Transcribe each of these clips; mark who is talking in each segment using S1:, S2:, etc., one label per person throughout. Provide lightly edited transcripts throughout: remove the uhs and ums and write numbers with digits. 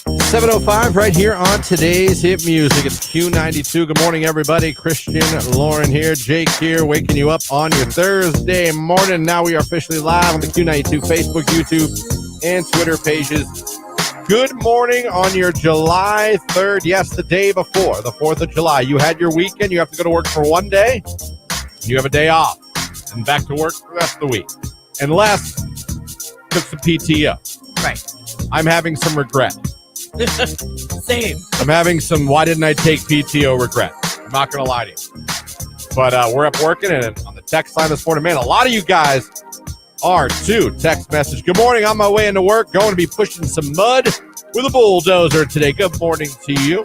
S1: 7:05 right here on today's Hit Music. It's Q92. Good morning, everybody. Christian, Lauren here, Jake here, waking you up on your Thursday morning. Now we are officially live on the Q92 Facebook, YouTube, and Twitter pages. Good morning on your July 3rd. Yes, the day before, the 4th of July. You had your weekend. You have to go to work for one day. You have a day off. And back to work for the rest of the week. Unless took some PTO.
S2: Right.
S1: I'm having some regret.
S2: Same.
S1: I'm having some why didn't I take PTO regret. I'm not going to lie to you. But we're up working, and on the text line this morning, man, a lot of you guys are too. Text message. Good morning. On my way into work. Going to be pushing some mud with a bulldozer today. Good morning to you.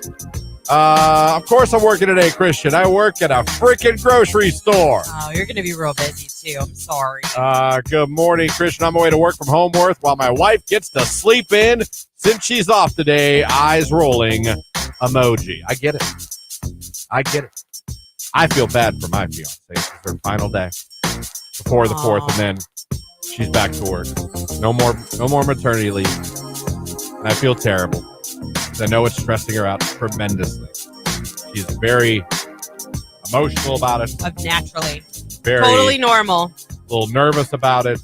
S1: Of course I'm working today, Christian. I work at a freaking grocery store.
S2: Oh, you're going to be real busy, too. I'm sorry.
S1: Good morning, Christian. On my way to work from Homeworth while my wife gets to sleep in since she's off today. Eyes rolling emoji. I get it. I feel bad for my fiance. It's her final day before the 4th, and then she's back to work. No more maternity leave. And I feel terrible. I know it's stressing her out tremendously. She's very emotional about it.
S2: Naturally.
S1: Very
S2: totally normal.
S1: A little nervous about it.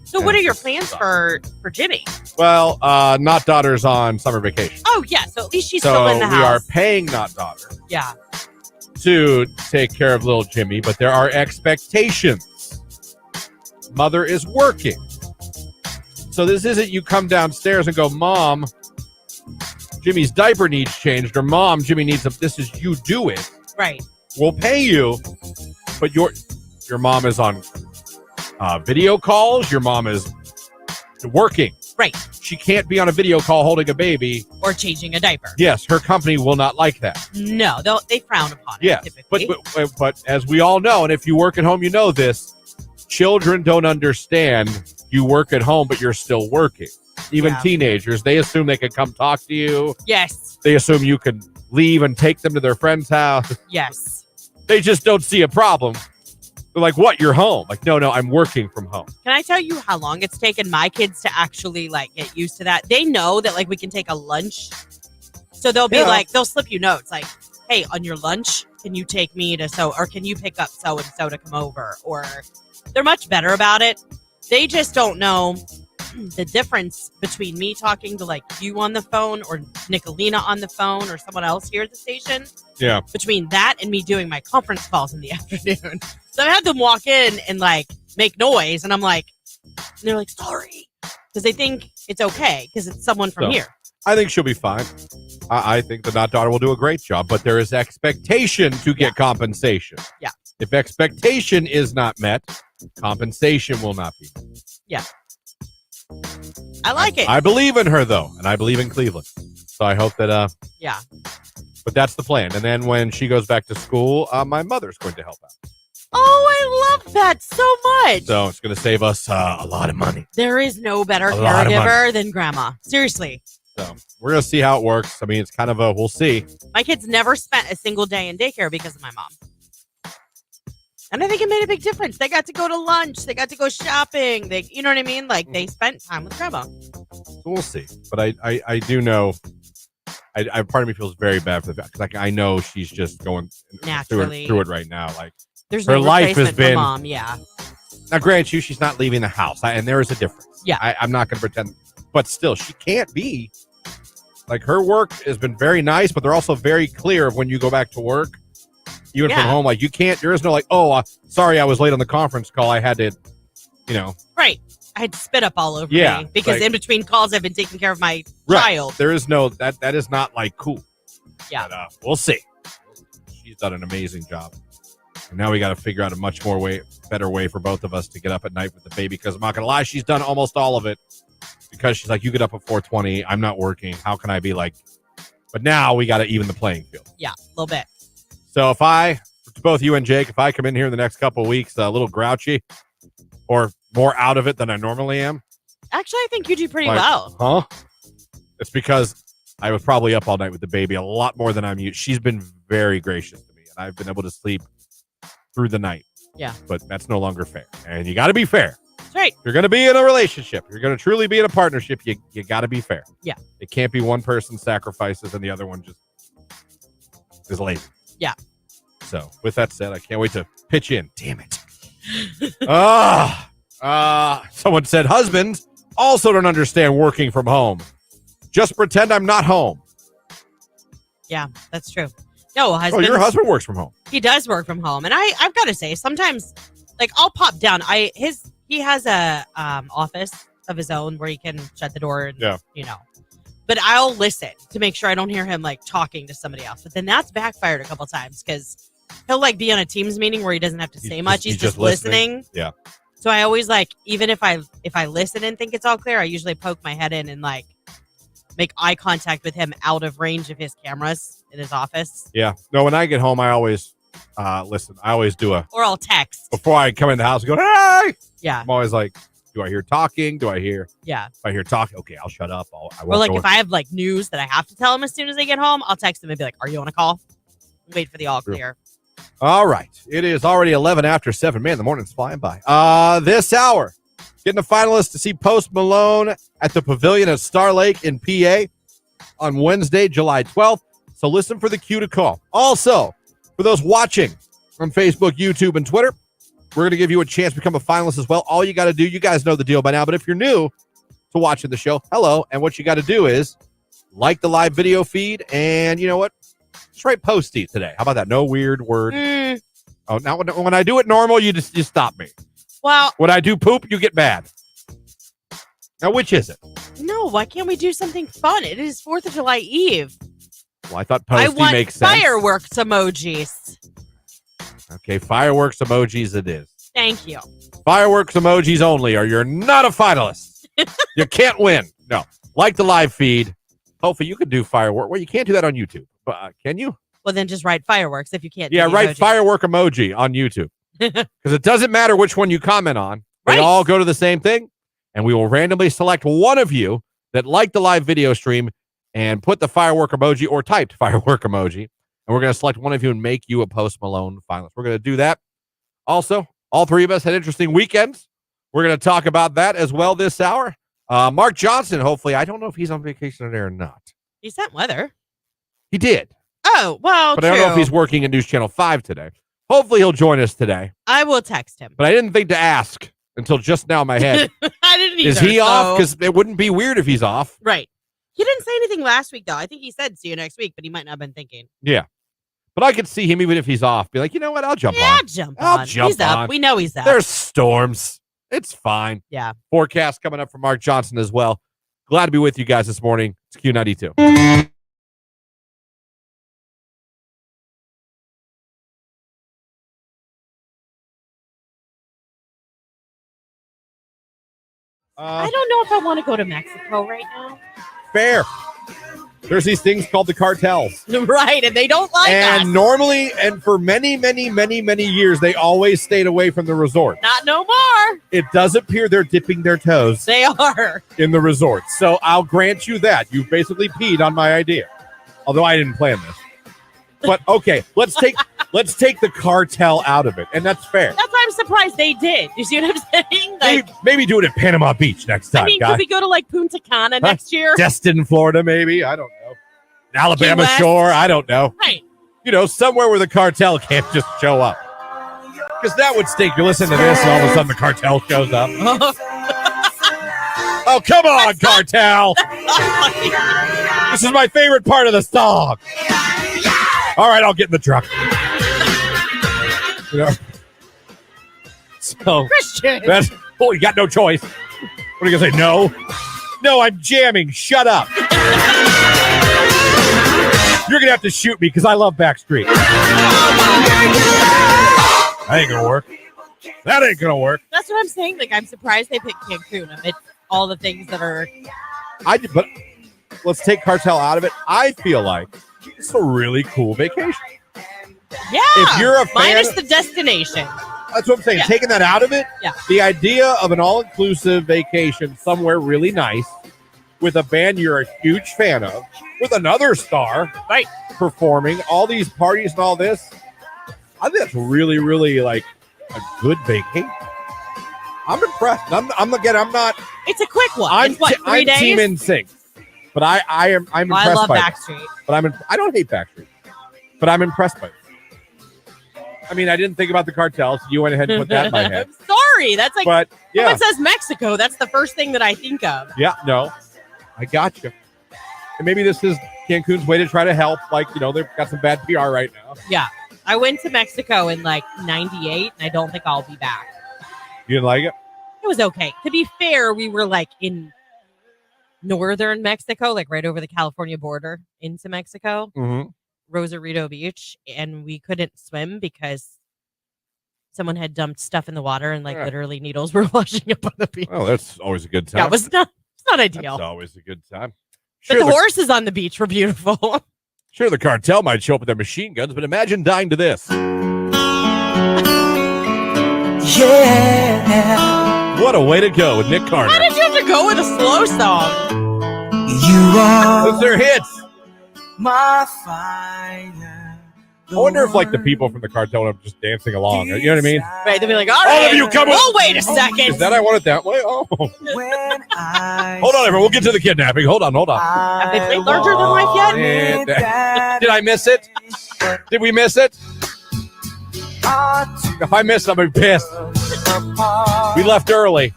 S2: So what are your plans for Jimmy?
S1: Well, Not Daughter's on summer vacation.
S2: Oh, yeah. So at least she's still in the house.
S1: So we are paying Not Daughter.
S2: Yeah.
S1: To take care of little Jimmy, but there are expectations. Mother is working. So this isn't you come downstairs and go, Mom, Jimmy's diaper needs changed, or Mom, Jimmy needs this is you do it.
S2: Right.
S1: We'll pay you, but your mom is on video calls. Your mom is working.
S2: Right.
S1: She can't be on a video call holding a baby.
S2: Or changing a diaper.
S1: Yes, her company will not like that.
S2: No, they frown upon it,
S1: yes,
S2: typically.
S1: But as we all know, and if you work at home, you know this, children don't understand you work at home, but you're still working. Even teenagers, they assume they can come talk to you.
S2: Yes.
S1: They assume you can leave and take them to their friend's house.
S2: Yes.
S1: They just don't see a problem. They're like, what, you're home? Like, no, I'm working from home.
S2: Can I tell you how long it's taken my kids to actually, get used to that? They know that, we can take a lunch. So they'll be they'll slip you notes like, hey, on your lunch, can you take me to or can you pick up so-and-so to come over? Or they're much better about it. They just don't know the difference between me talking to you on the phone or Nicolina on the phone or someone else here at the station.
S1: Yeah.
S2: Between that and me doing my conference calls in the afternoon. So I had them walk in and make noise, and I'm like, and they're like, sorry, because they think it's okay because it's someone from here.
S1: I think she'll be fine. I think the Not Daughter will do a great job, but there is expectation to get compensation.
S2: Yeah.
S1: If expectation is not met, compensation will not be met.
S2: Yeah. I like it.
S1: I believe in her, though, and I believe in Cleveland. So I hope that,
S2: yeah.
S1: But that's the plan. And then when she goes back to school, my mother's going to help out.
S2: Oh, I love that so much.
S1: So it's going to save us a lot of money.
S2: There is no better caregiver than Grandma. Seriously.
S1: So we're going to see how it works. I mean, it's kind of we'll see.
S2: My kids never spent a single day in daycare because of my mom. And I think it made a big difference. They got to go to lunch. They got to go shopping. You know what I mean? They spent time with Grandma.
S1: So we'll see. But I do know, I part of me feels very bad for the fact, because I know she's just going
S2: naturally
S1: through it right now.
S2: There's
S1: her
S2: no
S1: life has been.
S2: For Mom, yeah.
S1: Now, grant you, she's not leaving the house, and there is a difference.
S2: Yeah.
S1: I'm not going to pretend, but still, she can't be. Her work has been very nice, but they're also very clear of when you go back to work, even from home. You can't. There is no sorry, I was late on the conference call. I had to,
S2: Right. I had to spit up all over me because in between calls, I've been taking care of my child.
S1: There is no that is not cool.
S2: Yeah.
S1: But, we'll see. She's done an amazing job. And now we got to figure out a much better way for both of us to get up at night with the baby. Because I'm not going to lie, she's done almost all of it. Because she's like, you get up at 4:20. I'm not working. How can I be like? But now we got to even the playing field.
S2: Yeah, a little bit.
S1: So to both you and Jake, if I come in here in the next couple of weeks a little grouchy or more out of it than I normally am.
S2: Actually, I think you do pretty well.
S1: Huh? It's because I was probably up all night with the baby a lot more than I'm used. She's been very gracious to me, and I've been able to sleep through the night.
S2: Yeah.
S1: But that's no longer fair. And you got to be fair.
S2: right.
S1: If you're going to be in a relationship, you're going to truly be in a partnership, you got to be fair.
S2: Yeah.
S1: It can't be one person sacrifices and the other one just is lazy.
S2: Yeah.
S1: So, with that said, I can't wait to pitch in. Damn it. Someone said, husbands also don't understand working from home. Just pretend I'm not home.
S2: Yeah, that's true. No,
S1: Oh, your husband works from home.
S2: He does work from home, and I've got to say, sometimes, like, I'll pop down. He has a office of his own where he can shut the door and But I'll listen to make sure I don't hear him like talking to somebody else. But then that's backfired a couple times because he'll like be on a Teams meeting where he doesn't have to say much. He's just listening.
S1: Yeah.
S2: So I always like, even if I listen and think it's all clear, I usually poke my head in and like make eye contact with him out of range of his cameras in his office.
S1: Yeah. No, when I get home, I always listen. I always do
S2: or I'll text
S1: before I come in the house and go, hey.
S2: Yeah.
S1: I'm always like, do I hear talking? Do I hear?
S2: Yeah.
S1: If I hear talking, okay, I'll shut up. I won't
S2: or like if I have like news that I have to tell him as soon as I get home, I'll text him and be like, are you on a call? Wait for the all clear.
S1: All right. It is already 11 after 7. Man, the morning's flying by. This hour, getting a finalist to see Post Malone at the Pavilion at Star Lake in PA on Wednesday, July 12th. So listen for the cue to call. Also, for those watching on Facebook, YouTube, and Twitter, we're going to give you a chance to become a finalist as well. All you got to do, you guys know the deal by now, but if you're new to watching the show, hello. And what you got to do is like the live video feed. And you know what? Just write posty today. How about that? No weird word. Oh, now when I do it normal, you stop me.
S2: Well,
S1: when I do poop, you get mad. Now, which is it?
S2: No, why can't we do something fun? It is 4th of July Eve.
S1: Well, I thought posty makes sense.
S2: Fireworks emojis.
S1: Okay, fireworks emojis it is.
S2: Thank you.
S1: Fireworks emojis only, or you're not a finalist. You can't win. No. Like the live feed. Hopefully you can do firework. Well, you can't do that on YouTube. Can you?
S2: Well, then just write fireworks if you can't.
S1: Yeah, write firework emoji on YouTube. Because it doesn't matter which one you comment on. They all go to the same thing. And we will randomly select one of you that liked the live video stream and put the firework emoji or typed firework emoji. And we're going to select one of you and make you a Post Malone finalist. We're going to do that. Also, all three of us had interesting weekends. We're going to talk about that as well this hour. Mark Johnson, hopefully. I don't know if he's on vacation today or not.
S2: He sent weather.
S1: He did.
S2: Oh, well,
S1: but I don't know if he's working in News Channel 5 today. Hopefully he'll join us today.
S2: I will text him.
S1: But I didn't think to ask until just now in my head.
S2: I didn't either.
S1: Is he off? Because it wouldn't be weird if he's off.
S2: Right. He didn't say anything last week, though. I think he said see you next week, but he might not have been thinking.
S1: Yeah. But I could see him even if he's off. Be like, you know what? I'll jump on.
S2: I'll jump on. He's up. We know he's up.
S1: There's storms. It's fine.
S2: Yeah.
S1: Forecast coming up from Mark Johnson as well. Glad to be with you guys this morning. It's Q92.
S2: I don't know if I want to go to Mexico right now.
S1: Fair. There's these things called the cartels.
S2: Right, and they don't like us.
S1: And normally, and for many, many, many, many years, they always stayed away from the resort.
S2: Not no more.
S1: It does appear they're dipping their toes.
S2: They are.
S1: In the resort. So I'll grant you that. You basically peed on my idea. Although I didn't plan this. But okay, let's take the cartel out of it. And that's fair.
S2: That's why I'm surprised they did. You see what I'm saying? Like,
S1: maybe do it at Panama Beach next time, guys.
S2: Could we go to like Punta Cana next year?
S1: Destin, Florida, maybe. I don't know. Alabama Shore. I don't know.
S2: Right.
S1: You know, somewhere where the cartel can't just show up. Because that would stink. You listen to this and all of a sudden the cartel shows up. Oh, come on, cartel. This is my favorite part of the song. All right, I'll get in the truck. You know? So,
S2: Christian.
S1: You got no choice. What are you going to say? No? No, I'm jamming. Shut up. You're going to have to shoot me because I love Backstreet. That ain't going to work. That ain't going to work.
S2: That's what I'm saying. Like, I'm surprised they picked Cancun amid all the things that are...
S1: But let's take cartel out of it. I feel like it's a really cool vacation.
S2: Yeah.
S1: If you're a fan,
S2: minus the destination.
S1: That's what I'm saying. Yeah. Taking that out of it, the idea of an all-inclusive vacation somewhere really nice with a band you're a huge fan of, with another star performing, all these parties and all this, I think that's really, really like a good vacation. I'm impressed. I'm not.
S2: It's a quick one.
S1: I'm
S2: It's what, 3
S1: I'm
S2: days?
S1: Team NSYNC, but I'm impressed.
S2: I love
S1: by
S2: Backstreet.
S1: It. But I don't hate Backstreet, but I'm impressed by it. I mean, I didn't think about the cartels. So you went ahead and put that in my head.
S2: I'm sorry. That's like,
S1: but yeah,
S2: someone says Mexico. That's the first thing that I think of.
S1: Yeah, no, I got you. And maybe this is Cancun's way to try to help. Like, they've got some bad PR right now.
S2: Yeah. I went to Mexico in like 98, and I don't think I'll be back.
S1: You didn't like it?
S2: It was okay. To be fair, we were like in northern Mexico, like right over the California border into Mexico, Rosarito Beach, and we couldn't swim because someone had dumped stuff in the water and like literally needles were washing up on the beach.
S1: Oh, that's always a good time.
S2: Yeah, it's not ideal.
S1: That's always a good time.
S2: But the horses on the beach were beautiful.
S1: Sure, the cartel might show up with their machine guns, but imagine dying to this. Yeah. What a way to go with Nick Carter.
S2: Why did you have to go with a slow song?
S3: You are.
S1: Those are hits.
S3: My fire.
S1: I wonder if like the people from the cartel are just dancing along. You know what I mean?
S2: Right, they'll be like, all right,
S1: of you come
S2: we'll wait a second.
S1: Is that I want it that way? Oh.
S3: When I
S1: Hold on, everyone. We'll get to the kidnapping. Hold on.
S2: Have they played Larger Than Life yet?
S1: Did I miss it? Did we miss it? If I missed, I'm going to be pissed. We left early.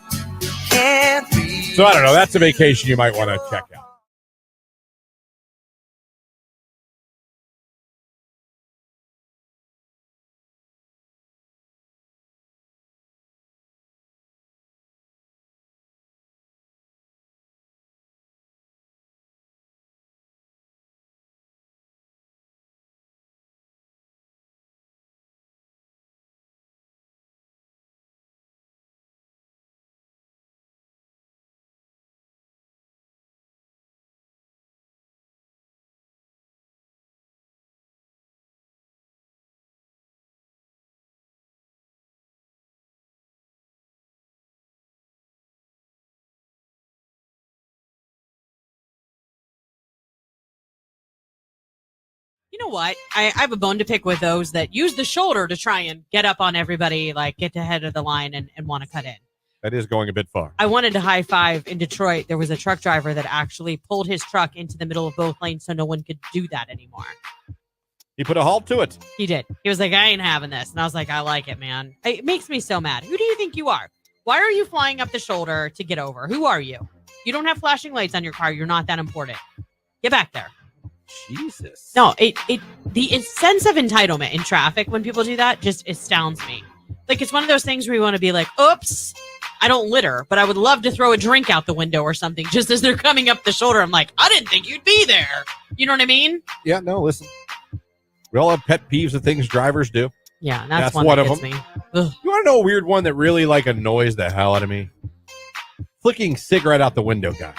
S1: So I don't know. That's a vacation you might want to check out.
S2: You know what? I have a bone to pick with those that use the shoulder to try and get up on everybody, like get to head of the line and want to cut in.
S1: That is going a bit far.
S2: I wanted to high five in Detroit. There was a truck driver that actually pulled his truck into the middle of both lanes so no one could do that anymore.
S1: He put a halt to it.
S2: He did. He was like, I ain't having this. And I was like, I like it, man. It makes me so mad. Who do you think you are? Why are you flying up the shoulder to get over? Who are you? You don't have flashing lights on your car. You're not that important. Get back there.
S1: Jesus.
S2: No, the sense of entitlement in traffic when people do that just astounds me. Like, it's one of those things where you want to be like, oops, I don't litter, but I would love to throw a drink out the window or something just as they're coming up the shoulder. I'm like, I didn't think you'd be there. You know what I mean?
S1: Yeah, no, listen. We all have pet peeves of things drivers do.
S2: Yeah, that's one that gets me. Ugh.
S1: You want to know a weird one that really like annoys the hell out of me? Flicking cigarette out the window guy.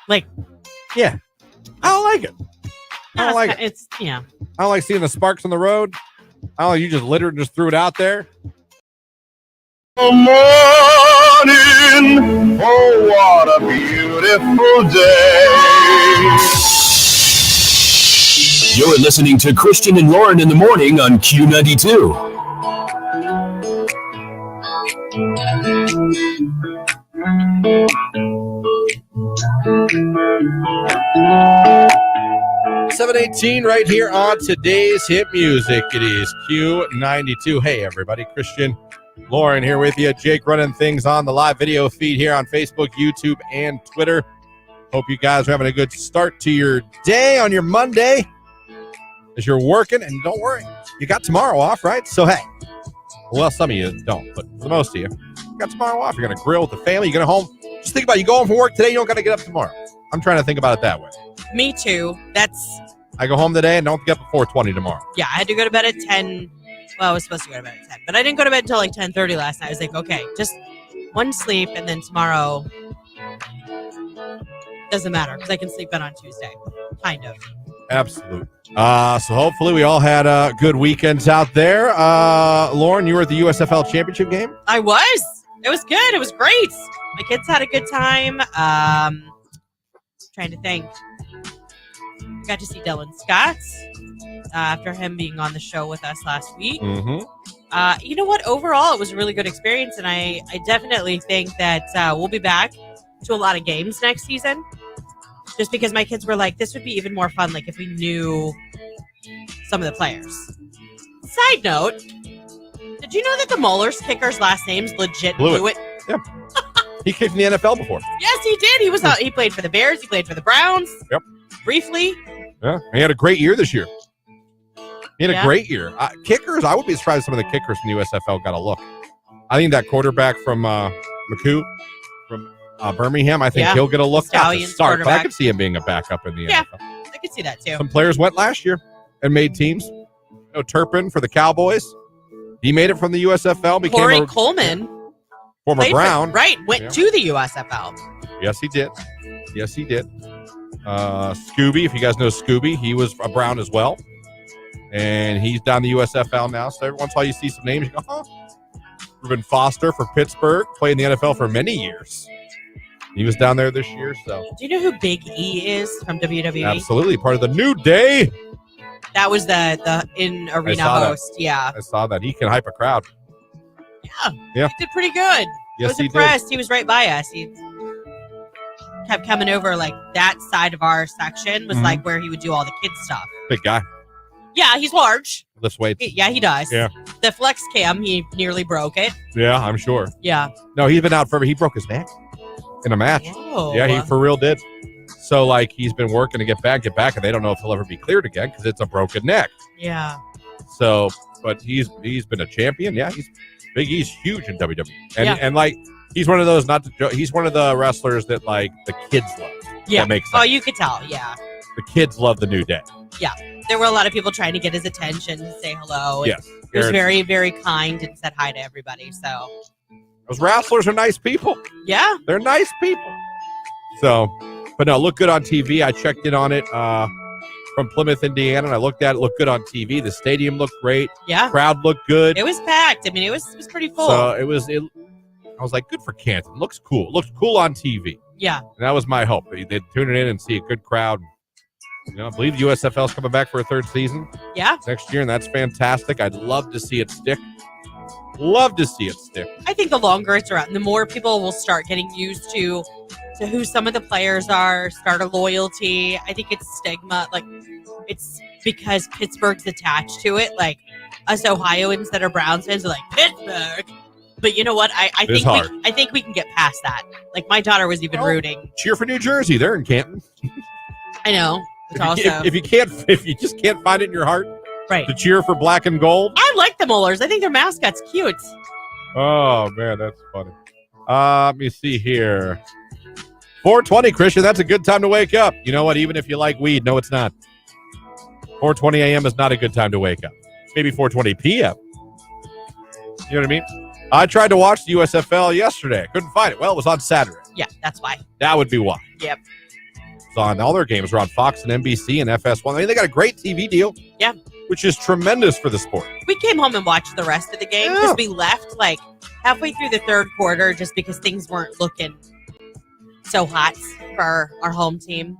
S2: Like,
S1: yeah. I don't like it. I don't like it.
S2: It's, yeah.
S1: I don't like seeing the sparks on the road. I don't like you just littered and just threw it out there.
S4: Good morning. Oh, what a beautiful day.
S5: You're listening to Christian and Lauren in the morning on Q92.
S1: $7:18 right here on today's hit music. It is Q92. Hey, everybody. Christian, Lauren here with you. Jake running things on the live video feed here on Facebook, YouTube, and Twitter. Hope you guys are having a good start to your day on your Monday as you're working. And don't worry, you got tomorrow off, right? So, hey, well, some of you don't, but for most of you, you got tomorrow off. You're going to grill with the family. You're going to home. Just think about it. You go home from work today, you don't got to get up tomorrow. I'm trying to think about it that way.
S2: Me too.
S1: I go home today and don't get up at 4:20 tomorrow.
S2: Yeah, I had to go to bed at 10. Well, I was supposed to go to bed at 10, but I didn't go to bed until like 10:30 last night. I was like, okay, just one sleep, and then tomorrow doesn't matter because I can sleep in on Tuesday. Kind of.
S1: Absolutely. So hopefully we all had good weekends out there. Lauren, you were at the USFL championship game?
S2: I was. It was good. It was great. My kids had a good time. Trying to think. Got to see Dylan Scott after him being on the show with us last week.
S1: Mm-hmm.
S2: You know what? Overall, it was a really good experience, and I definitely think that we'll be back to a lot of games next season. Just because my kids were like, this would be even more fun, like if we knew some of the players. Side note, did you know that the Mullers kicker's last name's legit Blewett?
S1: Yeah. He kicked in the NFL before.
S2: Yes, he did. He played for the Bears. He played for the Browns.
S1: Yep.
S2: Briefly.
S1: Yeah. He had a great year this year. He had a great year. Kickers, I would be surprised if some of the kickers from the USFL got a look. I think that quarterback from McCoo from Birmingham, I think he'll get a look. Not to start, but I could see him being a backup in the NFL.
S2: I could see that too.
S1: Some players went last year and made teams. Turpin for the Cowboys. He made it from the USFL. Became
S2: Corey Coleman.
S1: Former Brown.
S2: Went to the USFL.
S1: Yes, he did. Scooby, if you guys know Scooby, he was a Brown as well. And he's down the USFL now. So every once in a while you see some names, you go, huh? Reuben Foster for Pittsburgh, played in the NFL for many years. He was down there this year. So
S2: do you know who Big E is from WWE?
S1: Absolutely. Part of the New Day.
S2: That was the in-arena host. Yeah.
S1: I saw that. He can hype a crowd.
S2: Yeah. He did pretty good.
S1: Yes,
S2: I was impressed. He was right by us. He kept coming over, like that side of our section was like where he would do all the kids stuff.
S1: Big guy.
S2: Yeah, he's large.
S1: Lifts weights.
S2: He does.
S1: Yeah.
S2: The flex cam, he nearly broke it.
S1: Yeah, I'm sure.
S2: Yeah.
S1: No, he's been out forever. He broke his neck in a match.
S2: Oh.
S1: Yeah, he for real did. So, like, he's been working to get back, and they don't know if he'll ever be cleared again because it's a broken neck.
S2: Yeah.
S1: So, but he's been a champion. Yeah, Big E's huge in WWE. And like, he's one of those, he's one of the wrestlers that, like, the kids love.
S2: Yeah.
S1: That makes sense.
S2: Oh, you could tell. Yeah.
S1: The kids love the New Day.
S2: Yeah. There were a lot of people trying to get his attention and say hello.
S1: Yes.
S2: He was very, very kind and said hi to everybody. So
S1: those wrestlers are nice people.
S2: Yeah.
S1: They're nice people. So, but no, look good on TV. I checked in on it from Plymouth, Indiana, and I looked at it. Looked good on TV. The stadium looked great.
S2: Yeah.
S1: Crowd looked good.
S2: It was packed. I mean, it was pretty full.
S1: So I was like, good for Canton. Looks cool. Looks cool on TV.
S2: Yeah.
S1: And that was my hope. They'd tune it in and see a good crowd. I believe USFL's coming back for a third season.
S2: Yeah.
S1: Next year, and that's fantastic. I'd love to see it stick.
S2: I think the longer it's around, the more people will start getting used to who some of the players are, start a loyalty. I think it's stigma. Like, it's because Pittsburgh's attached to it. Like, us Ohioans that are Browns fans are like, Pittsburgh. But you know what? I think we can get past that. Like, my daughter was even rooting.
S1: Cheer for New Jersey. They're in Canton.
S2: I know.
S1: If you just can't find it in your heart,
S2: right,
S1: to cheer for black and gold.
S2: I like the Mullers. I think their mascot's cute.
S1: Oh man, that's funny. Let me see here. 4:20, Christian. That's a good time to wake up. You know what? Even if you like weed, no, it's not. 4:20 a.m. is not a good time to wake up. Maybe 4:20 p.m. You know what I mean? I tried to watch the USFL yesterday. I couldn't find it. Well, it was on Saturday.
S2: Yeah, that's why.
S1: That would be why.
S2: Yep.
S1: It's on all their games are on Fox and NBC and FS1. I mean, they got a great TV deal.
S2: Yeah.
S1: Which is tremendous for the sport.
S2: We came home and watched the rest of the game because we left like halfway through the third quarter just because things weren't looking so hot for our home team.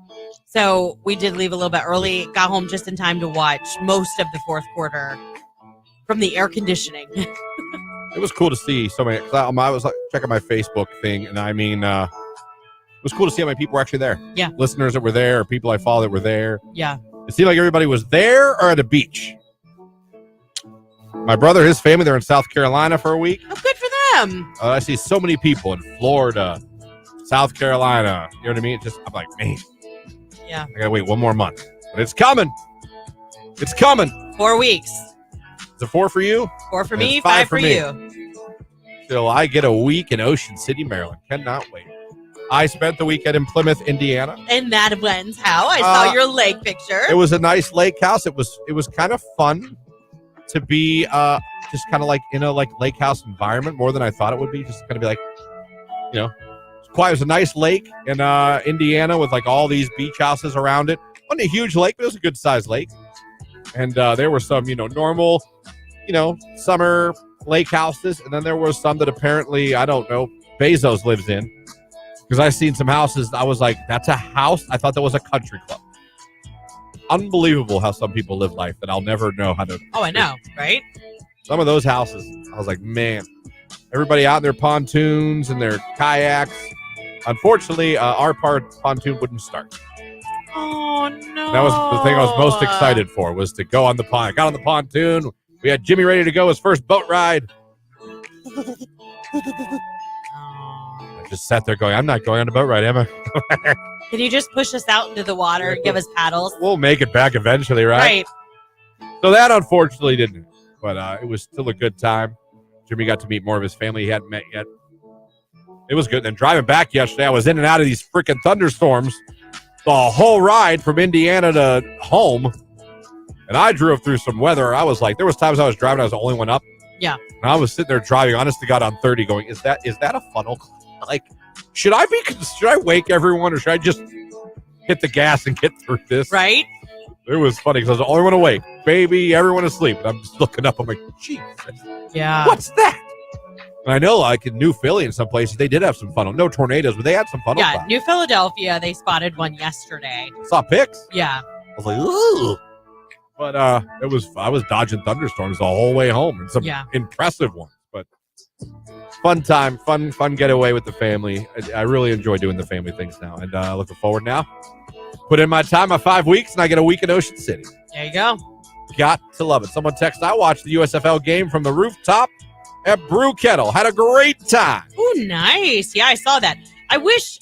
S2: So we did leave a little bit early, got home just in time to watch most of the fourth quarter from the air conditioning.
S1: It was cool to see so many. I was checking my Facebook thing, and I mean, it was cool to see how many people were actually there.
S2: Yeah.
S1: Listeners that were there, or people I follow that were there.
S2: Yeah.
S1: It seemed like everybody was there or at a beach. My brother, his family, they're in South Carolina for a week.
S2: Oh, good for them.
S1: I see so many people in Florida, South Carolina. You know what I mean? I'm like, man.
S2: Yeah.
S1: I gotta wait one more month. But it's coming. It's coming.
S2: 4 weeks.
S1: Is it 4 for you?
S2: 4 for me, 5 for you.
S1: Till I get a week in Ocean City, Maryland. Cannot wait. I spent the weekend in Plymouth, Indiana.
S2: And Madeline's house. I saw your lake picture.
S1: It was a nice lake house. It was kind of fun to be just kind of like in a like lake house environment more than I thought it would be. Just kind of be like, you know, it's quiet. It was a nice lake in Indiana with like all these beach houses around it. Wasn't a huge lake, but it was a good sized lake. And there were some, normal, summer lake houses. And then there were some that apparently, I don't know, Bezos lives in. Because I seen some houses, I was like, that's a house? I thought that was a country club. Unbelievable how some people live life that I'll never know how to.
S2: Oh, I know, right?
S1: Some of those houses, I was like, man, everybody out in their pontoons and their kayaks. Unfortunately, our pontoon wouldn't start.
S2: Oh, no.
S1: That was the thing I was most excited for, was to go on the pond. I got on the pontoon. We had Jimmy ready to go his first boat ride. I just sat there going, I'm not going on a boat ride, am I?
S2: Can you just push us out into the water and give us paddles?
S1: We'll make it back eventually, right? So that unfortunately didn't. But it was still a good time. Jimmy got to meet more of his family he hadn't met yet. It was good. And driving back yesterday, I was in and out of these freaking thunderstorms the whole ride from Indiana to home. And I drove through some weather. I was like, there was times I was driving, I was the only one up.
S2: Yeah.
S1: And I was sitting there driving, honest to God, on 30 going, is that a funnel? Like, should I wake everyone, or should I just hit the gas and get through this?
S2: Right?
S1: It was funny because I was the only one awake. Baby, everyone asleep. And I'm just looking up. I'm like, Jesus.
S2: Yeah.
S1: What's that? And I know, like in New Philly and some places, they did have some funnel. No tornadoes, but they had some funnel.
S2: Yeah, New Philadelphia, they spotted one yesterday.
S1: Saw pics.
S2: Yeah.
S1: I was like, ooh. But I was dodging thunderstorms the whole way home, and some impressive ones. But fun time, fun getaway with the family. I really enjoy doing the family things now, and looking forward now. Put in my time, my 5 weeks, and I get a week in Ocean City.
S2: There you go.
S1: Got to love it. Someone texted, I watched the USFL game from the rooftop at Brew Kettle. Had a great time.
S2: Oh, nice. Yeah, I saw that. I wish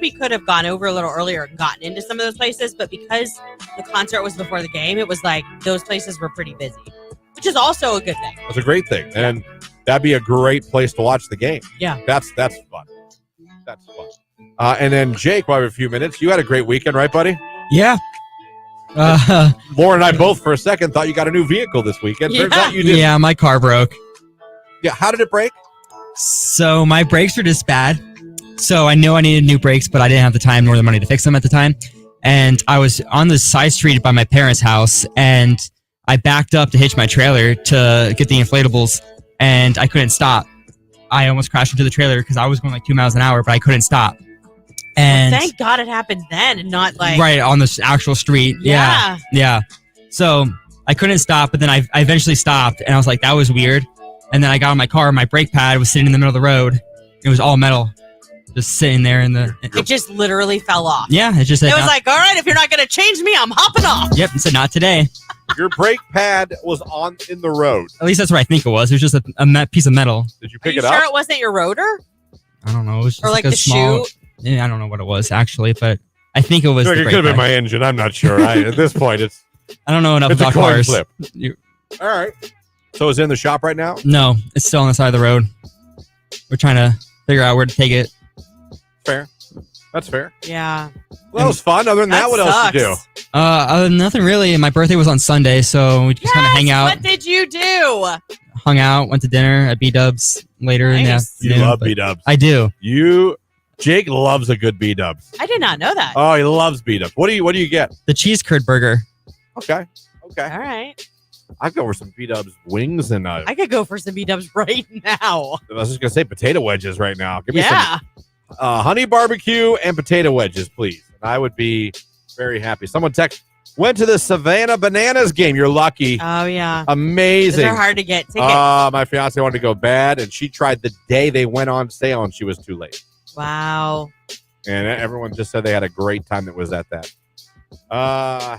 S2: we could have gone over a little earlier and gotten into some of those places, but because the concert was before the game, it was like those places were pretty busy, which is also a good thing.
S1: It's a great thing, and that'd be a great place to watch the game.
S2: Yeah,
S1: that's fun. That's fun. And then Jake, we'll have a few minutes. You had a great weekend, right, buddy?
S6: Yeah.
S1: Lauren and I both, for a second, thought you got a new vehicle this weekend. Turns out you did.
S6: Yeah, my car broke.
S1: Yeah, how did it break?
S6: So my brakes were just bad. So I knew I needed new brakes, but I didn't have the time nor the money to fix them at the time. And I was on the side street by my parents' house, and I backed up to hitch my trailer to get the inflatables, and I couldn't stop. I almost crashed into the trailer because I was going like 2 miles an hour, but I couldn't stop. And
S2: thank God it happened then and not like
S6: right on the actual street. Yeah. So I couldn't stop, but then I eventually stopped, and I was like, that was weird. And then I got on my car, my brake pad was sitting in the middle of the road. It was all metal, just sitting there in the.
S2: It just literally fell off.
S6: Yeah, it just.
S2: It was like, all right, if you're not going to change me, I'm hopping off.
S6: Yep, it said not today.
S1: Your brake pad was in the road.
S6: At least that's what I think it was. It was just a piece of metal.
S1: Did you pick
S2: it
S1: up?
S2: Sure, it wasn't your rotor?
S6: I don't know. It was just
S2: or like
S6: a
S2: the
S6: small,
S2: shoe.
S6: Yeah, I don't know what it was actually, but I think it was.
S1: It could have been my engine. I'm not sure. At this point, it's.
S6: I don't know enough about cars.
S1: Flip. All right. So is it in the shop right now?
S6: No, it's still on the side of the road. We're trying to figure out where to take it.
S1: Fair. That's fair.
S2: Yeah.
S1: Well, that was fun. Other than that, what else did you do?
S6: Nothing really. My birthday was on Sunday, so we just kind of hang out.
S2: What did you do?
S6: Hung out, went to dinner at B-Dubs later in the afternoon.
S1: You love B-Dubs.
S6: I do.
S1: Jake loves a good B-Dubs.
S2: I did not know that.
S1: Oh, he loves B-Dubs. What do you get?
S6: The cheese curd burger.
S1: Okay.
S2: All right.
S1: I'd go for some B-Dubs wings and
S2: I could go for some B-Dubs right now.
S1: I was just gonna say potato wedges right now. Give me some honey barbecue and potato wedges, please. And I would be very happy. Someone went to the Savannah Bananas game. You're lucky.
S2: Oh yeah.
S1: Amazing.
S2: They're hard to get tickets.
S1: My fiance wanted to go bad, and she tried the day they went on sale, and she was too late.
S2: Wow.
S1: And everyone just said they had a great time that was at that.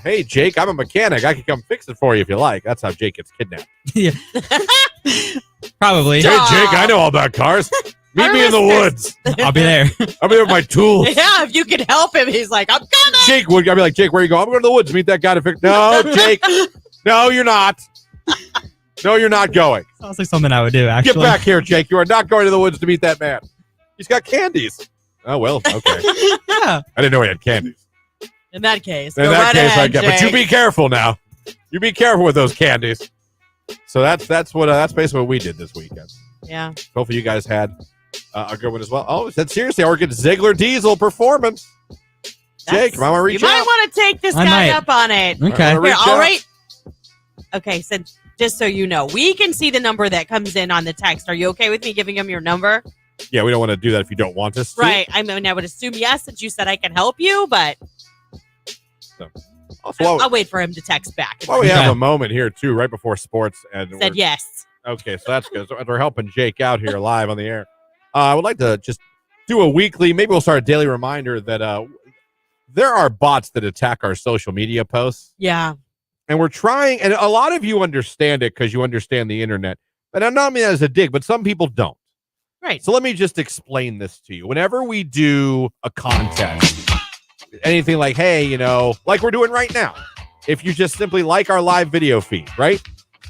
S1: Hey, Jake, I'm a mechanic. I can come fix it for you if you like. That's how Jake gets kidnapped.
S6: Yeah. Probably.
S1: Hey, Jake, I know all about cars. Meet me in the woods.
S6: I'll be there.
S1: I'll be there with my tools.
S2: Yeah, if you could help him, he's like, I'm coming.
S1: Jake, I'll be like, Jake, where you going? I'm going to the woods. Meet that guy to fix. No, Jake. No, you're not. No, you're not going.
S6: Sounds like something I would do, actually.
S1: Get back here, Jake. You are not going to the woods to meet that man. He's got candies. Oh, well, okay.
S6: Yeah.
S1: I didn't know he had candies.
S2: In that case,
S1: I get. But you be careful now. You be careful with those candies. So that's basically what we did this weekend.
S2: Yeah.
S1: Hopefully you guys had a good one as well. Oh, said seriously, or get Ziegler Diesel Performance. Jake, you might want to reach out.
S2: You might want to take this guy up on it.
S6: Okay.
S2: Here, I'll write. Okay, so just so you know, we can see the number that comes in on the text. Are you okay with me giving him your number?
S1: Yeah, we don't want to do that if you don't want us to.
S2: Right. I mean, I would assume yes, since you said I can help you, but I'll wait for him to text back.
S1: Well, we have a moment here, too, right before sports. And
S2: said yes.
S1: Okay, so that's good. So we're helping Jake out here live on the air. I would like to just do a weekly, maybe we'll start a daily reminder that there are bots that attack our social media posts.
S2: Yeah.
S1: And we're trying, and a lot of you understand it because you understand the internet. And I'm not mean that as a dig, but some people don't.
S2: Right.
S1: So let me just explain this to you. Whenever we do a contest, anything like, hey, like we're doing right now, if you just simply like our live video feed, right?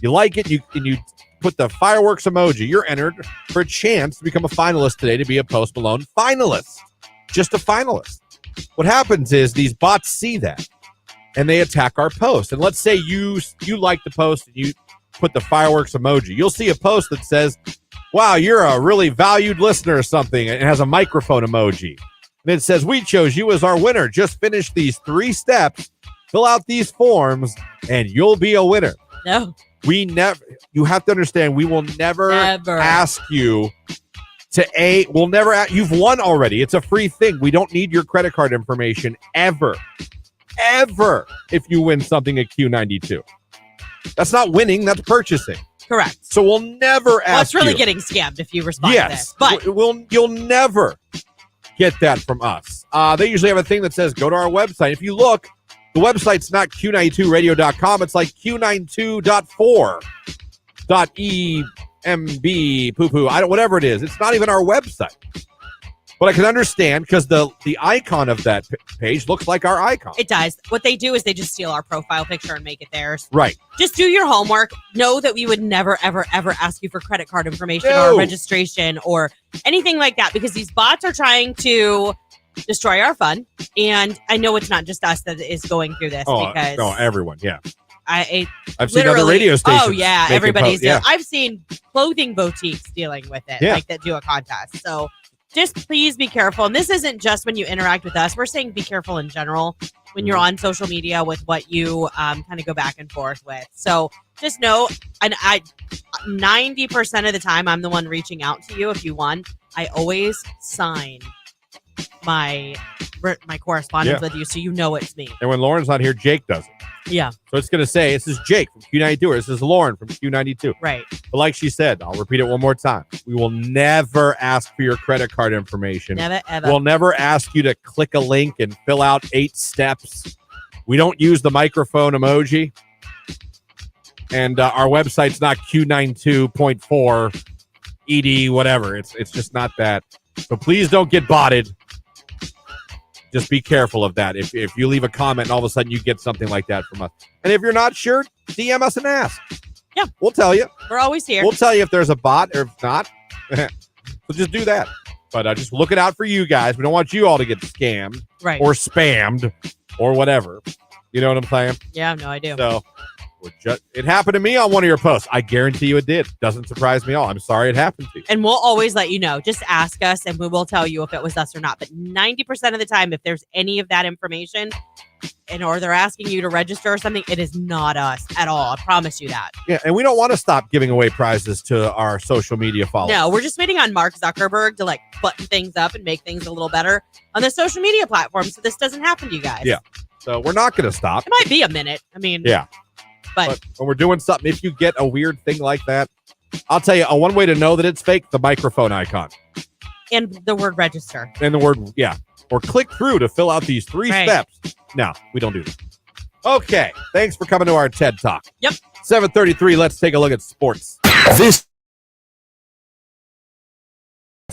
S1: You like it, and you put the fireworks emoji, you're entered for a chance to become a finalist today to be a Post Malone finalist. Just a finalist. What happens is these bots see that and they attack our post. And let's say you like the post and you put the fireworks emoji. You'll see a post that says, wow, you're a really valued listener or something. And it has a microphone emoji. And it says, we chose you as our winner. Just finish these 3 steps, fill out these forms, and you'll be a winner.
S2: No.
S1: You have to understand, we will never ask you we'll never, you've won already. It's a free thing. We don't need your credit card information ever, if you win something at Q92. That's not winning, that's purchasing.
S2: Correct.
S1: So we'll never ask you.
S2: Well, it's really getting scammed if you respond to this. But
S1: you'll never get that from us. They usually have a thing that says, go to our website. If you look, the website's not Q92radio.com. It's like Q92.4.emb poo-poo. Whatever it is. It's not even our website. But I can understand because the icon of that page looks like our icon.
S2: It does. What they do is they just steal our profile picture and make it theirs.
S1: Right.
S2: Just do your homework. Know that we would never, ever, ever ask you for credit card information or registration or anything like that because these bots are trying to destroy our fun. And I know it's not just us that is going through this because
S1: everyone, yeah.
S2: I've
S1: seen other radio stations.
S2: Oh yeah, everybody's doing.
S1: Yeah.
S2: I've seen clothing boutiques dealing with it, like that do a contest. So just please be careful. And this isn't just when you interact with us. We're saying be careful in general when you're on social media with what you kind of go back and forth with. So just know, and 90% of the time, I'm the one reaching out to you if you won. I always sign my correspondence with you so you know it's me.
S1: And when Lauren's not here, Jake does it.
S2: Yeah.
S1: So it's going to say, this is Jake from Q92, or this is Lauren from Q92.
S2: Right.
S1: But like she said, I'll repeat it one more time. We will never ask for your credit card information.
S2: Never, ever.
S1: We'll never ask you to click a link and fill out 8 steps. We don't use the microphone emoji. And our website's not Q92.4 ED, whatever. It's just not that. So please don't get botted. Just be careful of that. If you leave a comment and all of a sudden you get something like that from us. And if you're not sure, DM us and ask.
S2: Yeah.
S1: We'll tell you.
S2: We're always here.
S1: We'll tell you if there's a bot or if not. So just do that. But just look it out for you guys. We don't want you all to get scammed or spammed or whatever. You know what I'm saying?
S2: Yeah, no, I do.
S1: So it happened to me on one of your posts. I guarantee you it did. Doesn't surprise me at all. I'm sorry it happened to you.
S2: And we'll always let you know. Just ask us and we will tell you if it was us or not. But 90% of the time, if there's any of that information or they're asking you to register or something, it is not us at all. I promise you that.
S1: Yeah, and we don't want to stop giving away prizes to our social media followers.
S2: No, we're just waiting on Mark Zuckerberg to button things up and make things a little better on the social media platform so this doesn't happen to you guys.
S1: Yeah. So we're not going to stop.
S2: It might be a minute. I mean,
S1: yeah. But when we're doing something, if you get a weird thing like that, I'll tell you, one way to know that it's fake, the microphone icon.
S2: And the word register.
S1: And the word, yeah. Or click through to fill out these 3 steps. No, we don't do that. Okay. Thanks for coming to our TED Talk.
S2: Yep.
S1: 7:33. Let's take a look at sports.
S5: This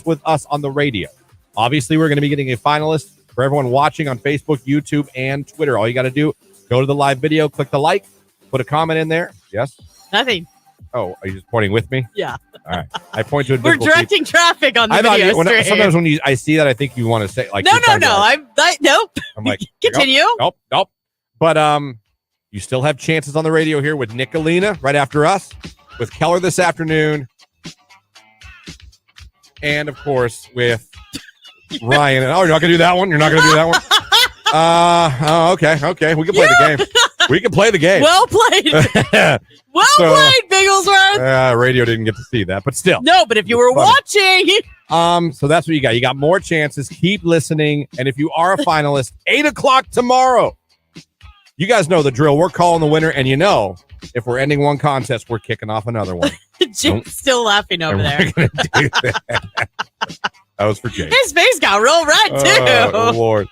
S1: with us on the radio. Obviously, we're going to be getting a finalist for everyone watching on Facebook, YouTube, and Twitter. All you got to do, go to the live video, click the like, put a comment in there. Yes?
S2: Nothing.
S1: Oh, are you just pointing with me?
S2: Yeah.
S1: All right. I point to
S2: We're directing traffic on the video stream.
S1: Sometimes when I see that, I think you want to say like.
S2: No. Nope.
S1: I'm like,
S2: continue.
S1: Nope. But you still have chances on the radio here with Nicolina right after us, with Keller this afternoon, and of course with Ryan. Oh, you're not gonna do that one. You're not gonna do that one. Okay. We can play the game. We can play the game.
S2: Well played. Played, Bigglesworth.
S1: Radio didn't get to see that, but still.
S2: No, but if you were watching.
S1: So that's what you got. You got more chances. Keep listening. And if you are a finalist, 8 o'clock tomorrow. You guys know the drill. We're calling the winner, and If we're ending one contest, we're kicking off another one.
S2: Jake's still laughing over there.
S1: We're gonna do that. That was for Jake.
S2: His face got real red, too.
S1: Oh, Lord.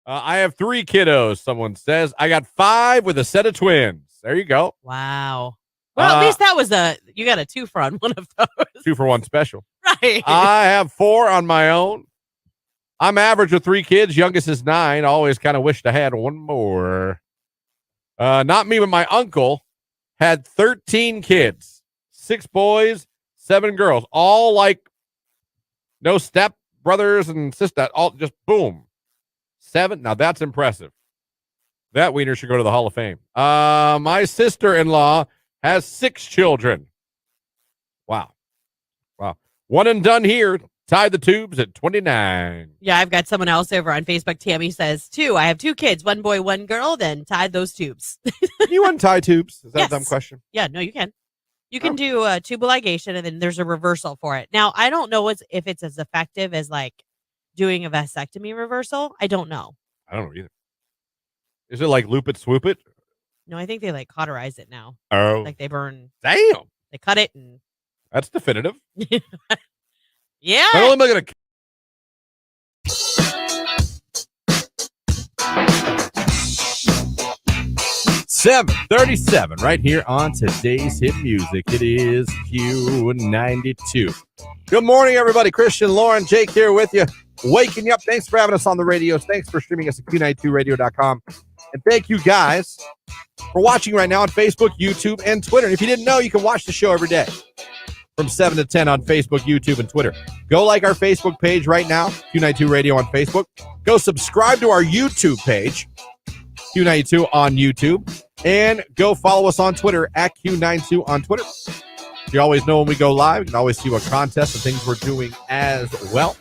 S1: I have 3 kiddos, someone says. I got 5 with a set of twins. There you go.
S2: Wow. Well, at least that was you got a 2 for on one of those.
S1: 2 for 1 special.
S2: Right.
S1: I have 4 on my own. I'm average with 3 kids. Youngest is 9. Always kind of wished I had one more. Not me, but my uncle had 13 kids. 6 boys, 7 girls. All like no step brothers and sisters. All just boom. 7. Now that's impressive. That wiener should go to the Hall of Fame. My sister-in-law has 6 children. Wow. 1 and done here. Tied the tubes at 29.
S2: Yeah, I've got someone else over on Facebook. Tammy says, 2. I have 2 kids, 1 boy, 1 girl, then tied those tubes.
S1: You untie tubes? Is that
S2: Yes.
S1: a dumb question?
S2: Yeah, no, you can. You can do a tubal ligation, and then there's a reversal for it. Now, I don't know if it's as effective as like doing a vasectomy reversal. I don't know.
S1: I don't know either. Is it like loop it, swoop it?
S2: No, I think they like cauterize it now.
S1: Oh.
S2: Like they burn,
S1: Damn.
S2: they cut it, and
S1: That's definitive.
S2: yeah.
S1: Not only am I going to 7:37 right here on today's hit music. It is Q92. Good morning, everybody. Christian, Lauren, Jake here with you. Waking you up. Thanks for having us on the radios. Thanks for streaming us at Q92radio.com. And thank you guys for watching right now on Facebook, YouTube, and Twitter. And if you didn't know, you can watch the show every day from 7 to 10 on Facebook, YouTube, and Twitter. Go like our Facebook page right now, Q92 Radio on Facebook. Go subscribe to our YouTube page, Q92 on YouTube. And go follow us on Twitter at Q92 on Twitter. You always know when we go live. You can always see what contests and things we're doing as well.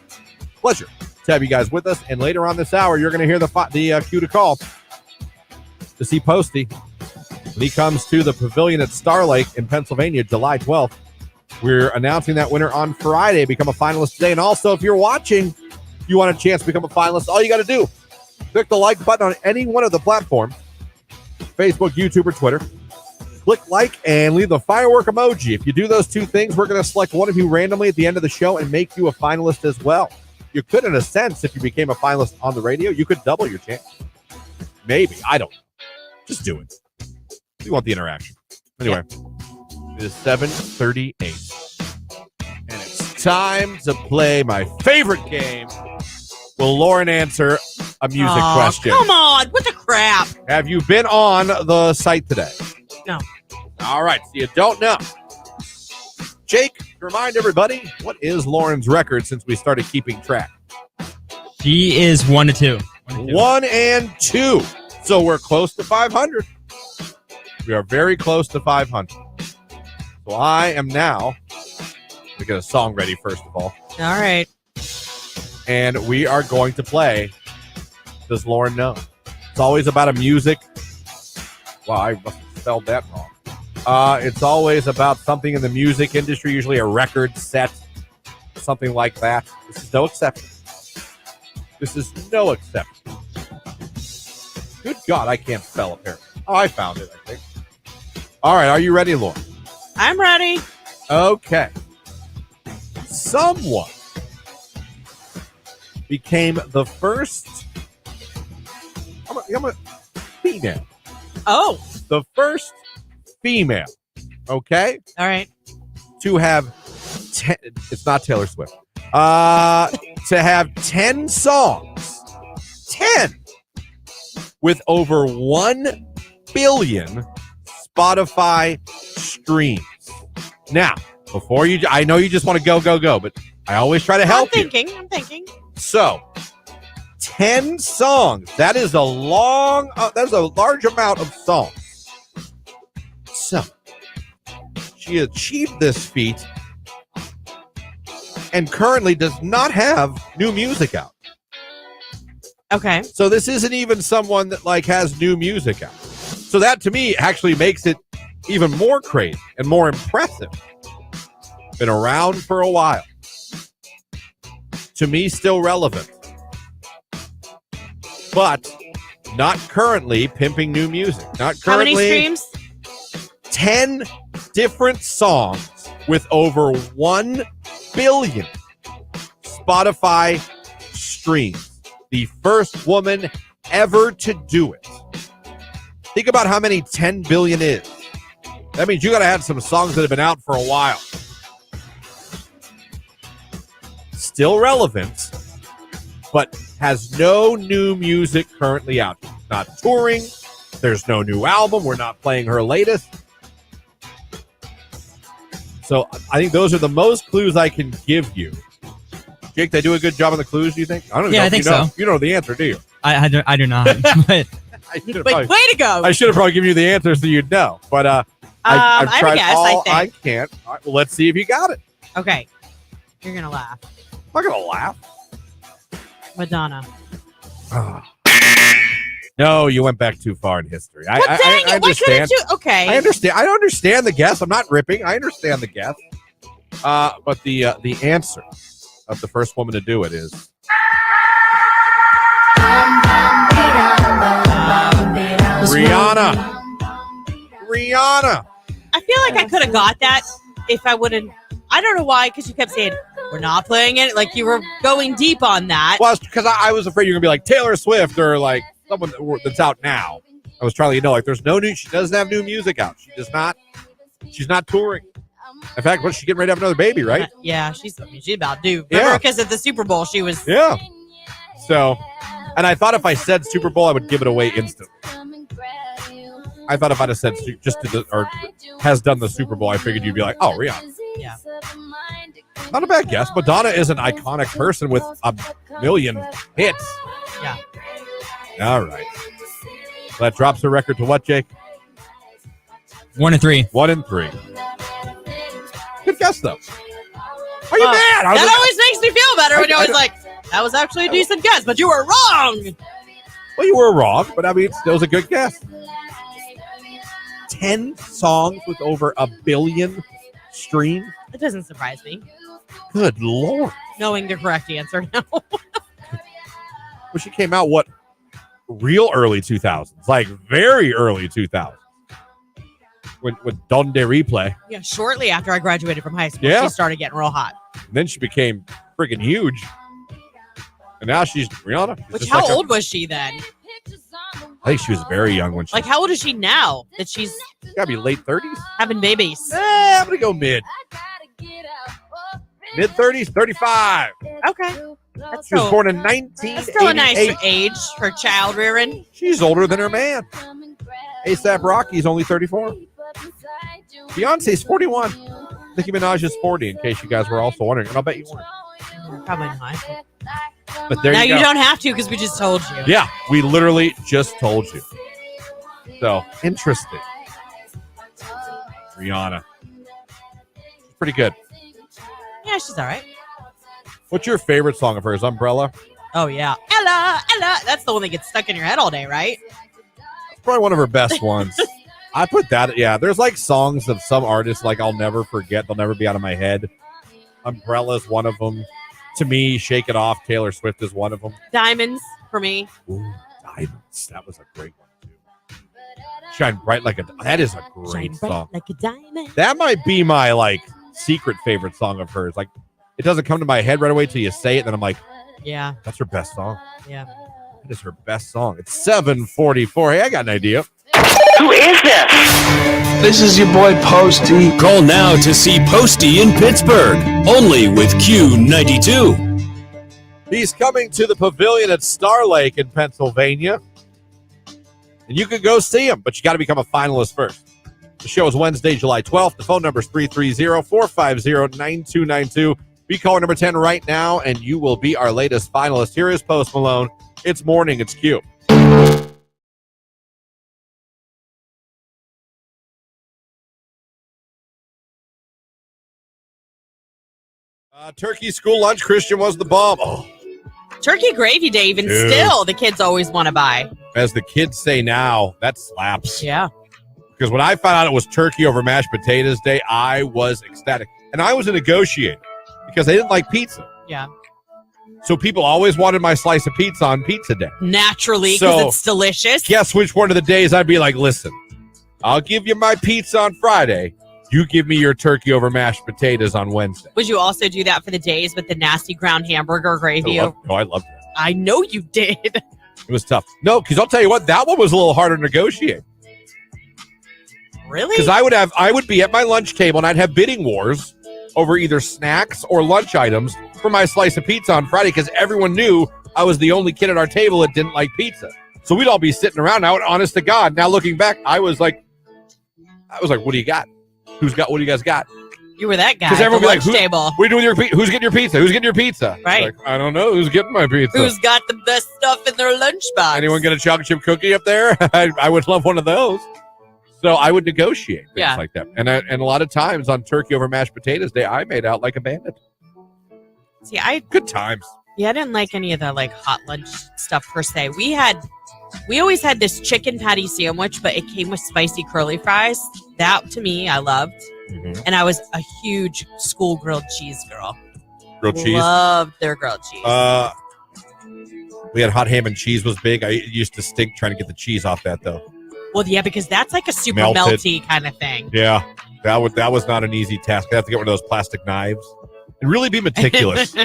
S1: Pleasure to have you guys with us. And later on this hour, you're going to hear the cue to call to see Posty when he comes to the Pavilion at Star Lake in Pennsylvania, July 12th. We're announcing that winner on Friday. Become a finalist today. And also, if you're watching, you want a chance to become a finalist, all you got to do, click the like button on any one of the platforms, Facebook, YouTube, or Twitter. Click like and leave the firework emoji. If you do those 2 things, we're going to select one of you randomly at the end of the show and make you a finalist as well. You could, in a sense, if you became a finalist on the radio, you could double your chance. Maybe. I don't know. Just do it. We want the interaction. Anyway, it is 7:38. And it's time to play my favorite game. Will Lauren answer a music question?
S2: Come on. What the crap?
S1: Have you been on the site today?
S2: No.
S1: All right. So you don't know. Jake, to remind everybody, what is Lauren's record since we started keeping track?
S6: She is 1 to 2.
S1: 1 and 2. So we're close to 500. We are very close to 500. So I am now, let me get a song ready first of all.
S2: All right.
S1: And we are going to play Does Lauren Know? It's always about a music. Wow, I must have spelled that wrong. It's always about something in the music industry, usually a record set, something like that. This is no exception. This is no exception. Good God, I can't spell apparently. Oh, I found it, I think. All right, are you ready, Lauren?
S2: I'm ready.
S1: Okay. Someone became the first I'm a female.
S2: Oh.
S1: The first female, okay,
S2: All right.
S1: to have it's not Taylor Swift. To have 10 songs, 10 with over 1 billion Spotify streams. Now, before you, I know you just want to go, but I always try to help you.
S2: I'm thinking.
S1: So, 10 songs. That is a large amount of songs. So, she achieved this feat and currently does not have new music out.
S2: Okay.
S1: So this isn't even someone that like has new music out. So that to me actually makes it even more crazy and more impressive. Been around for a while. To me, still relevant. But not currently pimping new music. Not currently.
S2: How many streams?
S1: 10 different songs with over 1 billion Spotify streams. The first woman ever to do it. Think about how many 10 billion is. That means you got to have some songs that have been out for a while. Still relevant, but has no new music currently out. Not touring. There's no new album. We're not playing her latest. So I think those are the most clues I can give you. Jake, they do a good job on the clues, do you think? I don't know.
S6: Yeah, I think so.
S1: You know the answer, do you?
S6: I do not. But
S2: Way to go.
S1: I should have probably given you the answer so you'd know. But I've
S2: I
S1: tried
S2: guess,
S1: all
S2: I
S1: I can. All right, well, let's see if you got it.
S2: Okay. You're going to laugh.
S1: I'm not going to laugh.
S2: Madonna.
S1: No, you went back too far in history.
S2: Well, dang
S1: I
S2: it. Why
S1: understand.
S2: couldn't you? Okay.
S1: I understand. I understand the guess. I'm not ripping. I understand the guess. But the answer of the first woman to do it is Rihanna.
S2: I feel like I could have got that if I wouldn't. I don't know why, because you kept saying, we're not playing it. Like you were going deep on that.
S1: Well, because I was afraid you were going to be like Taylor Swift or like someone that's out now. I was trying to let you know, like, there's no new, she doesn't have new music out. She's not touring. In fact, she's getting ready to have another baby, right?
S2: Yeah, she's about due. Remember, because at the Super Bowl, she was.
S1: Yeah. So, and I thought if I said Super Bowl, I would give it away instantly. I thought if I'd have said or has done the Super Bowl, I figured you'd be like, oh, Rihanna.
S2: Yeah.
S1: Not a bad guess. Madonna is an iconic person with a million hits.
S2: Yeah.
S1: All right. So that drops her record to what, Jake?
S6: 1 and 3.
S1: 1 and 3. Good guess, though. Are you mad?
S2: That always makes me feel better when you're always like, that was actually a decent guess, but you were wrong.
S1: Well, you were wrong, but I mean, it still was a good guess. 10 songs with over 1 billion streams.
S2: It doesn't surprise me.
S1: Good Lord.
S2: Knowing the correct answer now.
S1: Well, she came out, real early 2000s, like very early 2000s. With Donde Replay.
S2: Yeah, shortly after I graduated from high school,
S1: Yeah.
S2: she started getting real hot.
S1: And then she became freaking huge. And now she's Rihanna.
S2: Which, how old was she then?
S1: I think she was very young when she.
S2: Like, how old is she now that she's
S1: Gotta be late 30s?
S2: having babies?
S1: I'm gonna go mid 30s, 35.
S2: Okay. That's
S1: She was
S2: still,
S1: born in 1988.
S2: that's still a nice age for child rearing.
S1: She's older than her man. ASAP Rocky's only 34. Beyonce's 41. Nicki Minaj is 40, in case you guys were also wondering. And I'll bet you weren't.
S2: Probably not.
S1: But there
S2: Now
S1: you
S2: you
S1: go.
S2: don't have to because we just told you.
S1: Yeah, we literally just told you. So, interesting. Rihanna. She's pretty good.
S2: Yeah, she's all right.
S1: What's your favorite song of hers? Umbrella?
S2: Oh, yeah. Ella, Ella. That's the one that gets stuck in your head all day, right?
S1: It's probably one of her best ones. I put that, yeah. There's like songs of some artists like I'll never forget. They'll never be out of my head. Umbrella's one of them. To me, Shake It Off, Taylor Swift is one of them.
S2: Diamonds for me.
S1: Ooh, Diamonds. That was a great one, too. Shine Bright Like a... That is a great
S2: Shine bright
S1: song.
S2: like a diamond.
S1: That might be my, like, secret favorite song of hers. Like, it doesn't come to my head right away till you say it, and then I'm like,
S2: Yeah.
S1: that's her best song.
S2: Yeah.
S1: That is her best song. It's 7:44. Hey, I got an idea.
S4: Who is this?
S3: This is your boy Posty.
S5: Call now to see Posty in Pittsburgh, only with Q92.
S1: He's coming to the pavilion at Star Lake in Pennsylvania. And you can go see him, but you got to become a finalist first. The show is Wednesday, July 12th. The phone number is 330-450-9292. Be caller number 10 right now, and you will be our latest finalist. Here is Post Malone. It's morning. It's Q. Turkey school lunch. Christian was the bomb. Oh.
S2: Turkey gravy day, even
S1: Dude.
S2: still, the kids always want to buy.
S1: As the kids say now, that slaps.
S2: Yeah.
S1: Because when I found out it was turkey over mashed potatoes day, I was ecstatic. And I was a negotiator because I didn't like pizza.
S2: Yeah.
S1: So people always wanted my slice of pizza on pizza day.
S2: Naturally, because
S1: So,
S2: it's delicious.
S1: Guess which one of the days I'd be like, listen, I'll give you my pizza on Friday. You give me your turkey over mashed potatoes on Wednesday.
S2: Would you also do that for the days with the nasty ground hamburger gravy?
S1: I loved that.
S2: I know you did.
S1: It was tough. No, because I'll tell you what, that one was a little harder to negotiate.
S2: Really?
S1: Because I would be at my lunch table and I'd have bidding wars over either snacks or lunch items for my slice of pizza on Friday because everyone knew I was the only kid at our table that didn't like pizza. So we'd all be sitting around now, and honest to God, now looking back, I was like, what do you got? What do you guys got?
S2: You were that guy.
S1: Because everyone would be like,
S2: table.
S1: what are you doing with your pizza? Who's getting your pizza? Who's getting your pizza?
S2: Right.
S1: Like, I don't know. Who's getting my pizza?
S2: Who's got the best stuff in their lunchbox?
S1: Anyone get a chocolate chip cookie up there? I would love one of those. So I would negotiate things like that. And a lot of times on turkey over mashed potatoes day, I made out like a bandit.
S2: See,
S1: good times.
S2: Yeah, I didn't like any of the like hot lunch stuff per se. We always had this chicken patty sandwich, but it came with spicy curly fries. That to me, I loved. Mm-hmm. And I was a huge school grilled cheese girl.
S1: Grilled cheese?
S2: Loved their grilled cheese.
S1: We had hot ham and cheese was big. I used to stink trying to get the cheese off that though.
S2: Well, yeah, because that's like a super
S1: Melted.
S2: melty kind of thing.
S1: Yeah, that was not an easy task. I have to get one of those plastic knives and really be meticulous.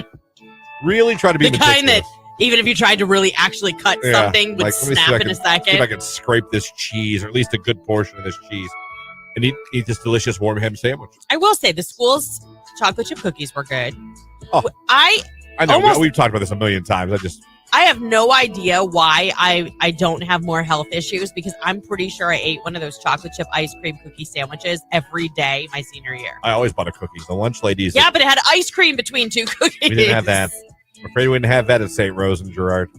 S1: Really try to be
S2: the
S1: meticulous.
S2: kind that even if you tried to really actually cut something would snap in a second.
S1: See if I can scrape this cheese, or at least a good portion of this cheese, and eat this delicious warm ham sandwich.
S2: I will say the school's chocolate chip cookies were good.
S1: Oh,
S2: I
S1: know. We've talked about this a million times.
S2: I have no idea why I don't have more health issues, because I'm pretty sure I ate one of those chocolate chip ice cream cookie sandwiches every day my senior year.
S1: I always bought a cookie. The lunch ladies.
S2: Yeah, but it had ice cream between two cookies.
S1: We didn't have that. I'm afraid we didn't have that at St. Rose and Girard.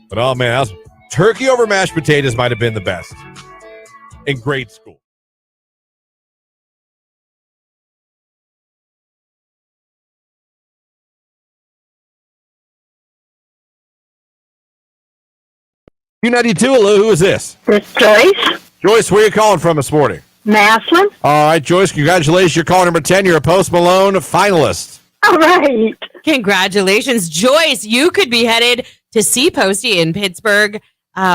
S1: But oh man, turkey over mashed potatoes might have been the best in grade school. Q92, hello, who is this?
S7: It's Joyce.
S1: Joyce, where are you calling from this morning?
S7: Maslin.
S1: All right, Joyce, congratulations. You're caller number 10. You're a Post Malone finalist.
S7: All right.
S2: Congratulations, Joyce. You could be headed to see Posty in Pittsburgh,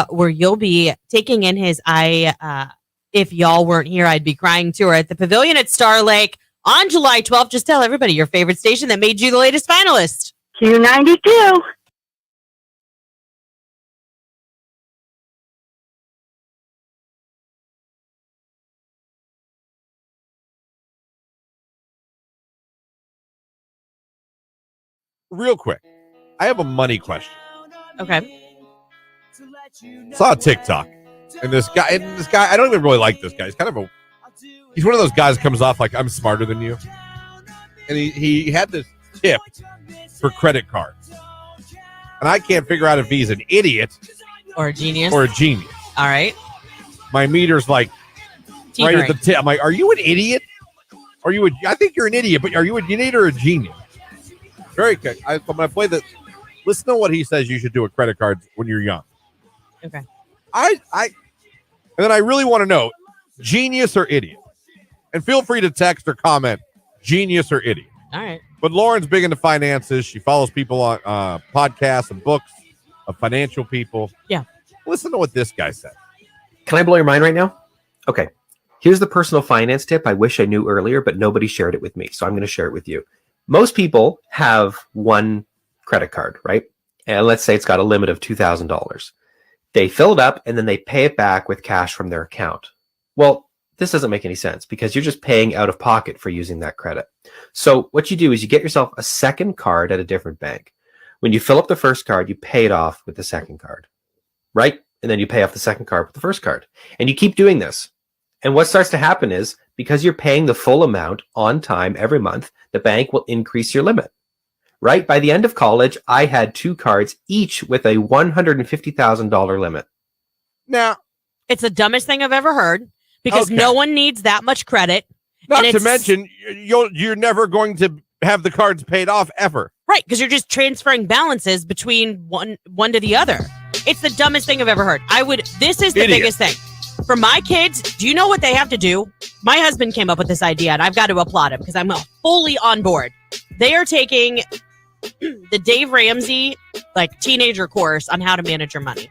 S2: where you'll be taking in his If Y'all Weren't Here, I'd Be Crying tour at the Pavilion at Star Lake on July 12th. Just tell everybody your favorite station that made you the latest finalist.
S7: Q92.
S1: Real quick, I have a money question.
S2: Okay.
S1: Saw a TikTok, and this guy, I don't even really like this guy. He's one of those guys that comes off like I'm smarter than you. And he had this tip for credit cards. And I can't figure out if he's an idiot
S2: or a genius.
S1: All
S2: right.
S1: My meter's like right at the tip. I'm like, are you an idiot? I think you're an idiot, but are you an idiot or a genius? Very good. I'm going to play the. Listen to what he says you should do with credit cards when you're young.
S2: Okay.
S1: And then I really want to know, genius or idiot? And feel free to text or comment, genius or idiot.
S2: All right.
S1: But Lauren's big into finances. She follows people on podcasts and books of financial people.
S2: Yeah.
S1: Listen to what this guy said.
S8: Can I blow your mind right now? Okay. Here's the personal finance tip I wish I knew earlier, but nobody shared it with me. So I'm going to share it with you. Most people have one credit card, right? And let's say it's got a limit of $2,000. They fill it up and then they pay it back with cash from their account. Well, this doesn't make any sense because you're just paying out of pocket for using that credit. So what you do is you get yourself a second card at a different bank. When you fill up the first card, you pay it off with the second card, right? And then you pay off the second card with the first card. And you keep doing this And what starts to happen is, because you're paying the full amount on time every month, the bank will increase your limit. Right? By the end of college, I had 2 cards, each with a $150,000 limit.
S1: Now,
S2: It's the dumbest thing I've ever heard because
S1: Okay.
S2: no one needs that much credit.
S1: not
S2: And
S1: to
S2: it's-
S1: mention, you're never going to have the cards paid off ever.
S2: Right, because you're just transferring balances between one to the other. It's the dumbest thing I've ever heard. This is the
S1: Idiot.
S2: biggest thing. For my kids, do you know what they have to do? My husband came up with this idea, and I've got to applaud him because I'm fully on board. They are taking the Dave Ramsey teenager course on how to manage your money.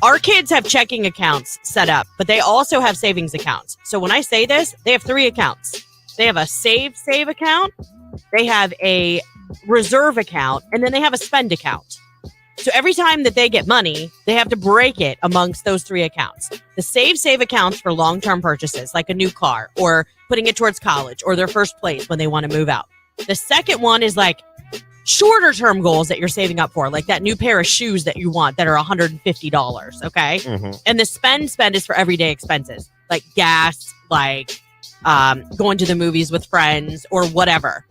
S2: Our kids have checking accounts set up, but they also have savings accounts. So when I say this, they have 3 accounts. They have a save account, they have a reserve account, and then they have a spend account. So every time that they get money, they have to break it amongst those 3 accounts. The save accounts for long-term purchases, like a new car or putting it towards college or their first place when they want to move out. The second one is shorter term goals that you're saving up for, like that new pair of shoes that you want that are $150. Okay.
S1: Mm-hmm.
S2: And the spend is for everyday expenses like gas, going to the movies with friends or whatever.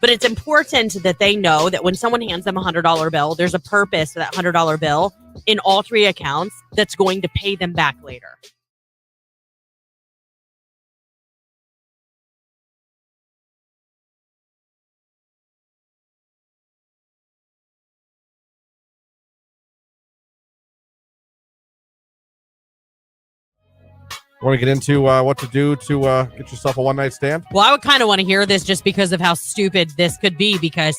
S2: But it's important that they know that when someone hands them a $100 bill, there's a purpose to that $100 bill in all 3 accounts that's going to pay them back later.
S1: Want to get into what to do to get yourself a one-night stand?
S2: Well, I would kind of want to hear this just because of how stupid this could be because,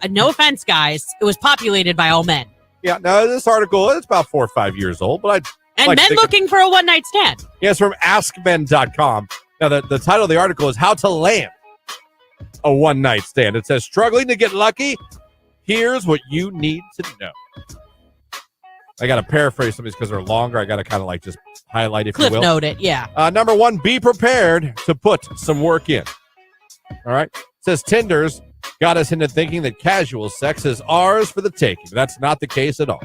S2: no offense, guys, it was populated by all men.
S1: Yeah, no, this article, it's about 4 or 5 years old, but
S2: And men looking for a one-night stand.
S1: Yeah, it's from askmen.com. Now, the title of the article is How to Land a One-Night Stand. It says, struggling to get lucky? Here's what you need to know. I got to paraphrase some of these because they're longer. I got to kind of just highlight, if
S2: Cliff
S1: you will.
S2: note it, yeah.
S1: Number 1, be prepared to put some work in. All right. It says Tinder's got us into thinking that casual sex is ours for the taking. That's not the case at all.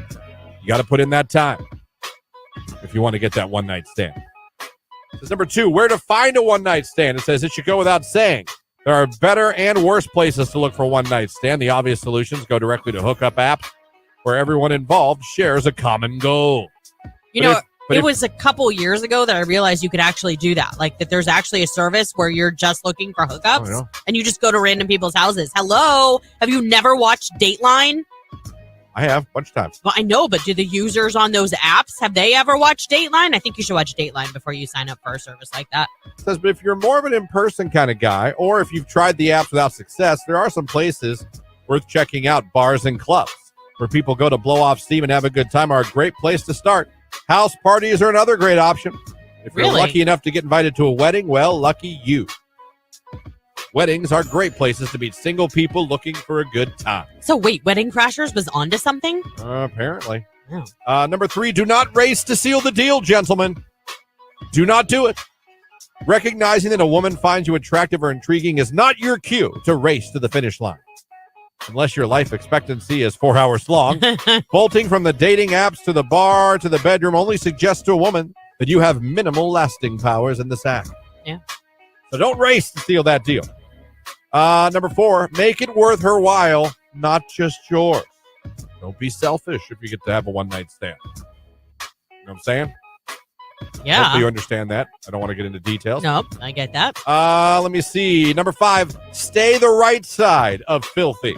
S1: You got to put in that time if you want to get that one-night stand. It says number 2, where to find a one-night stand. It says it should go without saying. There are better and worse places to look for a one-night stand. The obvious solutions go directly to hookup apps where everyone involved shares a common goal.
S2: It was a couple years ago that I realized you could actually do that. That there's actually a service where you're just looking for hookups and you just go to random people's houses. Hello? Have you never watched Dateline?
S1: I have a bunch of times.
S2: Well, I know, but do the users on those apps, have they ever watched Dateline? I think you should watch Dateline before you sign up for a service like that.
S1: It says, but if you're more of an in-person kind of guy, or if you've tried the apps without success, there are some places worth checking out. Bars and clubs where people go to blow off steam and have a good time are a great place to start. House parties are another great option. If you're
S2: Really?
S1: lucky enough to get invited to a wedding, well, lucky you. Weddings are great places to meet single people looking for a good time.
S2: So wait, Wedding Crashers was onto something?
S1: Apparently.
S2: Oh.
S1: Number 3, do not race to seal the deal, gentlemen. Do not do it. Recognizing that a woman finds you attractive or intriguing is not your cue to race to the finish line. Unless your life expectancy is 4 hours long, bolting from the dating apps to the bar to the bedroom only suggests to a woman that you have minimal lasting powers in the sack.
S2: Yeah.
S1: So don't race to steal that deal. Number 4, make it worth her while, not just yours. Don't be selfish if you get to have a one-night stand. You know what I'm saying?
S2: Yeah.
S1: Hopefully you understand that. I don't want to get into details.
S2: Nope, I get that.
S1: Let me see. Number 5, stay the right side of filthy.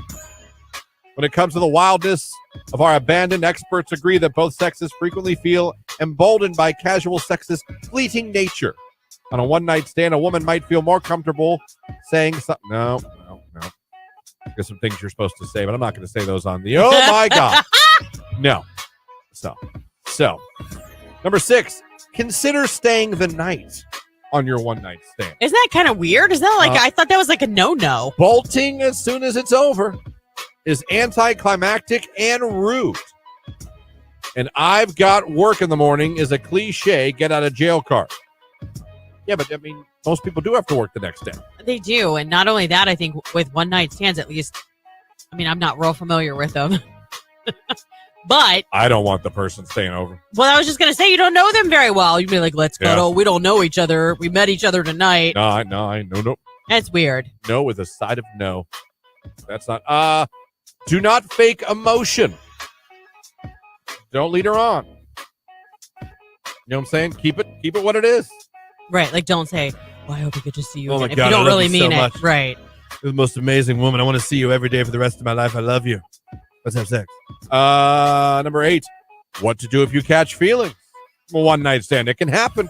S1: When it comes to the wildness of our abandoned, experts agree that both sexes frequently feel emboldened by casual sex's fleeting nature. On a one-night stand, a woman might feel more comfortable saying something. No. There's some things you're supposed to say, but I'm not going to say those on the... Oh, my God. No. So. Number 6, consider staying the night on your one-night stand.
S2: Isn't that kind of weird? Is that I thought that was a no-no.
S1: Bolting as soon as it's over is anticlimactic and rude. And I've got work in the morning is a cliche get-out-of-jail card. Yeah, but, most people do have to work the next day.
S2: They do. And not only that, I think with one-night stands, at least, I'm not real familiar with them. But
S1: I don't want the person staying over.
S2: well, I was just gonna say you don't know them very well. You'd be like, let's cuddle. We don't know each other. We met each other tonight.
S1: No.
S2: That's weird.
S1: No with a side of no. That's not. Do not fake emotion. Don't lead her on. You know what I'm saying? Keep it what it is.
S2: Right. Like, don't say, well, I hope we get to see you
S1: Oh
S2: again.
S1: my
S2: If
S1: God,
S2: you don't
S1: I love
S2: really
S1: you
S2: mean
S1: so
S2: it.
S1: much.
S2: Right.
S1: You're the most amazing woman. I want to see you every day for the rest of my life. I love you. Let's have sex. Number 8. What to do if you catch feelings? Well, one night stand. It can happen.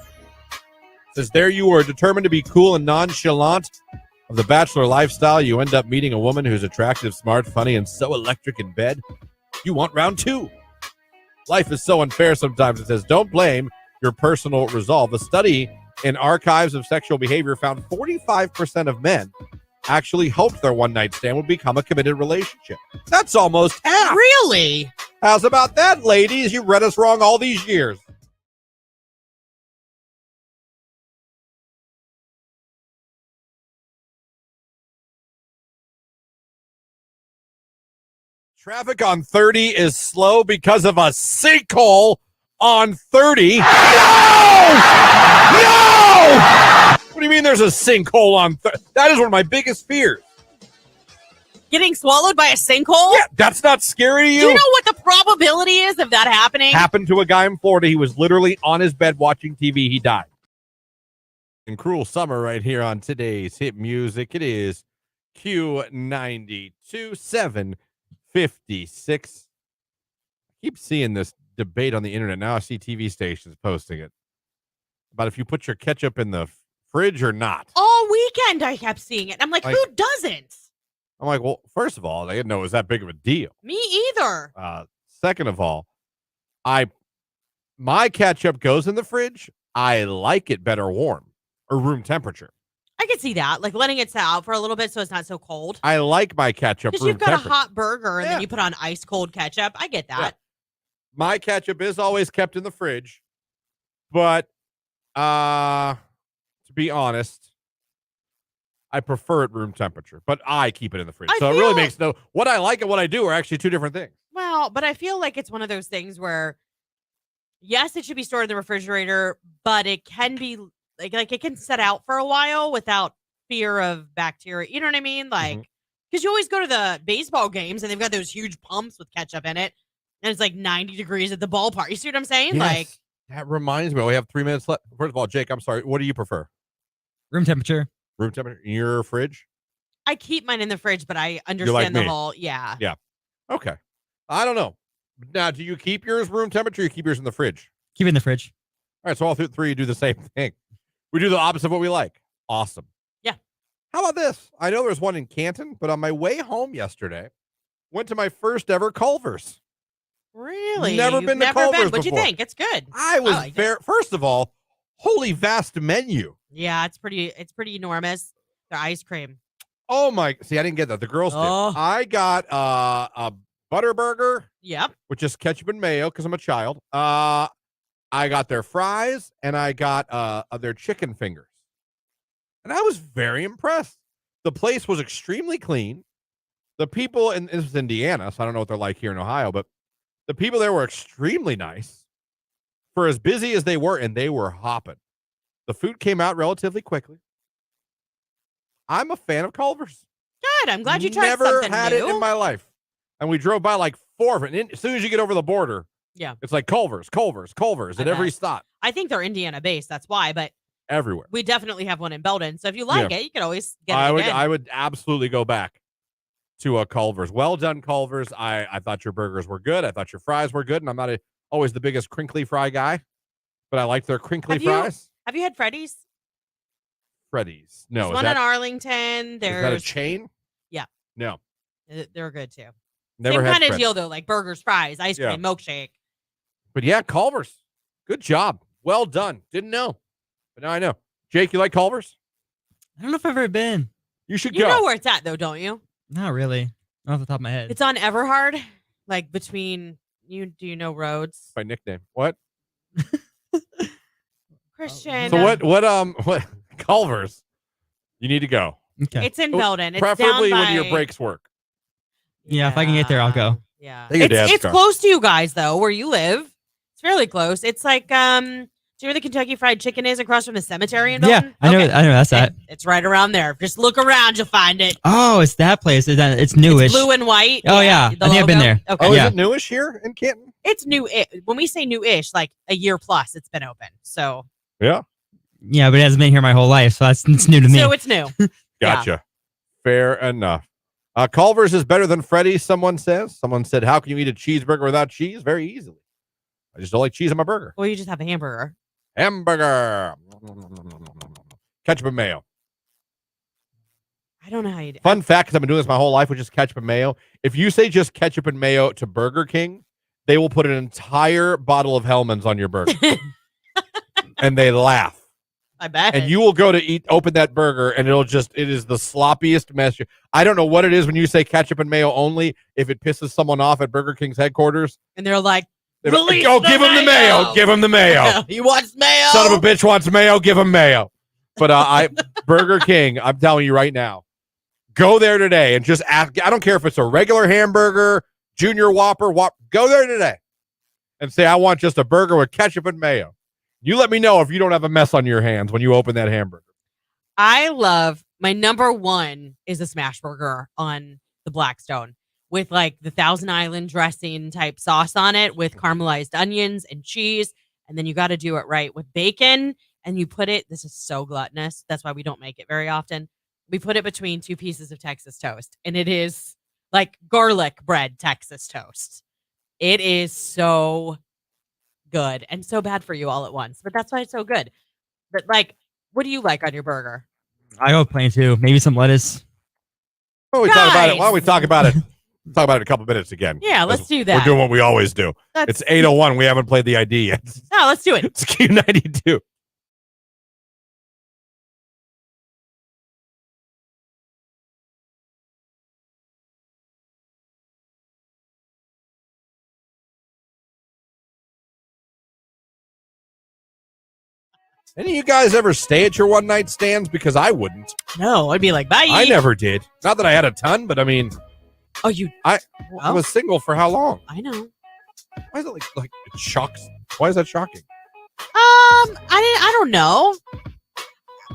S1: Says there you are determined to be cool and nonchalant of the bachelor lifestyle. You end up meeting a woman who's attractive, smart, funny, and so electric in bed. You want round 2. Life is so unfair sometimes. It says don't blame your personal resolve. A study in archives of sexual behavior found 45% of men actually hoped their one-night stand would become a committed relationship. That's almost half.
S2: Really?
S1: How's about that, ladies? You read us wrong all these years. Traffic on 30 is slow because of a sinkhole on 30. No! What do you mean there's a sinkhole on 30? That is one of my biggest fears.
S2: Getting swallowed by a sinkhole?
S1: Yeah, that's not scary to you?
S2: Do you know what the probability is of that happening?
S1: Happened to a guy in Florida. He was literally on his bed watching TV. He died. In cruel summer right here on today's hit music. It is Q92 756. I keep seeing this debate on the internet. Now I see TV stations posting it about if you put your ketchup in the fridge or not.
S2: All weekend I kept seeing it. I'm like, who doesn't?
S1: I'm like, well, first of all, they didn't know it was that big of a deal.
S2: Me either.
S1: Second of all, my ketchup goes in the fridge. I like it better warm or room temperature.
S2: I could see that, like letting it sit out for a little bit so it's not so cold.
S1: I like my ketchup
S2: Because
S1: room
S2: you've got
S1: temperature.
S2: a hot burger and then you put on ice cold ketchup. I get that.
S1: Yeah. My ketchup is always kept in the fridge, but to be honest, I prefer it room temperature, but I keep it in the fridge. So it really makes what I like and what I do are actually two different things.
S2: Well, but I feel like it's one of those things where, yes, it should be stored in the refrigerator, but it can be like it can set out for a while without fear of bacteria. You know what I mean? Like, because you always go to the baseball games and they've got those huge pumps with ketchup in it, and it's like 90 degrees at the ballpark. You see what I'm saying?
S1: Yes.
S2: Like,
S1: that reminds me. We have 3 minutes left. First of all, Jake, I'm sorry. What do you prefer?
S6: Room temperature.
S1: Room temperature in your fridge?
S2: I keep mine in the fridge, but I understand the whole. Yeah.
S1: Yeah. Okay. I don't know. Now, do you keep yours room temperature or you keep yours in the fridge?
S6: Keep it in the fridge.
S1: All right. So all three do the same thing. We do the opposite of what we like. Awesome.
S2: Yeah.
S1: How about this? I know there's one in Canton, but on my way home yesterday, went to my first ever Culver's.
S2: Really?
S1: Never been to Culver's
S2: What'd you
S1: before.
S2: think? It's good.
S1: I was first of all, holy vast menu.
S2: Yeah, it's pretty enormous. Their ice cream.
S1: Oh my! See, I didn't get that. The girls did. I got a butter burger.
S2: Yep.
S1: With just ketchup and mayo because I'm a child. I got their fries and I got their chicken fingers, and I was very impressed. The place was extremely clean. The people, and this was Indiana, so I don't know what they're like here in Ohio, but the people there were extremely nice for as busy as they were, and they were hopping. The food came out relatively quickly. I'm a fan of Culver's.
S2: Good. I'm glad you tried
S1: Never
S2: something
S1: had
S2: new.
S1: it in my life. And we drove by like 4 of it. And as soon as you get over the border,
S2: yeah,
S1: it's like Culver's at every stop.
S2: I think they're Indiana based. That's why, but
S1: everywhere.
S2: We definitely have one in Belden. So if you like it, you can always get it again.
S1: I would absolutely go back to a Culver's. Well done, Culver's. I thought your burgers were good. I thought your fries were good. And I'm not always the biggest crinkly fry guy, but I like their crinkly fries.
S2: Have you had Freddy's?
S1: Freddy's. No.
S2: There's one in Arlington. There's
S1: is that a chain?
S2: Yeah.
S1: No.
S2: They're good too.
S1: Never
S2: Same
S1: had
S2: kind of
S1: Freddy's.
S2: deal though, like burgers, fries, ice cream, milkshake.
S1: But yeah, Culver's. Good job. Well done. Didn't know. But now I know. Jake, you like Culver's?
S6: I don't know if I've ever been.
S1: You should
S2: go. You
S1: go.
S2: know where it's at though, don't you?
S6: Not really. Not off the top of my head.
S2: It's on Everhard, like between you. Do you know Rhodes?
S1: My nickname. What?
S2: Christian.
S1: So what Culver's? You need to go.
S6: Okay.
S2: It's in Belden. It's
S1: preferably
S2: down by,
S1: when your brakes work.
S6: Yeah, if I can get there, I'll go.
S2: Yeah.
S1: Take your dad's
S2: It's
S1: car.
S2: close to you guys though, where you live. It's fairly close. It's like do you know where the Kentucky Fried Chicken is across from the cemetery in
S6: Yeah,
S2: Milton?
S6: I know.
S2: Okay.
S6: I know. That's that.
S2: It's right around there. Just look around, you'll find it.
S6: Oh, it's that place. It's newish.
S2: It's blue and white.
S6: Oh, yeah.
S2: the
S6: I think I've been
S2: logo.
S6: there.
S2: Okay.
S1: Oh,
S6: Yeah.
S1: is it newish here in Canton?
S2: It's new. When we say new-ish, like a year plus, it's been open. So
S1: Yeah.
S6: Yeah, but it hasn't been here my whole life, so it's new to me.
S2: So it's new.
S1: Gotcha. Fair enough. Culver's is better than Freddy's, someone says. Someone said, how can you eat a cheeseburger without cheese? Very easily. I just don't like cheese on my burger.
S2: Well, you just have a hamburger.
S1: Hamburger. Ketchup and mayo.
S2: I don't know how you do.
S1: Fun fact, because I've been doing this my whole life, with just ketchup and mayo. If you say just ketchup and mayo to Burger King, they will put an entire bottle of Hellman's on your burger. And they laugh.
S2: I bet.
S1: And you will go to open that burger, and it is the sloppiest mess. I don't know what it is when you say ketchup and mayo only, if it pisses someone off at Burger King's headquarters.
S2: And they're like,
S1: Give
S2: Release
S1: him
S2: the
S1: the mayo.
S2: mayo.
S1: Give him the mayo.
S2: he wants mayo.
S1: Son of a bitch wants mayo. Give him mayo. But Burger King, I'm telling you right now, go there today and just ask. I don't care if it's a regular hamburger, Junior Whopper. Go there today and say, I want just a burger with ketchup and mayo. You let me know if you don't have a mess on your hands when you open that hamburger.
S2: I love my number one is a smash burger on the Blackstone with like the Thousand Island dressing type sauce on it with caramelized onions and cheese. And then you got to do it right with bacon. And you put it, this is so gluttonous. That's why we don't make it very often. We put it between two pieces of Texas toast. And it is like garlic bread Texas toast. It is so good and so bad for you all at once. But that's why it's so good. But like, what do you like on your burger?
S6: I go plain too. Maybe some lettuce.
S1: Why don't we talk about it?
S2: Guys!
S1: Why don't we talk about it? Talk about it in a couple minutes again.
S2: Yeah, let's do that.
S1: We're doing what we always do. It's 8:01. We haven't played the ID yet.
S2: No, let's do it.
S1: It's Q92. Any of you guys ever stay at your one night stands? Because I wouldn't.
S2: No, I'd be like, bye.
S1: I never did. Not that I had a ton, but I mean,
S2: Oh, you.
S1: I was single for how long?
S2: I know.
S1: Why is it like it shocks? Why is that shocking?
S2: I don't know.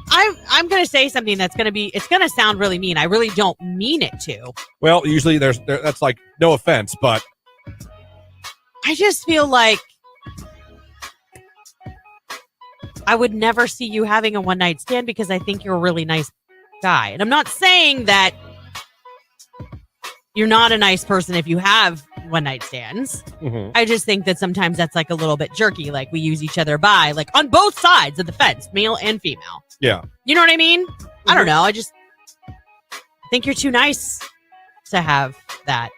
S2: I'm gonna say something that's gonna sound really mean. I really don't mean it to.
S1: Well, usually that's like no offense, but
S2: I just feel like I would never see you having a one night stand because I think you're a really nice guy. And I'm not saying that you're not a nice person if you have one night stands.
S1: mm-hmm.
S2: I just think that sometimes that's like a little bit jerky. Like we use each other by, like on both sides of the fence, male and female.
S1: Yeah.
S2: You know what I mean? I don't know. I just think you're too nice to have that.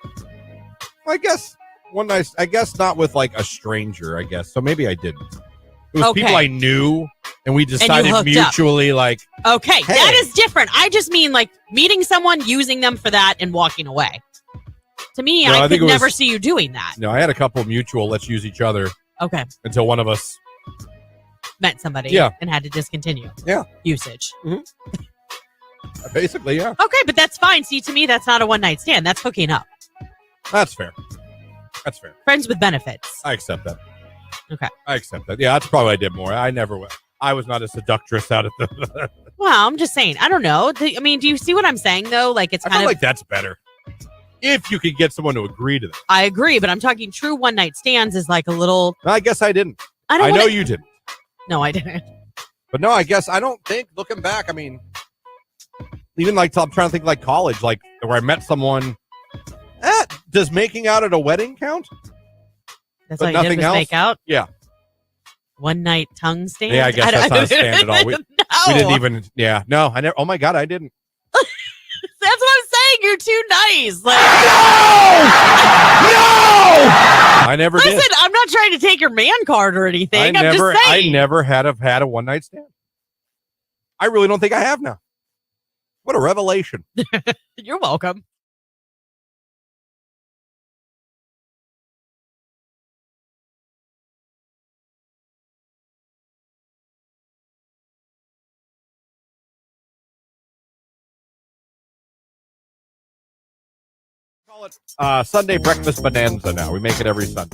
S1: I guess I guess not with like a stranger, I guess. So maybe I didn't. It was
S2: Okay.
S1: people I knew, and we decided
S2: hooked
S1: mutually, like,
S2: Okay,
S1: Hey.
S2: that is different. I just mean like meeting someone, using them for that, and walking away. To me,
S1: No, I
S2: I
S1: think
S2: could
S1: it was-
S2: never see you doing that.
S1: I had a couple mutual, let's use each other
S2: Okay,
S1: until one of us.
S2: met somebody
S1: Yeah.
S2: and had to discontinue
S1: Yeah.
S2: usage.
S1: Basically, yeah.
S2: Okay, but that's fine. See, to me, that's not a one night stand. That's hooking up.
S1: That's fair. That's fair.
S2: Friends with benefits.
S1: I accept that.
S2: Okay.
S1: I accept that. Yeah, that's probably what I did more. I was not a seductress out at the.
S2: Well, I'm just saying. I don't know. Do you see what I'm saying though? Like it's
S1: I
S2: kind
S1: feel
S2: of.
S1: like that's better. If you could get someone to agree to that.
S2: I agree, but I'm talking true one night stands is like a little.
S1: I guess I didn't.
S2: I don't.
S1: I know
S2: wanna-
S1: you didn't.
S2: No, I didn't.
S1: But no, I guess I don't think, looking back, I mean, even like I'm trying to think like college, like where I met someone. Does making out at a wedding count?
S2: That's
S1: But
S2: all you did
S1: nothing
S2: was
S1: else?
S2: make out.
S1: Yeah.
S2: One night tongue stand.
S1: Yeah, I guess that's not a stand at all. We
S2: No.
S1: didn't even. Yeah, no, I never. Oh my god, I didn't.
S2: That's what I'm saying. You're too nice. Like,
S1: I never
S2: listen,
S1: did.
S2: I'm not trying to take your man card or anything. I'm just
S1: I
S2: saying.
S1: never had a one night stand. I really don't think I have now. What a revelation!
S2: You're welcome.
S1: Call it Sunday breakfast bonanza now. We make it every Sunday.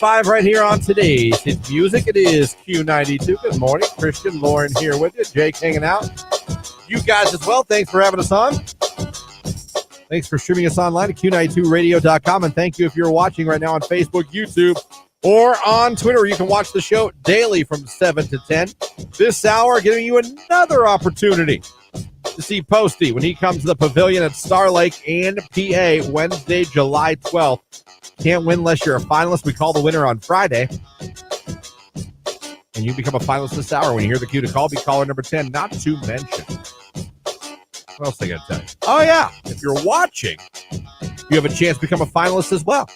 S1: Five right here on today's Hit Music. It is Q92. Good morning. Christian, Lauren here with you. Jake hanging out. You guys as well. Thanks for having us on. Thanks for streaming us online at Q92radio.com. And thank you if you're watching right now on Facebook, YouTube, or on Twitter. You can watch the show daily from 7 to 10. This hour, giving you another opportunity to see Posty when he comes to the Pavilion at Star Lake and PA Wednesday, July 12th. Can't win unless you're a finalist. We call the winner on Friday. And you become a finalist this hour. When you hear the cue to call, be caller number 10. Not to mention. What else I got to tell you? Oh, yeah. If you're watching, you have a chance to become a finalist as well.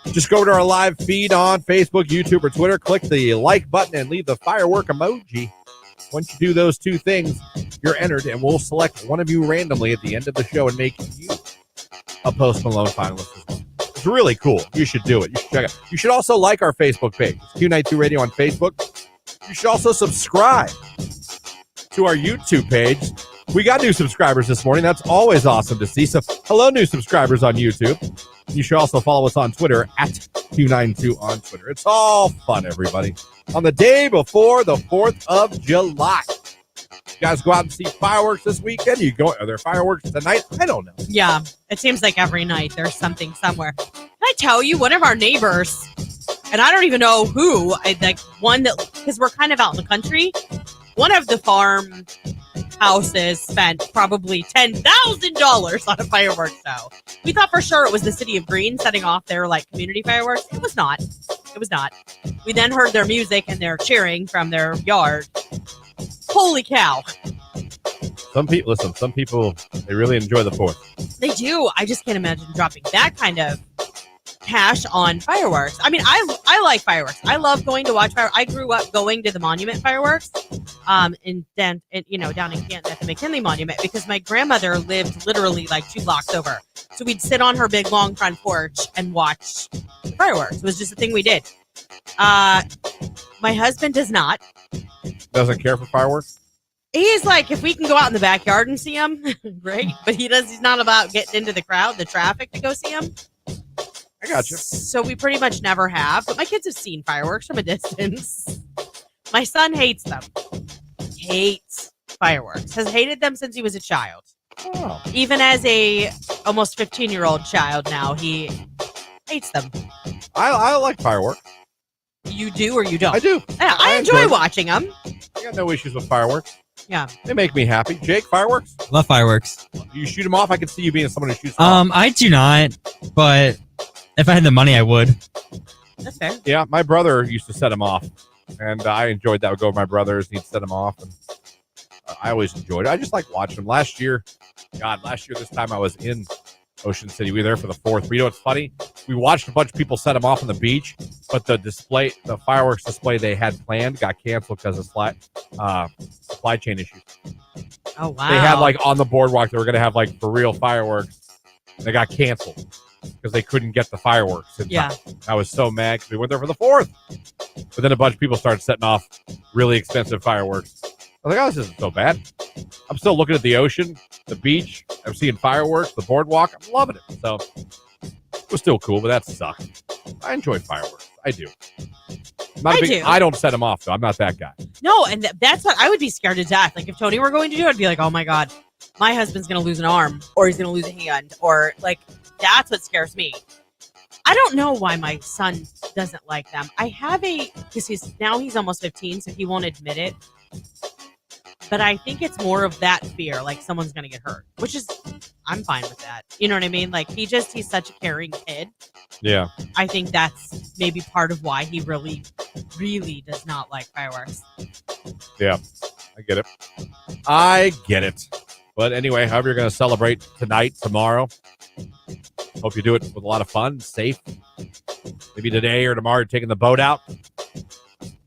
S1: Just go to our live feed on Facebook, YouTube, or Twitter. Click the like button and leave the firework emoji. Once you do those two things, you're entered, and we'll select one of you randomly at the end of the show and make you a Post Malone finalist as well. It's really cool. You should do it. You should check it out. You should also like our Facebook page. It's Q92 Radio on Facebook. You should also subscribe to our YouTube page. We got new subscribers this morning. That's always awesome to see. So hello, new subscribers on YouTube. You should also follow us on Twitter at Q92 on Twitter. It's all fun, everybody. On the day before the 4th of July. You guys go out and see fireworks this weekend? Are there fireworks tonight? I don't know.
S2: Yeah, it seems like every night there's something somewhere. Can I tell you, one of our neighbors, and I don't even know who, because we're kind of out in the country, one of the farm houses spent probably $10,000 on a fireworks show. We thought for sure it was the city of Green setting off their community fireworks. It was not. It was not. We then heard their music and their cheering from their yard. Holy cow.
S1: Some people, they really enjoy the 4th.
S2: They do. I just can't imagine dropping that kind of cash on fireworks. I mean, I like fireworks. I love going to watch fireworks. I grew up going to the Monument fireworks down in Canton at the McKinley Monument because my grandmother lived literally 2 blocks over. So we'd sit on her big long front porch and watch the fireworks. It was just a thing we did. My husband does not.
S1: Doesn't care for fireworks?
S2: He's like, if we can go out in the backyard and see him, great. But he's not about getting into the crowd, the traffic to go see him.
S1: I got you.
S2: So we pretty much never have. But my kids have seen fireworks from a distance. My son hates them. Hates fireworks. Has hated them since he was a child.
S1: Oh.
S2: Even as a almost 15-year-old child now, he hates them.
S1: I like fireworks.
S2: You do or you don't?
S1: I do.
S2: Yeah, I enjoy watching them.
S1: I got no issues with fireworks.
S2: Yeah.
S1: They make me happy. Jake, fireworks?
S6: Love fireworks.
S1: You shoot them off? I can see you being someone who shoots them off.
S6: I do not, but if I had the money, I would.
S2: That's fair.
S1: Yeah, my brother used to set them off, and I enjoyed that. I would go with my brothers, and he'd set them off, and I always enjoyed it. I just like watching them. Last year, this time I was in Ocean City. We were there for the 4th. But you know what's funny? We watched a bunch of people set them off on the beach, but the fireworks display they had planned got canceled because of supply chain issues.
S2: Oh, wow.
S1: They had on the boardwalk, they were going to have for real fireworks. They got canceled because they couldn't get the fireworks in time. I was so mad because we went there for the 4th. But then a bunch of people started setting off really expensive fireworks. I was like, this isn't so bad. I'm still looking at the ocean, the beach. I'm seeing fireworks, the boardwalk. I'm loving it. So it was still cool, but that sucked. I enjoy fireworks. I do. I don't set them off, though. I'm not that guy.
S2: No, and that's what I would be scared to death. If Tony were going to do it, I'd be like, oh my God, my husband's going to lose an arm or he's going to lose a hand or that's what scares me. I don't know why my son doesn't like them. Because he's almost 15, so he won't admit it. But I think it's more of that fear, someone's going to get hurt, which is, I'm fine with that. You know what I mean? He's such a caring kid.
S1: Yeah.
S2: I think that's maybe part of why he really, really does not like fireworks.
S1: Yeah, I get it. But anyway, however you're going to celebrate tonight, tomorrow, hope you do it with a lot of fun, safe. Maybe today or tomorrow you're taking the boat out.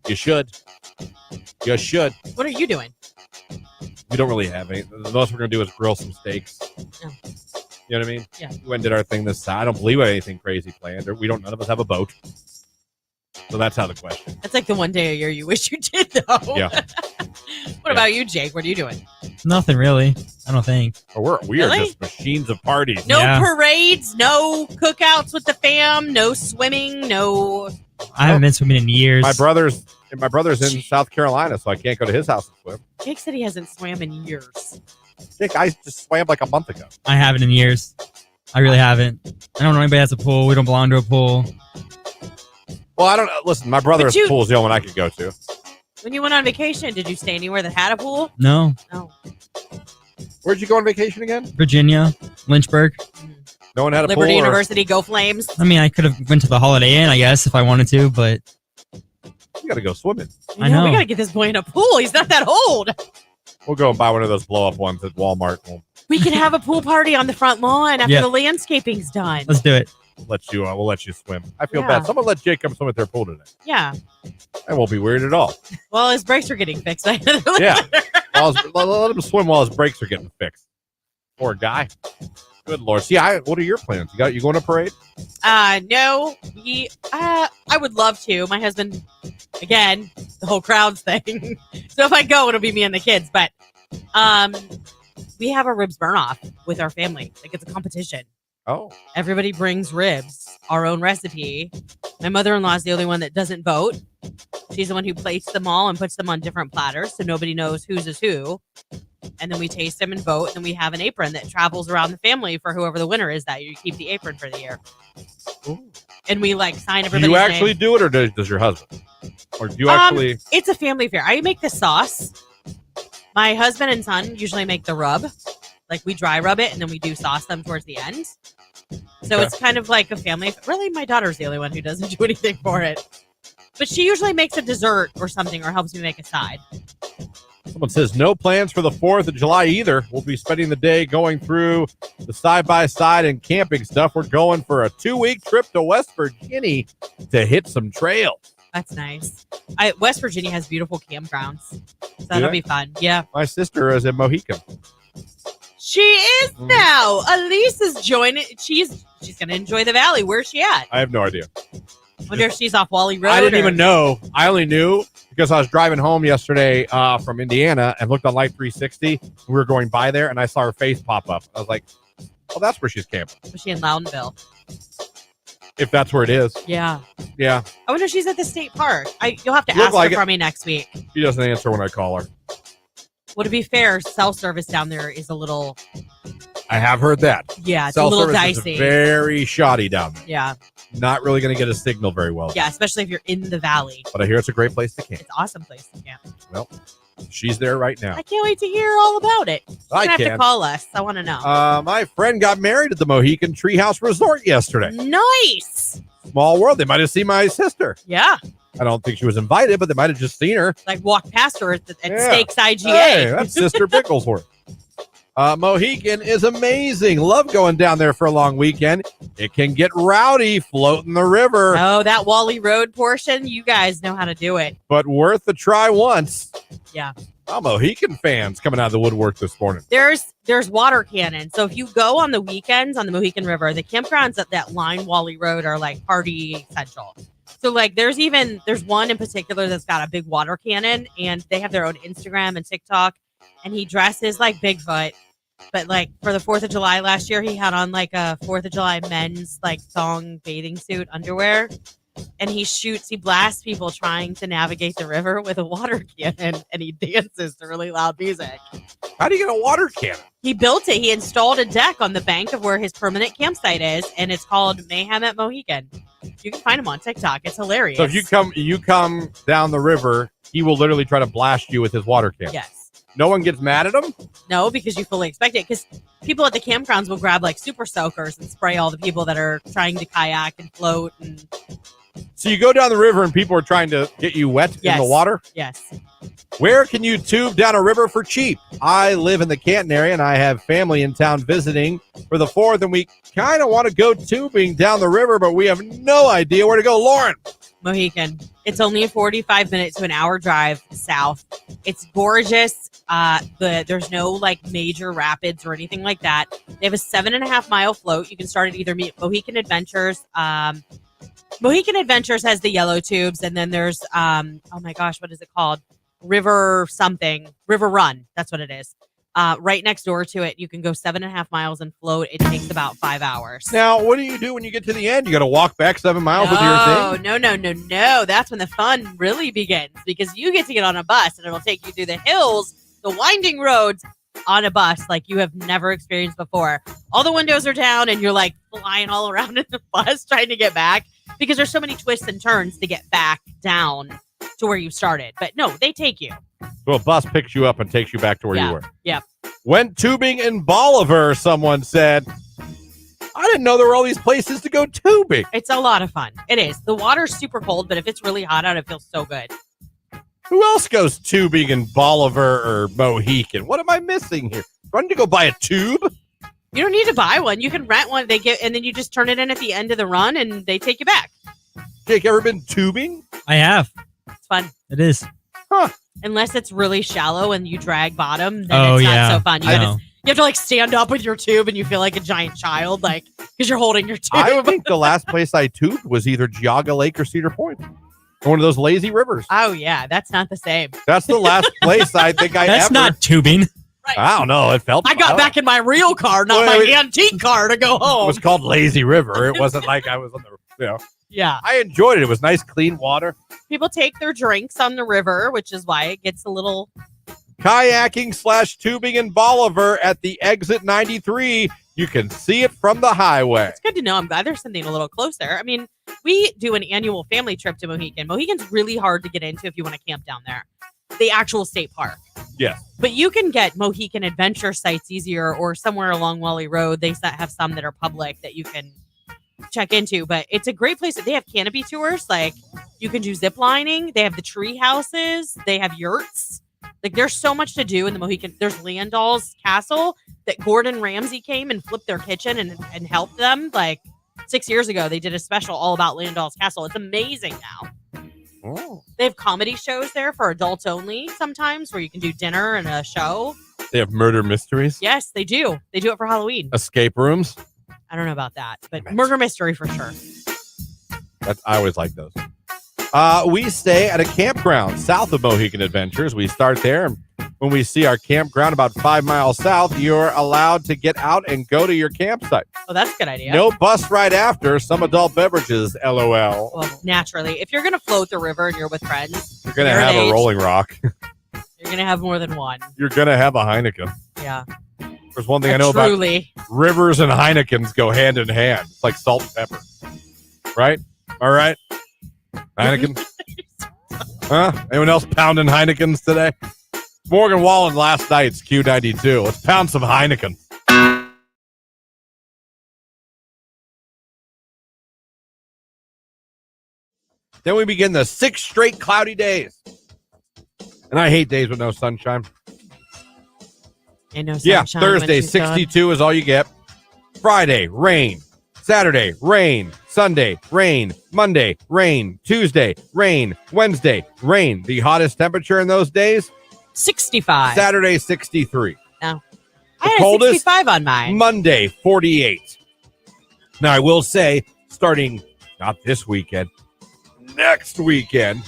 S1: You should. You should.
S2: What are you doing?
S1: We don't really have any. The most we're going to do is grill some steaks.
S2: Oh.
S1: You know what I mean?
S2: Yeah.
S1: We went and did our thing this side. I don't believe we have anything crazy planned. Or none of us have a boat. So that's how the question.
S2: That's like the one day a year you wish you did, though.
S1: Yeah.
S2: What about you, Jake? What are you doing?
S6: Nothing really. I don't think.
S1: Or we are
S2: Really?
S1: just machines of parties.
S2: No
S6: Yeah.
S2: parades, no cookouts with the fam, no swimming, no.
S6: I haven't been swimming in years.
S1: My brother's in South Carolina, so I can't go to his house and swim.
S2: Jake said he hasn't swam in years.
S1: Jake, I just swam like a month ago.
S6: I haven't in years. I really haven't. I don't know anybody has a pool. We don't belong to a pool.
S1: Well, I don't know. Listen, my brother's pool is the only one I could go to.
S2: When you went on vacation, did you stay anywhere that had a pool?
S6: No.
S2: No.
S1: Where'd you go on vacation again?
S6: Virginia, Lynchburg.
S1: No one had a
S2: Liberty
S1: pool.
S2: University, go Flames.
S6: I mean, I could have went to the Holiday Inn, I guess, if I wanted to, but
S1: You got to go swimming.
S6: I know.
S2: We got to get this boy in a pool. He's not that old.
S1: We'll go and buy one of those blow-up ones at Walmart.
S2: We can have a pool party on the front lawn after
S6: Yeah.
S2: the landscaping's done.
S6: let's do it.
S1: We'll let you swim. I feel
S2: Yeah.
S1: bad. Someone let Jake come swim at their pool today.
S2: Yeah.
S1: That won't be weird at all.
S2: Well, his brakes are getting fixed.
S1: Yeah. Let him swim while his brakes are getting fixed. Poor guy. Good Lord. See, what are your plans? You going to parade?
S2: No. I would love to. My husband, again, the whole crowds thing. So if I go, it'll be me and the kids. But we have a ribs burn off with our family. Like, it's a competition.
S1: Oh.
S2: Everybody brings ribs, our own recipe. My mother-in-law is the only one that doesn't vote. She's the one who plates them all and puts them on different platters, so nobody knows whose is who. And then we taste them and vote, and then we have an apron that travels around the family for whoever the winner is that year. You keep the apron for the year.
S1: Ooh.
S2: And we sign
S1: Do
S2: everybody's
S1: you actually
S2: name.
S1: do it, or does your husband? Or do you actually?
S2: It's a family affair. I make the sauce. My husband and son usually make the rub. Like, we dry rub it, and then we do sauce them towards the end. So
S1: Okay.
S2: it's kind of like a family. Really, my daughter's the only one who doesn't do anything for it. But she usually makes a dessert or something, or helps me make a side.
S1: Someone says no plans for the 4th of July either. We'll be spending the day going through the side-by-side and camping stuff. We're going for a 2-week trip to West Virginia to hit some trails.
S2: That's nice. West Virginia has beautiful campgrounds. So that'll
S1: they?
S2: be fun. Yeah.
S1: My sister is a Mohican.
S2: She is now. Elise is joining. She's going to enjoy the valley. Where's she at?
S1: I have no idea.
S2: Wonder if she's off Wally Road.
S1: I didn't
S2: or-
S1: even know. I only knew because I was driving home yesterday from Indiana and looked on Light 360. We were going by there, and I saw her face pop up. I was like, oh, that's where she's camping.
S2: Was she in Loudonville?
S1: If that's where it is.
S2: Yeah.
S1: Yeah.
S2: I wonder if she's at the state park. You'll have to
S1: Look
S2: ask
S1: like
S2: her
S1: it.
S2: for me next week.
S1: She doesn't answer when I call her.
S2: Well, to be fair, cell service down there is a little,
S1: I have heard that.
S2: yeah, it's
S1: Cell
S2: a little
S1: service
S2: dicey.
S1: is very shoddy down there.
S2: Yeah.
S1: Not really going to get a signal very well.
S2: Yeah, especially if you're in the valley.
S1: But I hear it's a great place to camp.
S2: It's an awesome place to camp.
S1: Well, she's there right now.
S2: I can't wait to hear all about it. You're
S1: I
S2: going to have to
S1: can.
S2: call us. I want to know.
S1: My friend got married at the Mohican Treehouse Resort yesterday.
S2: Nice.
S1: Small world. They might have seen my sister.
S2: Yeah.
S1: I don't think she was invited, but they might have just seen her.
S2: Like, walk past her at
S1: Yeah.
S2: Stakes IGA.
S1: Hey, that's Sister Bicklesworth. Mohican is amazing. Love going down there for a long weekend. It can get rowdy floating the river,
S2: Oh, that Wally Road portion, you guys know how to do it.
S1: but worth a try once.
S2: Yeah.
S1: Oh, Mohican fans coming out of the woodwork this morning.
S2: There's water cannon. So if you go on the weekends on the Mohican River, the campgrounds that line Wally Road are like party central. So like there's one in particular that's got a big water cannon, and they have their own Instagram and TikTok, and he dresses like Bigfoot. But like for the 4th of July last year, he had on like a 4th of July men's like thong bathing suit underwear. And he blasts people trying to navigate the river with a water cannon, and he dances to really loud music.
S1: How do you get a water cannon?
S2: He built it. He installed a deck on the bank of where his permanent campsite is, and it's called Mayhem at Mohican. You can find him on TikTok. It's hilarious.
S1: So if you come down the river, he will literally try to blast you with his water cannon.
S2: Yes.
S1: No one gets mad at him?
S2: No, because you fully expect it. Because people at the campgrounds will grab like super soakers and spray all the people that are trying to kayak and float. And
S1: So you go down the river and people are trying to get you wet in
S2: Yes.
S1: the water?
S2: yes,
S1: Where can you tube down a river for cheap? I live in the Canton area, and I have family in town visiting for the 4th, and we kind of want to go tubing down the river, but we have no idea where to go. Lauren.
S2: Mohican. It's only a 45 minute to an hour drive south. It's gorgeous. There's no like major rapids or anything like that. They have a 7.5 mile float. You can start at either Mohican Adventures. Mohican Adventures has the yellow tubes, and then there's oh my gosh, what is it called? River Run. That's what it is. Right next door to it, you can go 7.5 miles and float. It takes about 5 hours.
S1: Now, what do you do when you get to the end? You got to walk back 7 miles with your thing?
S2: No. That's when the fun really begins, because you get to get on a bus and it'll take you through the hills, the winding roads on a bus like you have never experienced before. All the windows are down and you're like flying all around in the bus trying to get back, because there's so many twists and turns to get back down to where you started. But no, they take you.
S1: So a bus picks you up and takes you back to where you were.
S2: Yep.
S1: Went tubing in Bolivar, someone said. I didn't know there were all these places to go tubing.
S2: It's a lot of fun. It is. The water's super cold, but if it's really hot out, it feels so good.
S1: Who else goes tubing in Bolivar or Mohican? What am I missing here? Do I need to go buy a tube?
S2: You don't need to buy one. You can rent one. And then you just turn it in at the end of the run, and they take you back.
S1: Jake, ever been tubing?
S6: I have.
S2: It's fun.
S6: It is.
S1: Huh.
S2: Unless it's really shallow and you drag bottom, then it's not so fun. You have to like stand up with your tube and you feel like a giant child, like, because you're holding your tube.
S1: I think the last place I tubed was either Geauga Lake or Cedar Point. One of those lazy rivers.
S2: Oh, yeah. That's not the same.
S1: That's the last place I think I
S6: That's
S1: ever...
S6: not tubing.
S2: Right.
S1: I don't know. It felt...
S2: I got back in my real car, not my antique car, to go home.
S1: It was called Lazy River. It wasn't like I was on the...
S2: Yeah.
S1: I enjoyed it. It was nice, clean water.
S2: People take their drinks on the river, which is why it gets a little...
S1: Kayaking/tubing in Bolivar at the exit 93. You can see it from the highway.
S2: It's good to know. I'm glad there's something a little closer. I mean, we do an annual family trip to Mohican. Mohican's really hard to get into if you want to camp down there. The actual state park.
S1: Yeah.
S2: But you can get Mohican adventure sites easier, or somewhere along Wally Road. They have some that are public that you can check into, but it's a great place. They have canopy tours. Like, you can do zip lining. They have the tree houses. They have yurts. Like, there's so much to do in the Mohican. There's Landall's Castle that Gordon Ramsay came and flipped their kitchen and helped them. Like, 6 years ago, they did a special all about Landall's Castle. It's amazing now.
S1: Oh.
S2: They have comedy shows there for adults only sometimes, where you can do dinner and a show.
S1: They have murder mysteries.
S2: Yes, they do. They do it for Halloween.
S1: Escape rooms.
S2: I don't know about that, but murder mystery for sure.
S1: I always like those. We stay at a campground south of Mohican Adventures. We start there. When we see our campground about 5 miles south, you're allowed to get out and go to your campsite.
S2: Oh, that's a good idea.
S1: No bus right after. Some adult beverages, LOL.
S2: Well, naturally, if you're going to float the river and you're with friends,
S1: You're going to have a Rolling Rock.
S2: You're going to have more than one.
S1: You're going to have a Heineken.
S2: Yeah.
S1: There's one thing I know about rivers and Heinekens go hand in hand. It's like salt and pepper. Right? All right? Heineken? Huh? Anyone else pounding Heinekens today? Morgan Wallen last night's Q92. Let's pound some Heineken. Then we begin the 6 straight cloudy days. And I hate days with no sunshine.
S2: And no sunshine.
S1: Yeah, Thursday, 62 is all you get. Friday, rain. Saturday, rain. Sunday, rain. Monday, rain. Tuesday, rain. Wednesday, rain. The hottest temperature in those days?
S2: 65.
S1: Saturday, 63.
S2: No.
S1: The
S2: I had
S1: coldest,
S2: 65 on mine.
S1: Monday, 48. Now, I will say, starting not this weekend, next weekend,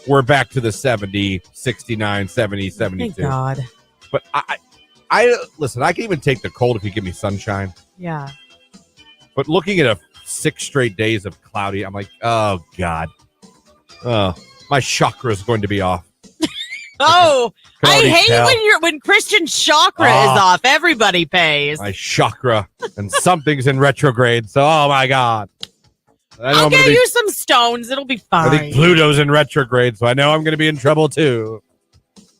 S1: we're back to the 70, 69, 70, 72.
S2: Thank God.
S1: But I listen, I can even take the cold if you give me sunshine.
S2: Yeah.
S1: But looking at 6 straight days of cloudy, I'm like, oh, God. My chakra is going to be off.
S2: Oh, I hate
S1: tell.
S2: when Christian's chakra is off. Everybody pays.
S1: My chakra. And something's in retrograde. So, oh, my God.
S2: I'll get you some stones. It'll be fine.
S1: I think Pluto's in retrograde, so I know I'm going to be in trouble, too.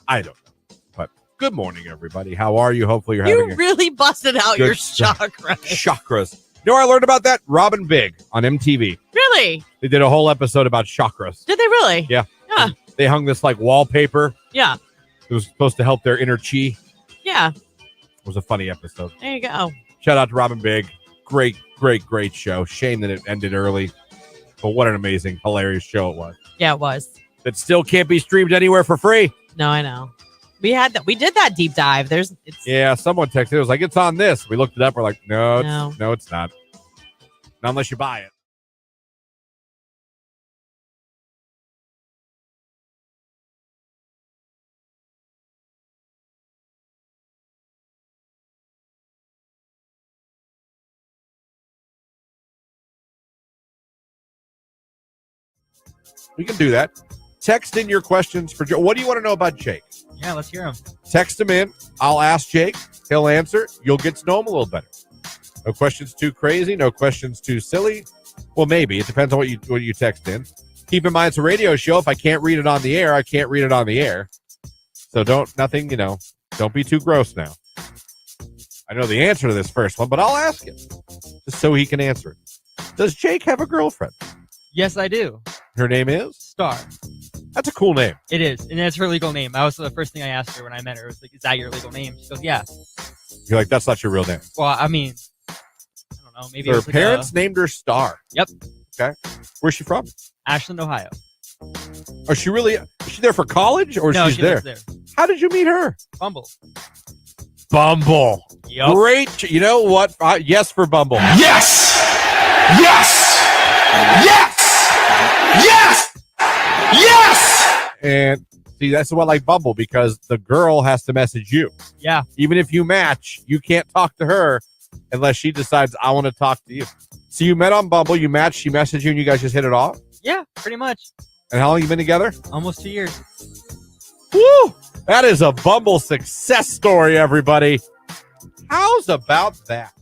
S1: I don't know. But good morning, everybody. How are you? Hopefully you're having
S2: You really busted out your chakra.
S1: Chakras. You know where I learned about that? Robin Big on MTV.
S2: Really?
S1: They did a whole episode about chakras.
S2: Did they really?
S1: Yeah.
S2: Yeah.
S1: They hung this like wallpaper.
S2: Yeah.
S1: It was supposed to help their inner chi.
S2: Yeah.
S1: It was a funny episode.
S2: There you go.
S1: Shout out to Robin Big. Great show. Shame that it ended early. But what an amazing, hilarious show it was.
S2: Yeah, it was.
S1: That still can't be streamed anywhere for free.
S2: No, I know. We did that deep dive.
S1: Yeah, someone texted. It was like, it's on this. We looked it up. We're like, no, it's not. Not unless you buy it. We can do that. Text in your questions for Joe. What do you want to know about Jake?
S6: Yeah, let's hear him.
S1: Text him in. I'll ask Jake. He'll answer. You'll get to know him a little better. No questions too crazy. No questions too silly. Well, maybe. It depends on what you text in. Keep in mind, it's a radio show. If I can't read it on the air, I can't read it on the air. So don't be too gross now. I know the answer to this first one, but I'll ask it just so he can answer it. Does Jake have a girlfriend?
S6: Yes, I do.
S1: Her name is?
S6: Star.
S1: That's a cool name.
S6: It is, and it's her legal name. That was the first thing I asked her when I met her. It was like, is that your legal name? She goes, yeah.
S1: You're like, that's not your real name.
S6: Well, I mean, I don't know. Maybe
S1: so her parents named her Star.
S6: Yep.
S1: Okay. Where's she from?
S6: Ashland, Ohio.
S1: Is she there for college or
S6: no,
S1: she's
S6: she
S1: there?
S6: lives there.
S1: How did you meet her?
S6: Bumble.
S1: Yep. Great. You know what? Yes for Bumble.
S3: Yes! Yes! Yes! Yes! Yes!
S1: And see, that's what I like Bumble, because the girl has to message you.
S6: Yeah.
S1: Even if you match, you can't talk to her unless she decides, I want to talk to you. So you met on Bumble, you matched, she messaged you, and you guys just hit it off?
S6: Yeah, pretty much.
S1: And how long you been together?
S6: Almost 2 years.
S1: Woo! That is a Bumble success story, everybody. How's about that?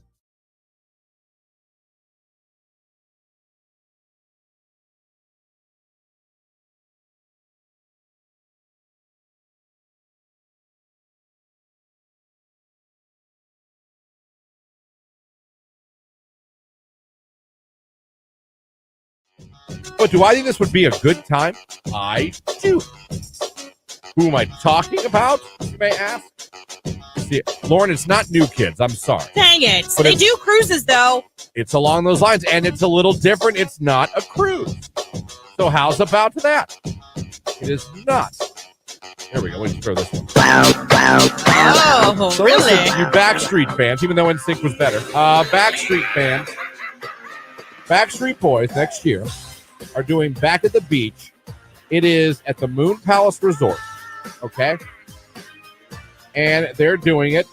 S1: But do I think this would be a good time? I do. Who am I talking about, you may ask? See, Lauren, it's not New Kids. I'm sorry.
S2: Dang it.
S1: But
S2: They do cruises, though.
S1: It's along those lines, and it's a little different. It's not a cruise. So how's about that? It is not. There we go. Let me throw this one.
S2: Oh,
S1: So
S2: really?
S1: listen, you Backstreet fans, even though NSYNC was better. Backstreet fans, Backstreet Boys next year are doing Back at the Beach. It is at the Moon Palace Resort. Okay? And they're doing it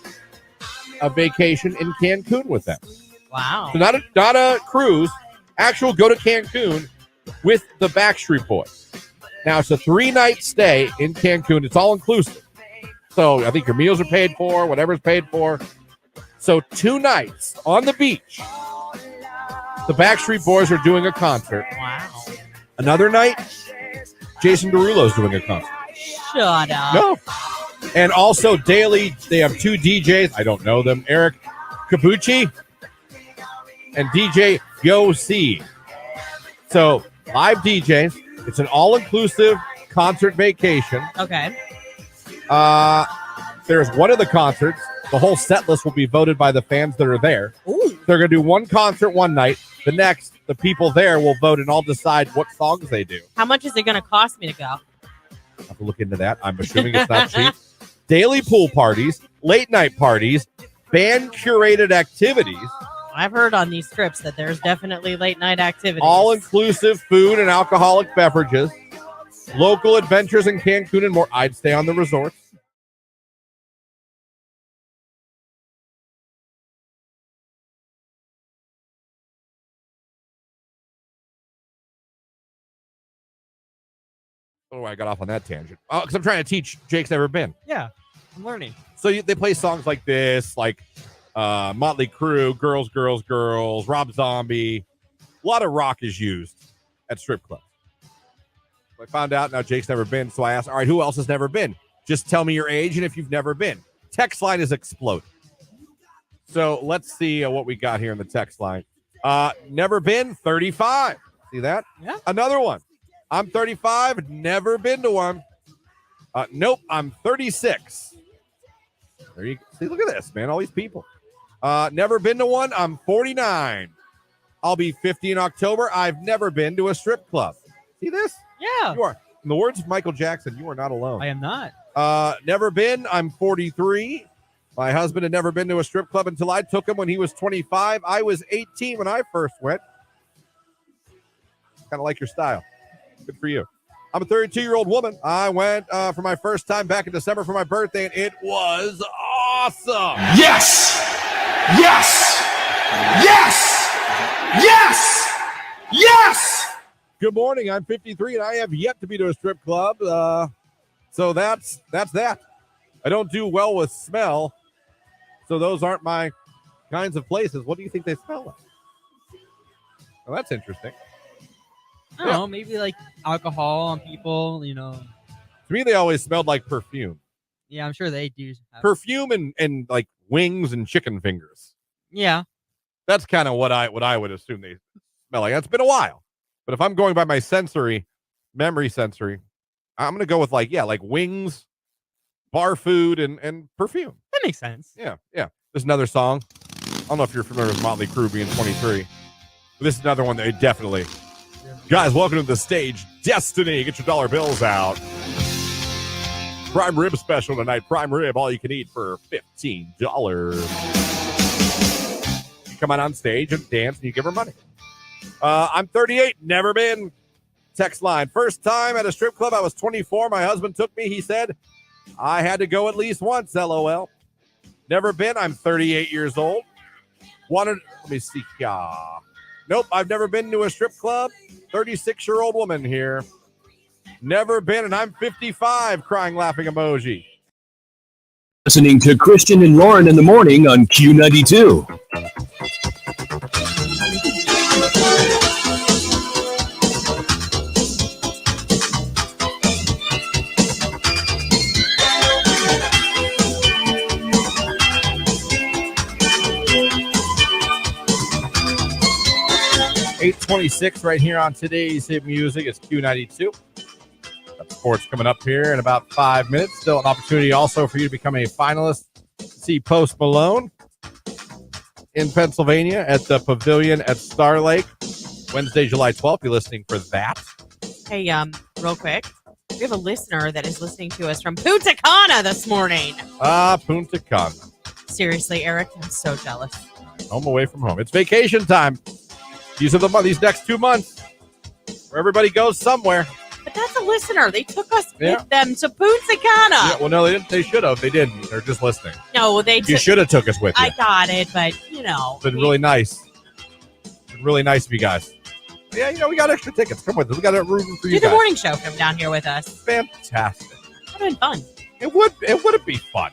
S1: a vacation in Cancun with them.
S2: Wow.
S1: So not a cruise, actual go to Cancun with the Backstreet Boys. Now, it's a 3-night stay in Cancun. It's all inclusive. So I think your meals are paid for, whatever's paid for. So 2 nights on the beach. The Backstreet Boys are doing a concert.
S2: Wow.
S1: Another night, Jason Derulo's doing a concert.
S2: Shut up.
S1: No. And also daily, they have 2 DJs. I don't know them. Eric Kabuchi and DJ Yo C. So live DJs. It's an all-inclusive concert vacation.
S2: Okay.
S1: There's one of the concerts. The whole set list will be voted by the fans that are there.
S2: Ooh.
S1: They're going to do one concert one night. The next, the people there will vote and all decide what songs they do.
S2: How much is it going to cost me to go?
S1: I'll have to look into that. I'm assuming it's not cheap. Daily pool parties, late night parties, band curated activities.
S2: I've heard on these trips that there's definitely late night activities.
S1: All inclusive food and alcoholic beverages, local adventures in Cancun and more. I'd stay on the resorts. Oh, I got off on that tangent. Oh, because I'm trying to teach Jake's never been.
S6: Yeah, I'm learning.
S1: So they play songs like this, like Motley Crue, Girls, Girls, Girls, Rob Zombie. A lot of rock is used at strip clubs. So I found out now Jake's never been, so I asked, all right, who else has never been? Just tell me your age and if you've never been. Text line is exploding. So let's see what we got here in the text line. Never been, 35. See that?
S6: Yeah.
S1: Another one. I'm 35, never been to one. Nope, I'm 36. There you see. Look at this, man. All these people. Never been to one. I'm 49. I'll be 50 in October. I've never been to a strip club. See this?
S2: Yeah.
S1: You are. In the words of Michael Jackson, you are not alone.
S6: I am not.
S1: Never been. I'm 43. My husband had never been to a strip club until I took him when he was 25. I was 18 when I first went. Kind of like your style. Good for you. I'm a 32-year-old woman. I went for my first time back in December for my birthday, and it was awesome.
S3: Yes! Yes! Yes! Yes! Yes!
S1: Good morning. I'm 53, and I have yet to be to a strip club. So that's that. I don't do well with smell, so those aren't my kinds of places. What do you think they smell like? Well, that's interesting.
S6: I don't know, maybe like alcohol on people,
S1: To me, they always smelled like perfume.
S6: Yeah, I'm sure they do.
S1: Perfume and like wings and chicken fingers.
S6: Yeah.
S1: That's kind of what I would assume they smell like. It's been a while. But if I'm going by my memory sensory, I'm going to go with like wings, bar food, and perfume.
S6: That makes sense.
S1: Yeah. There's another song. I don't know if you're familiar with Motley Crue being 23. But this is another one that they definitely... Guys, welcome to the stage. Destiny. Get your dollar bills out. Prime rib special tonight. Prime rib, all you can eat for $15. You come on stage and dance, and you give her money. I'm 38. Never been. Text line. First time at a strip club, I was 24. My husband took me. He said I had to go at least once. LOL. Never been. I'm 38 years old. Let me see. Nope, I've never been to a strip club. 36-year-old woman here. Never been, and I'm 55. Crying, laughing emoji.
S5: Listening to Christian and Lauren in the morning on Q92.
S1: 8:26 right here on today's hit music. It's Q92. Got sports coming up here in about 5 minutes. Still an opportunity also for you to become a finalist. See Post Malone in Pennsylvania at the Pavilion at Star Lake. Wednesday, July 12th. Be listening for that.
S2: Hey, real quick. We have a listener that is listening to us from Punta Cana this morning.
S1: Punta Cana.
S2: Seriously, Eric, I'm so jealous.
S1: Home away from home. It's vacation time. These are these next 2 months where everybody goes somewhere.
S2: But that's a listener. They took us with them to Punta Cana.
S1: Yeah, well, no, they didn't. They should have. They didn't. They're just listening.
S2: No,
S1: You should have took us with you.
S2: I got it, but
S1: It's been really nice. It's been really nice of you guys. Yeah, we got extra tickets. Come with us. We got a room for you
S2: do
S1: guys.
S2: the morning show. Come down here with us.
S1: Fantastic.
S2: That would have been fun.
S1: It would be fun.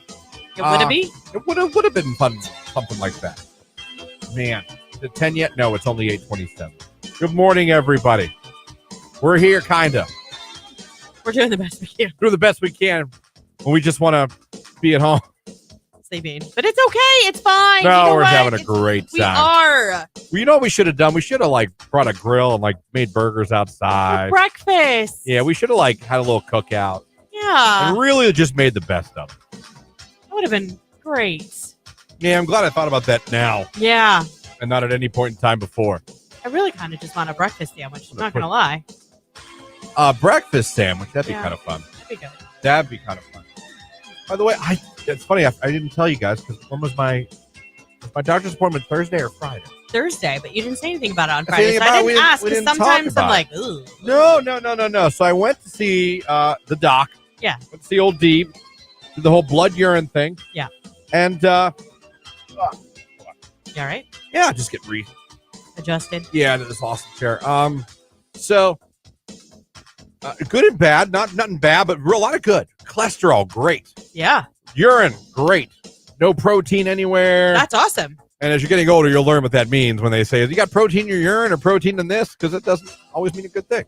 S2: It would have been.
S1: It would have been fun. Something like that. Man, is it 10 yet? No, it's only 8:27. Good morning, everybody. We're here, kind of.
S2: We're doing the best we can.
S1: Doing the best we can when we just want to be at home.
S2: Sleeping. But it's okay. It's fine.
S1: No, we're having a great time.
S2: We are.
S1: Well, you know what we should have done? We should have brought a grill and made burgers outside.
S2: For breakfast.
S1: Yeah, we should have had a little cookout.
S2: Yeah.
S1: And really just made the best of it.
S2: That would have been great.
S1: Yeah, I'm glad I thought about that now.
S2: Yeah.
S1: And not at any point in time before.
S2: I really kind of just want a breakfast sandwich. I'm not going to lie.
S1: Breakfast sandwich. That'd be kind of fun.
S2: That'd be good.
S1: That'd be kind of fun. By the way, it's funny. I didn't tell you guys because when was my doctor's appointment? Thursday or Friday?
S2: Thursday, but you didn't say anything about it on Friday. So I didn't ask because sometimes I'm like, ooh.
S1: No. So I went to see the doc.
S2: Yeah.
S1: Went to see old Deeb. Did the whole blood urine thing.
S2: Yeah.
S1: And
S2: you all right?
S1: Yeah, just get
S2: adjusted.
S1: Yeah, into this awesome chair. So good and bad, nothing bad, but a lot of good. Cholesterol, great.
S2: Yeah.
S1: Urine, great. No protein anywhere.
S2: That's awesome.
S1: And as you're getting older, you'll learn what that means when they say, you got protein in your urine or protein in this? Because it doesn't always mean a good thing.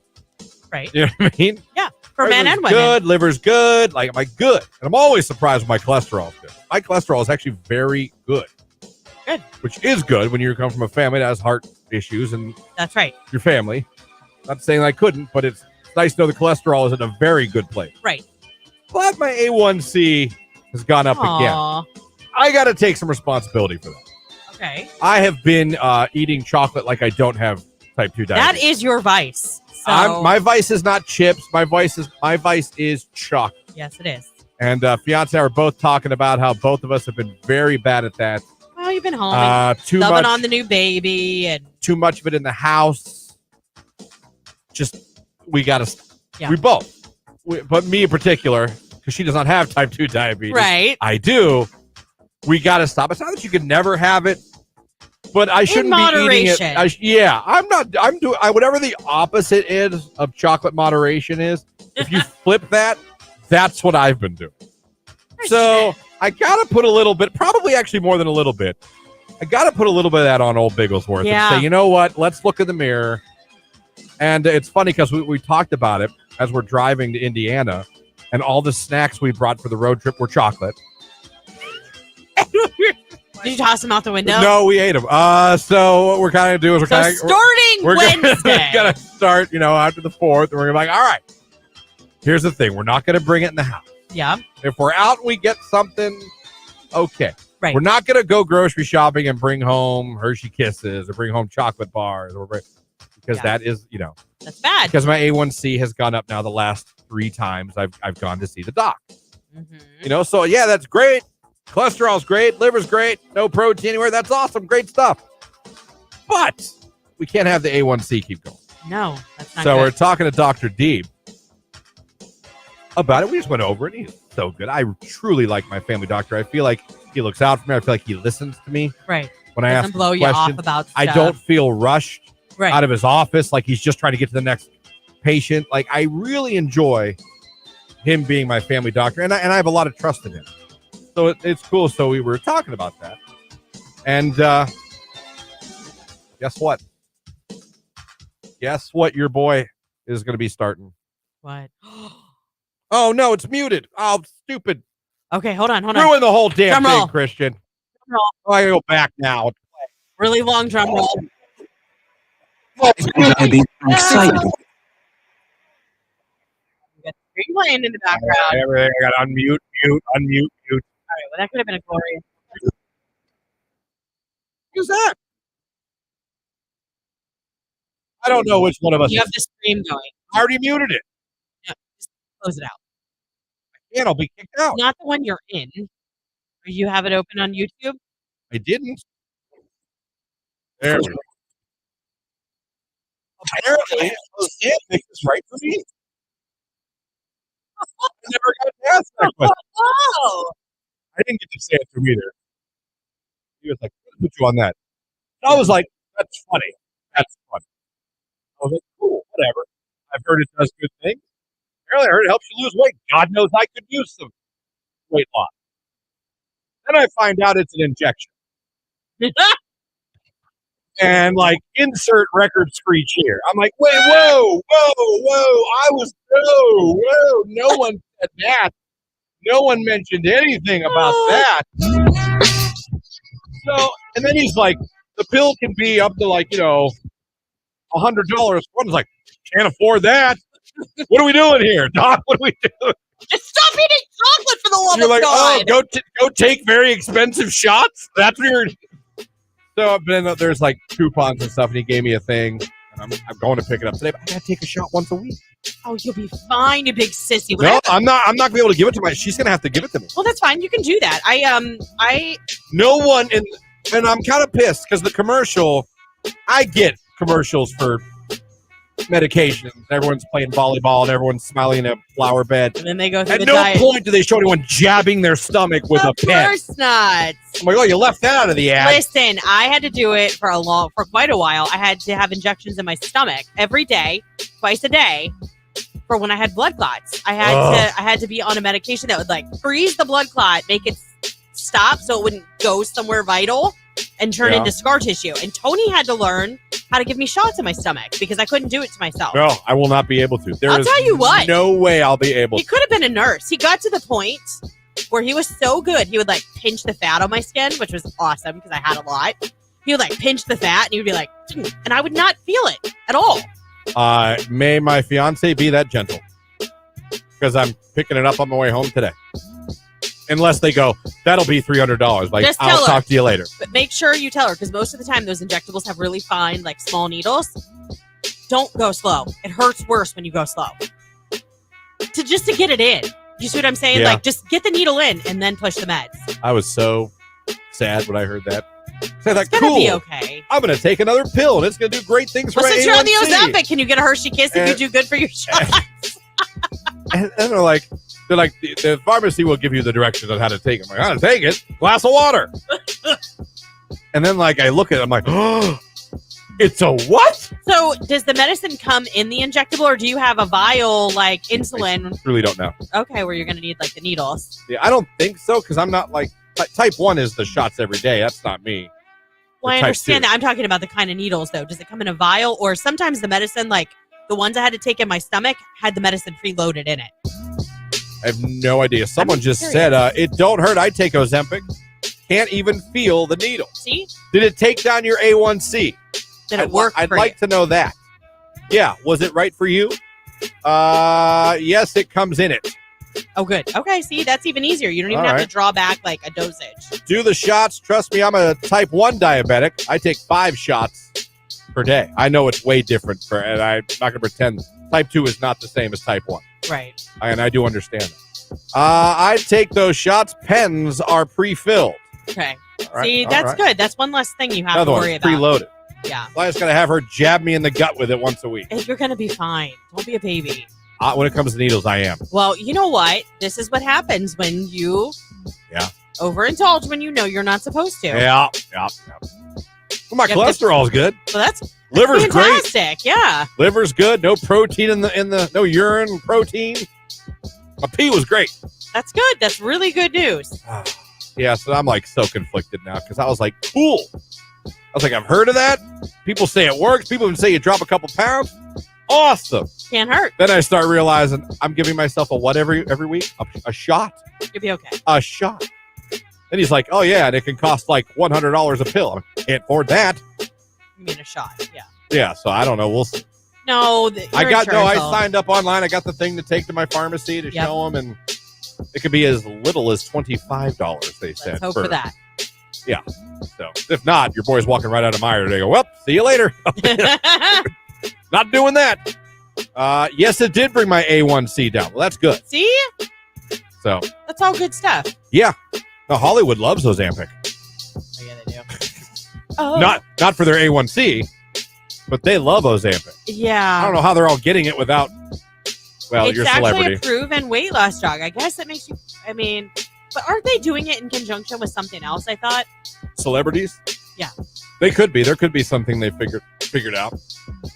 S2: Right.
S1: You know what I mean?
S2: Yeah. For men and women.
S1: Good, liver's good. I'm good. And I'm always surprised when my cholesterol is good. My cholesterol is actually very good.
S2: Good.
S1: Which is good when you come from a family that has heart issues and
S2: that's right.
S1: Your family. Not saying I couldn't, but it's nice to know the cholesterol is in a very good place.
S2: Right.
S1: but my A1C has gone up again.
S2: Aw.
S1: I got to take some responsibility for that.
S2: Okay.
S1: I have been eating chocolate like I don't have type 2 diabetes.
S2: That is your vice. So.
S1: My vice is not chips. My vice is chocolate.
S2: Yes, it is.
S1: And fiance and I are both talking about how both of us have been very bad at that.
S2: Well, you've been home and
S1: Too
S2: loving
S1: much
S2: on the new baby and
S1: too much of it in the house. Just we got to.
S2: Yeah.
S1: We both, but me in particular, because she does not have type 2 diabetes.
S2: Right.
S1: I do. We got to stop. It's not that you can never have it, but I shouldn't be eating it. I'm not. I'm doing whatever the opposite is of chocolate moderation is. If you flip that, that's what I've been doing. So I got to put a little bit, probably actually more than a little bit. I got to put a little bit of that on Old Bigglesworth and say, you know what? Let's look in the mirror. And it's funny because we talked about it as we're driving to Indiana, and all the snacks we brought for the road trip were chocolate.
S2: Did you toss them out the window?
S1: No, we ate them. So what we're kind of doing is
S2: we're Wednesday.
S1: We're gonna start, after the 4th, and we're like, all right. Here's the thing: we're not gonna bring it in the house.
S2: Yeah.
S1: If we're out, and we get something. Okay.
S2: Right.
S1: We're not gonna go grocery shopping and bring home Hershey Kisses or bring home chocolate bars because that is,
S2: that's bad.
S1: Because my A1C has gone up now the last 3 times I've gone to see the doc.
S2: Mm-hmm.
S1: So yeah, that's great. Cholesterol's great, liver's great, no protein anywhere. That's awesome, great stuff. But we can't have the A1C keep going.
S2: No, that's not
S1: So
S2: good.
S1: we're talking to Dr. Deeb about it. We just went over it. He's so good. I truly like my family doctor. I feel like he looks out for me. I feel like he listens to me.
S2: Right.
S1: When I ask
S2: blow you
S1: questions.
S2: off about stuff.
S1: I don't feel rushed
S2: Right.
S1: out of his office like he's just trying to get to the next patient. Like, I really enjoy him being my family doctor, and I have a lot of trust in him. So it's cool. So we were talking about that. And guess what? Guess what your boy is going to be starting?
S2: What?
S1: Oh, no, it's muted. Oh, stupid.
S2: Okay, hold on.
S1: Ruin the whole damn
S2: Drum
S1: thing,
S2: roll.
S1: Christian.
S2: Drum roll.
S1: Oh, I gotta go back now.
S2: Really long drum roll.
S9: Exciting.
S2: You're playing in the background.
S1: I got to unmute.
S2: All right, well, that could have been a glorious.
S1: Who's that? I don't know which one of us.
S2: You have the stream going.
S1: I already muted it.
S2: No, just close it out.
S1: And I'll be kicked out.
S2: Not the one you're in. Or you have it open on YouTube?
S1: I didn't. There we go. Apparently, Sam picked this right for me. I never got to ask that question.
S2: Oh!
S1: I didn't get to say it to him either. He was like, "Let's put you on that." And I was like, "That's funny. That's funny." I was like, "Cool, whatever." I've heard it does good things. Apparently, I heard it helps you lose weight. God knows I could use some weight loss. Then I find out it's an injection. And like, insert record screech here. I'm like, wait, whoa. No one said that. No one mentioned anything about that. So, and then he's like, the pill can be up to like, $100. One's like, can't afford that. What are we doing here, Doc? What are we doing?
S2: Just stop eating chocolate for the love
S1: You're
S2: of
S1: like,
S2: God.
S1: oh, go take very expensive shots? That's weird. So then there's like coupons and stuff, and he gave me a thing, and I'm going to pick it up today. But I gotta take a shot once a week.
S2: Oh, you'll be fine, you big sissy.
S1: No, I'm not gonna be able to give it to she's gonna have to give it to me.
S2: Well, that's fine. You can do that.
S1: No one and I'm kind of pissed because the commercial. I get commercials for medication. Everyone's playing volleyball and everyone's smiling in a flower bed.
S2: And then they go through
S1: At
S2: the
S1: no
S2: diet.
S1: point do they show anyone jabbing their stomach with a pen.
S2: Of course not.
S1: I'm like, oh, you left that out of the ad.
S2: Listen, I had to do it for quite a while. I had to have injections in my stomach every day, twice a day, for when I had blood clots. I had to be on a medication that would like freeze the blood clot, make it stop so it wouldn't go somewhere vital and turn into scar tissue. And Tony had to learn how to give me shots in my stomach because I couldn't do it to myself.
S1: No, I will not be able to.
S2: I'll tell you what.
S1: No way I'll be able to.
S2: He could have been a nurse. He got to the point where he was so good, he would like pinch the fat on my skin, which was awesome because I had a lot. He would like pinch the fat and he would be like, and I would not feel it at all.
S1: May my fiance be that gentle. because I'm picking it up on my way home today. Unless they go, that'll be $300. Like,
S2: Just tell
S1: I'll
S2: her.
S1: talk to you later.
S2: But make sure you tell her, because most of the time those injectables have really fine, like small needles. Don't go slow. It hurts worse when you go slow. Just to get it in. You see what I'm saying?
S1: Yeah.
S2: Like, just get the needle in and then push the meds.
S1: I was so sad when I heard that. So I thought,
S2: It's gonna
S1: cool.
S2: be okay.
S1: I'm going to take another pill, and it's going to do great things for
S2: Well,
S1: my
S2: since you're on the
S1: A1C.
S2: Ozempic, can you get a Hershey Kiss if you do good for your shot?
S1: And they're like, the pharmacy will give you the directions on how to take it. I'm like, how to take it? Glass of water. And then, like, I look at it, I'm like, oh, it's a what?
S2: So, does the medicine come in the injectable, or do you have a vial like insulin?
S1: I really don't know.
S2: Okay, where you're going to need like the needles.
S1: Yeah, I don't think so, because I'm not like, type 1 is the shots every day. That's not me.
S2: Well, I
S1: Type
S2: understand
S1: 2.
S2: that. I'm talking about the kind of needles, though. Does it come in a vial, or sometimes the medicine, like the ones I had to take in my stomach, had the medicine preloaded in it?
S1: I have no idea. Someone just
S2: curious.
S1: said, it don't hurt. I take Ozempic. Can't even feel the needle.
S2: See?
S1: Did it take down your A1C?
S2: Did it work
S1: I'd
S2: for
S1: like
S2: you?
S1: to know that. Yeah. Was it right for you? Yes, it comes in it.
S2: Oh, good. Okay, see, that's even easier. You don't even
S1: All
S2: have to
S1: right.
S2: draw back like a dosage.
S1: Do the shots. Trust me, I'm a type 1 diabetic. I take 5 shots per day. I know it's way different, and I'm not going to pretend. Type 2 is not the same as type 1.
S2: Right.
S1: And I do understand that. I take those shots. Pens are pre-filled.
S2: Okay.
S1: All right,
S2: See,
S1: all
S2: that's
S1: right.
S2: good. That's one less thing you have
S1: Another
S2: to
S1: one,
S2: worry about.
S1: preloaded.
S2: Yeah.
S1: I just got to have her jab me in the gut with it once a week.
S2: You're going to be fine. Don't be a baby.
S1: When it comes to needles, I am.
S2: Well, you know what? This is what happens when you overindulge when you know you're not supposed to.
S1: Yeah. Well, my
S2: Yeah,
S1: cholesterol's good.
S2: So that's
S1: Liver's great.
S2: fantastic. Yeah.
S1: Liver's good. No protein in the no urine protein. My pee was great.
S2: That's good. That's really good news.
S1: Yeah, so I'm like so conflicted now because I was like, cool. I was like, I've heard of that. People say it works. People even say you drop a couple pounds. Awesome.
S2: Can't hurt.
S1: Then I start realizing I'm giving myself a what every week? A shot.
S2: You'll be okay.
S1: A shot. And he's like, oh yeah, and it can cost like $100 a pill. I'm like, can't afford that.
S2: You mean a shot? Yeah.
S1: Yeah, so I don't know. We'll see.
S2: No,
S1: I signed up online. I got the thing to take to my pharmacy to
S2: Yep.
S1: show them, and it could be as little as $25. They said.
S2: Let's hope for that.
S1: Yeah. So if not, your boy's walking right out of Meyer. They go, well, see you later. Not doing that. Yes, it did bring my A1C down. Well, that's good.
S2: See?
S1: So
S2: That's all good stuff.
S1: yeah, now, Hollywood loves Ozempic.
S2: Oh, yeah, they do. Oh.
S1: Not for their A1C, but they love Ozempic.
S2: Yeah.
S1: I don't know how they're all getting it without. Well,
S2: It's
S1: your
S2: actually
S1: celebrity.
S2: a proven weight loss drug. I guess that makes you. I mean, but aren't they doing it in conjunction with something else? I thought.
S1: Celebrities?
S2: Yeah.
S1: They could be. There could be something they figured out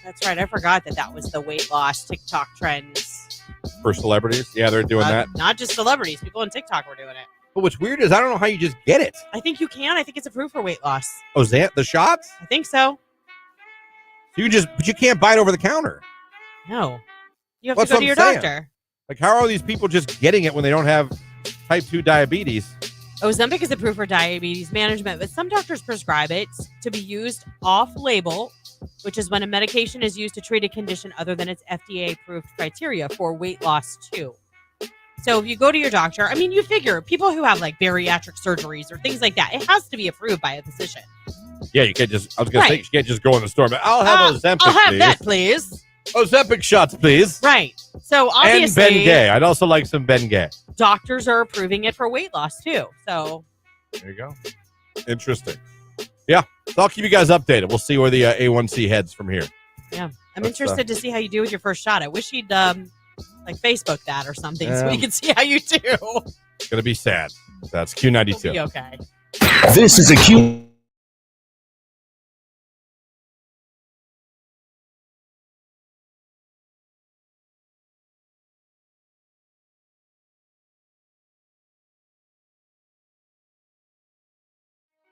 S2: That's right. I forgot that was the weight loss TikTok trends.
S1: for celebrities. Yeah, they're doing that.
S2: Not just celebrities. People on TikTok were doing it.
S1: But what's weird is I don't know how you just get it.
S2: I think you can. I think it's approved for weight loss.
S1: The shots?
S2: I think so.
S1: But you can't buy it over the counter.
S2: No. You have
S1: That's
S2: to go
S1: what
S2: to your
S1: I'm saying.
S2: doctor.
S1: Like, how are these people just getting it when they don't have type 2 diabetes?
S2: Ozempic is approved for diabetes management, but some doctors prescribe it to be used off-label, which is when a medication is used to treat a condition other than its FDA-approved criteria for weight loss too. So if you go to your doctor, I mean, you figure people who have like bariatric surgeries or things like that, it has to be approved by a physician.
S1: Yeah, you can't just. I was gonna say
S2: Right.
S1: you can't just go in the store. But I'll have Ozempic,
S2: I'll have
S1: please.
S2: that, please.
S1: Ozempic shots, please.
S2: Right. So
S1: And
S2: obviously,
S1: Bengay. I'd also like some Bengay.
S2: doctors are approving it for weight loss too. So
S1: There you go. Interesting. Yeah, so I'll keep you guys updated. We'll see where the A1C heads from here.
S2: yeah, I'm
S1: That's,
S2: interested to see how you do with your first shot. I wish you'd like Facebook that or something so we
S1: Um,
S2: can see how you do.
S1: It's gonna be sad. That's
S2: You'll
S1: Q92.
S2: be okay.
S5: This is a Q.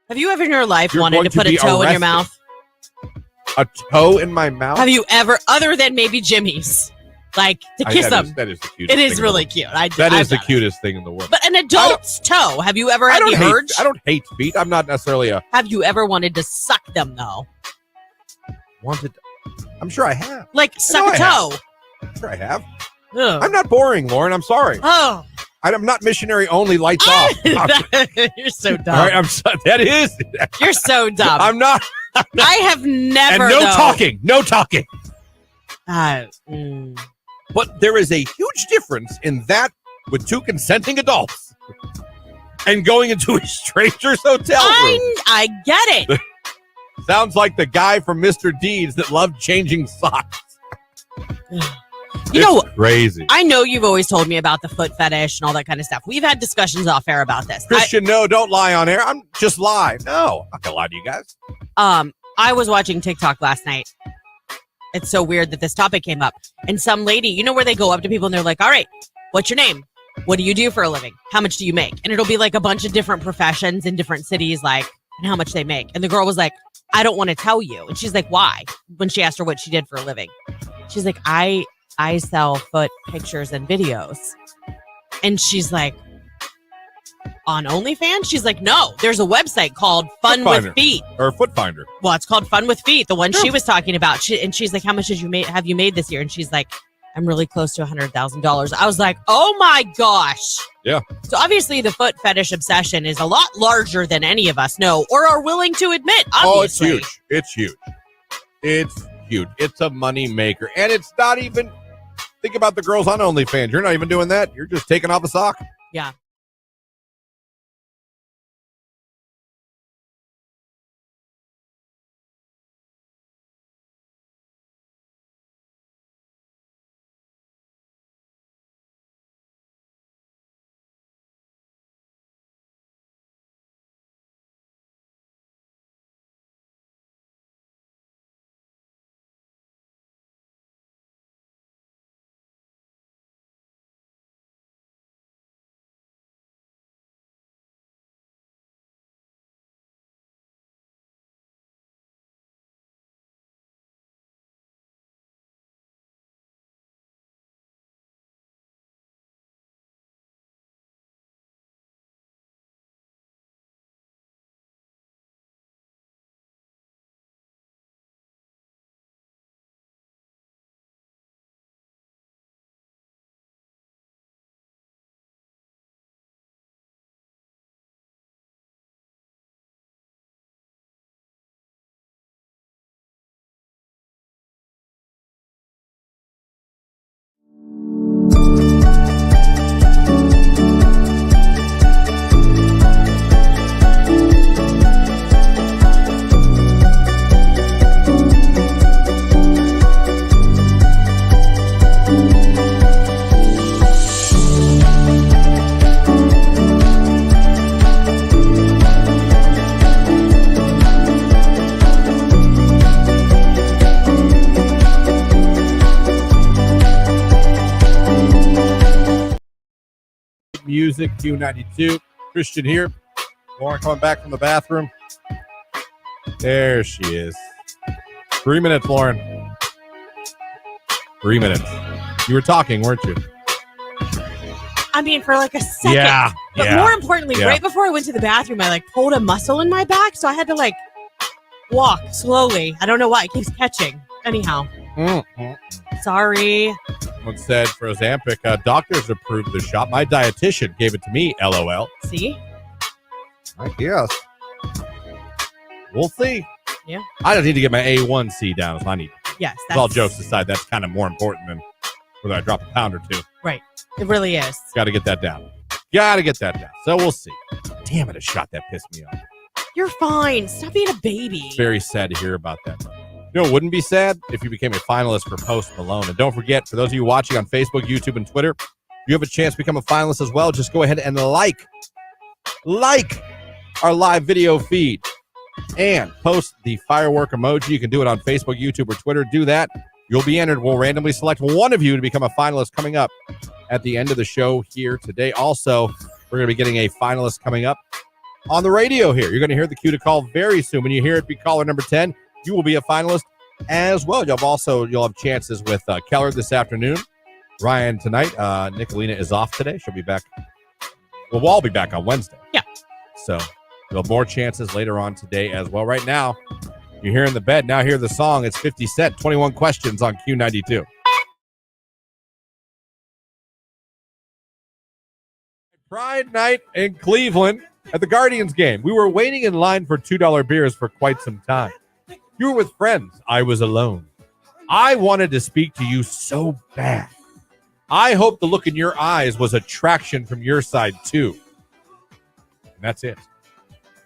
S2: Have you ever in your life
S1: You're
S2: wanted
S1: going
S2: to
S1: to
S2: put a
S1: be
S2: toe in
S1: arrested.
S2: your mouth?
S1: A toe in my mouth.
S2: Have you ever, other than maybe Jimmy's, like to kiss them?
S1: That is the cutest.
S2: It
S1: thing
S2: is
S1: in
S2: really
S1: the
S2: cute.
S1: world. That
S2: I've
S1: is the
S2: done it.
S1: cutest thing in the world.
S2: But an adult's toe. Have you ever had the urge?
S1: I don't hate feet. I'm not necessarily a
S2: Have you ever wanted to suck them though?
S1: wanted. I'm sure I have.
S2: Like suck a
S1: I
S2: toe.
S1: I'm sure I have.
S2: Ugh.
S1: I'm not boring, Lauren. I'm sorry.
S2: Oh.
S1: I'm not missionary only. Lights off.
S2: You're so dumb.
S1: All right, that is.
S2: You're so dumb.
S1: I'm not.
S2: I have never.
S1: And no talking.
S2: Mm.
S1: But there is a huge difference in that with two consenting adults and going into a stranger's hotel room.
S2: I get it.
S1: Sounds like the guy from Mr. Deeds that loved changing socks.
S2: You know,
S1: crazy.
S2: I know you've always told me about the foot fetish and all that kind of stuff. We've had discussions off air about this.
S1: Christian, no, don't lie on air. I'm just lie. No, I'm not gonna lie to you guys.
S2: I was watching TikTok last night. It's so weird that this topic came up. And some lady, you know where they go up to people and they're like, all right, what's your name? What do you do for a living? How much do you make? And it'll be like a bunch of different professions in different cities, like, and how much they make. And the girl was like, I don't want to tell you. And she's like, why? When she asked her what she did for a living. She's like, I sell foot pictures and videos. And she's like, on OnlyFans? She's like, no, there's a website called Fun with Feet.
S1: Or Foot Finder.
S2: Well, it's called Fun with Feet, the one she was talking about. And she's like, how much have you made this year? And she's like, I'm really close to $100,000. I was like, oh my gosh.
S1: Yeah.
S2: So obviously the foot fetish obsession is a lot larger than any of us know or are willing to admit, obviously.
S1: Oh, it's huge. It's huge. It's huge. It's a money maker. And it's not even, think about the girls on OnlyFans. You're not even doing that. You're just taking off a sock.
S2: Yeah.
S1: Music, Q92. Christian here. Lauren coming back from the bathroom. There she is. 3 minutes, Lauren. 3 minutes. You were talking, weren't you?
S2: I mean, for like a second.
S1: Yeah.
S2: But more importantly, right before I went to the bathroom, I like pulled a muscle in my back. So I had to like walk slowly. I don't know why. It keeps catching. Anyhow. Sorry.
S1: Someone said for Ozempic, doctors approved the shot. My dietitian gave it to me, LOL.
S2: See?
S1: I guess. We'll see.
S2: Yeah.
S1: I just need to get my A1C down is what I need.
S2: Yes.
S1: All jokes aside, that's kind of more important than whether I drop a pound or two.
S2: Right. It really is.
S1: Got to get that down. Got to get that down. So we'll see. Damn it, a shot that pissed me off.
S2: You're fine. Stop being a baby.
S1: Very sad to hear about that. You know, it wouldn't be sad if you became a finalist for Post Malone. And don't forget, for those of you watching on Facebook, YouTube, and Twitter, if you have a chance to become a finalist as well, just go ahead and like our live video feed and post the firework emoji. You can do it on Facebook, YouTube, or Twitter. Do that. You'll be entered. We'll randomly select one of you to become a finalist coming up at the end of the show here today. Also, we're going to be getting a finalist coming up on the radio here. You're going to hear the cue to call very soon. When you hear it, be caller number 10. You will be a finalist as well. You'll have chances with Keller this afternoon, Ryan tonight. Nicolina is off today. She'll be back. Well, we'll all be back on Wednesday.
S2: Yeah.
S1: So you'll have more chances later on today as well. Right now, you're here in the bed. Now hear the song. It's 50 Cent, 21 Questions on Q92. Pride night in Cleveland at the Guardians game. We were waiting in line for $2 beers for quite some time. You were with friends. I was alone. I wanted to speak to you so bad. I hope the look in your eyes was attraction from your side, too. And that's it.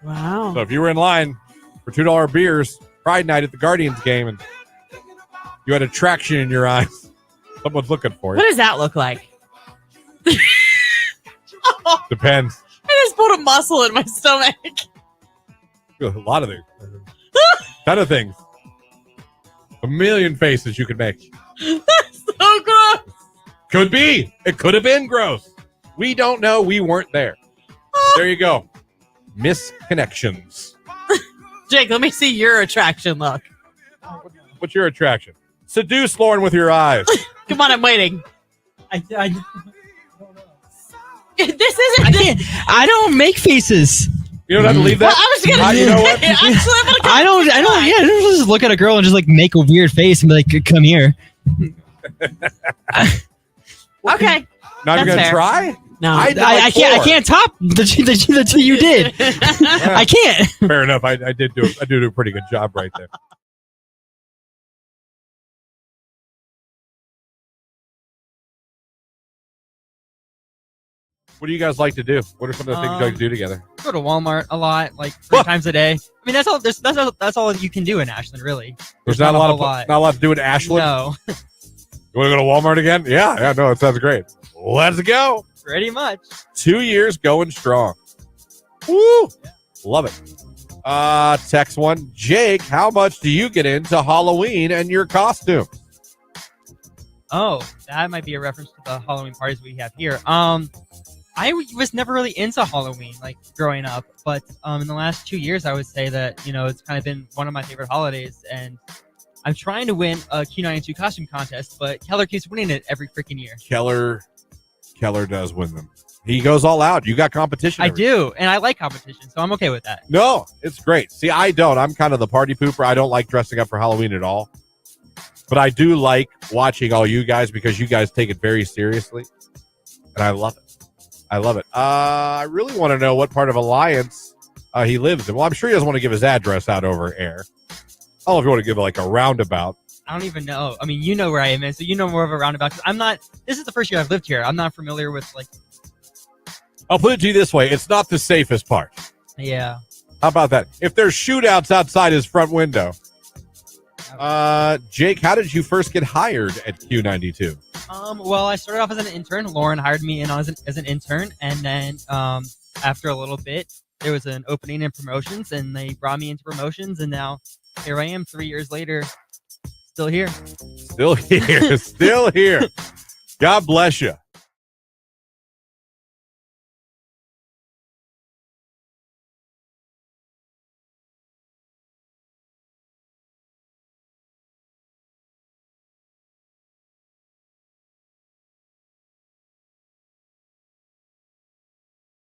S2: Wow.
S1: So if you were in line for $2 beers, Pride night at the Guardians game, and you had attraction in your eyes, someone's looking for you.
S2: What does that look like?
S1: Depends.
S2: I just put a muscle in my stomach.
S1: A lot of things. Ton of things. A million faces you could make.
S2: That's so gross.
S1: Could be. It could have been gross. We don't know. We weren't there. There you go. Misconnections.
S2: Jake, let me see your attraction look.
S1: What's your attraction? Seduce Lauren with your eyes.
S2: Come on, I'm waiting. This isn't.
S6: I don't make faces.
S1: You don't have to leave that.
S2: Well, I was gonna.
S1: You know what?
S6: I don't. Yeah, I don't just look at a girl and just like make a weird face and be like, "Come here."
S2: Okay.
S1: Not even gonna try.
S2: No,
S6: I can't top the two you did. I can't.
S1: Fair enough. I did do a pretty good job right there. What do you guys like to do? What are some of the things you like to do together?
S6: Go to Walmart a lot, like 3 times a day. I mean, that's all. That's all you can do in Ashland, really.
S1: There's not a lot to do in Ashland.
S6: No,
S1: You want to go to Walmart again? Yeah. No, it sounds great. Let's go.
S6: pretty much.
S1: 2 years going strong. Woo! Love it. Text one. Jake, how much do you get into Halloween and your costume?
S6: Oh, that might be a reference to the Halloween parties we have here. I was never really into Halloween, like growing up, but in the last 2 years, I would say that it's kind of been one of my favorite holidays, and I'm trying to win a Q92 costume contest, but Keller keeps winning it every freaking year.
S1: Keller does win them. He goes all out. You got competition.
S6: I do, and I like competition, so I'm okay with that.
S1: No, it's great. See, I don't. I'm kind of the party pooper. I don't like dressing up for Halloween at all. But I do like watching all you guys because you guys take it very seriously. And I love it. I really want to know what part of Alliance he lives in. Well, I'm sure he doesn't want to give his address out over air. I don't know if you want to give like a roundabout.
S6: I don't even know. I mean, you know where I am, so you know more of a roundabout. I'm not. This is the first year I've lived here. I'm not familiar with like.
S1: I'll put it to you this way: it's not the safest part.
S6: Yeah.
S1: How about that? If there's shootouts outside his front window. Jake, how did you first get hired at Q92?
S6: Well, I started off as an intern. Lauren hired me in as an intern, and then after a little bit, there was an opening in promotions, and they brought me into promotions, and now here I am 3 years later, still here. Still here.
S1: God bless you.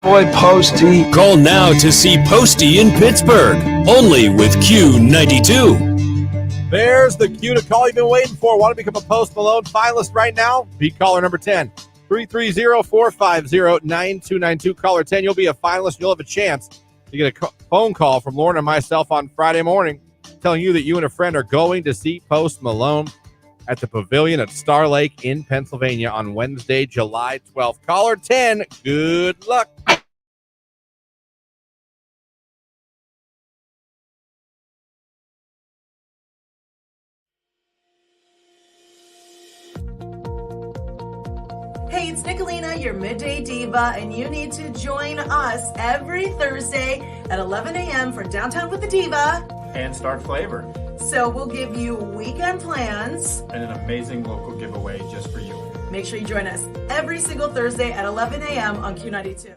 S3: Boy, Posty.
S5: Call now to see Posty in Pittsburgh, only with Q92.
S1: There's the cue to call you've been waiting for. Want to become a Post Malone finalist right now? Be caller number 10. 330-450-9292. Caller 10. You'll be a finalist. You'll have a chance to get a phone call from Lauren and myself on Friday morning telling you that you and a friend are going to see Post Malone at the Pavilion at Star Lake in Pennsylvania on Wednesday, July 12th. Caller 10. Good luck.
S9: Hey, it's Nicolina, your midday diva, and you need to join us every Thursday at 11 a.m. for Downtown with the Diva.
S10: And Start Flavor.
S9: So we'll give you weekend plans.
S10: And an amazing local giveaway just for you.
S9: Make sure you join us every single Thursday at 11 a.m. on Q92.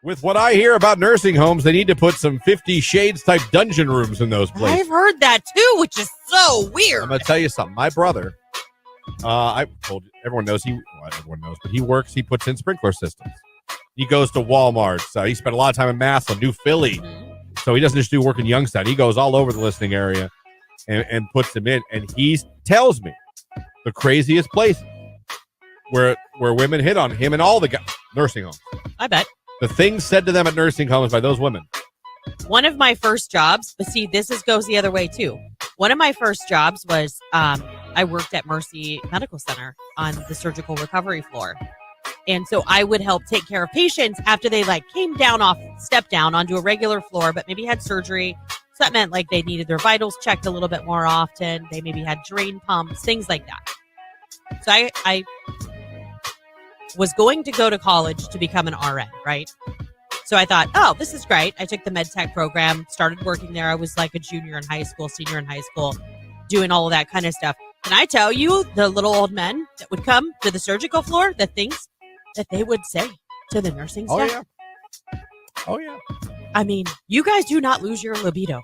S1: With what I hear about nursing homes, they need to put some 50 Shades type dungeon rooms in those places.
S2: I've heard that too, which is so weird.
S1: I'm going to tell you something. My brother, I told you, everyone knows but he puts in sprinkler systems. He goes to Walmart. So he spent a lot of time in Massillon, New Philly. So he doesn't just do work in Youngstown. He goes all over the listening area and puts them in. And he tells me the craziest place where women hit on him and all the nursing homes.
S2: I bet.
S1: The things said to them at nursing homes by those women.
S2: One of my first jobs, but see, goes the other way too. One of my first jobs was I worked at Mercy Medical Center on the surgical recovery floor. And so I would help take care of patients after they stepped down onto a regular floor, but maybe had surgery. So that meant like they needed their vitals checked a little bit more often. They maybe had drain pumps, things like that. So I was going to go to college to become an RN, right? So I thought, oh, this is great. I took the med tech program, started working there. I was like a junior in high school, senior in high school, doing all of that kind of stuff. Can I tell you, the little old men that would come to the surgical floor, the things that they would say to the nursing staff?
S1: Oh, yeah.
S2: I mean, you guys do not lose your libido.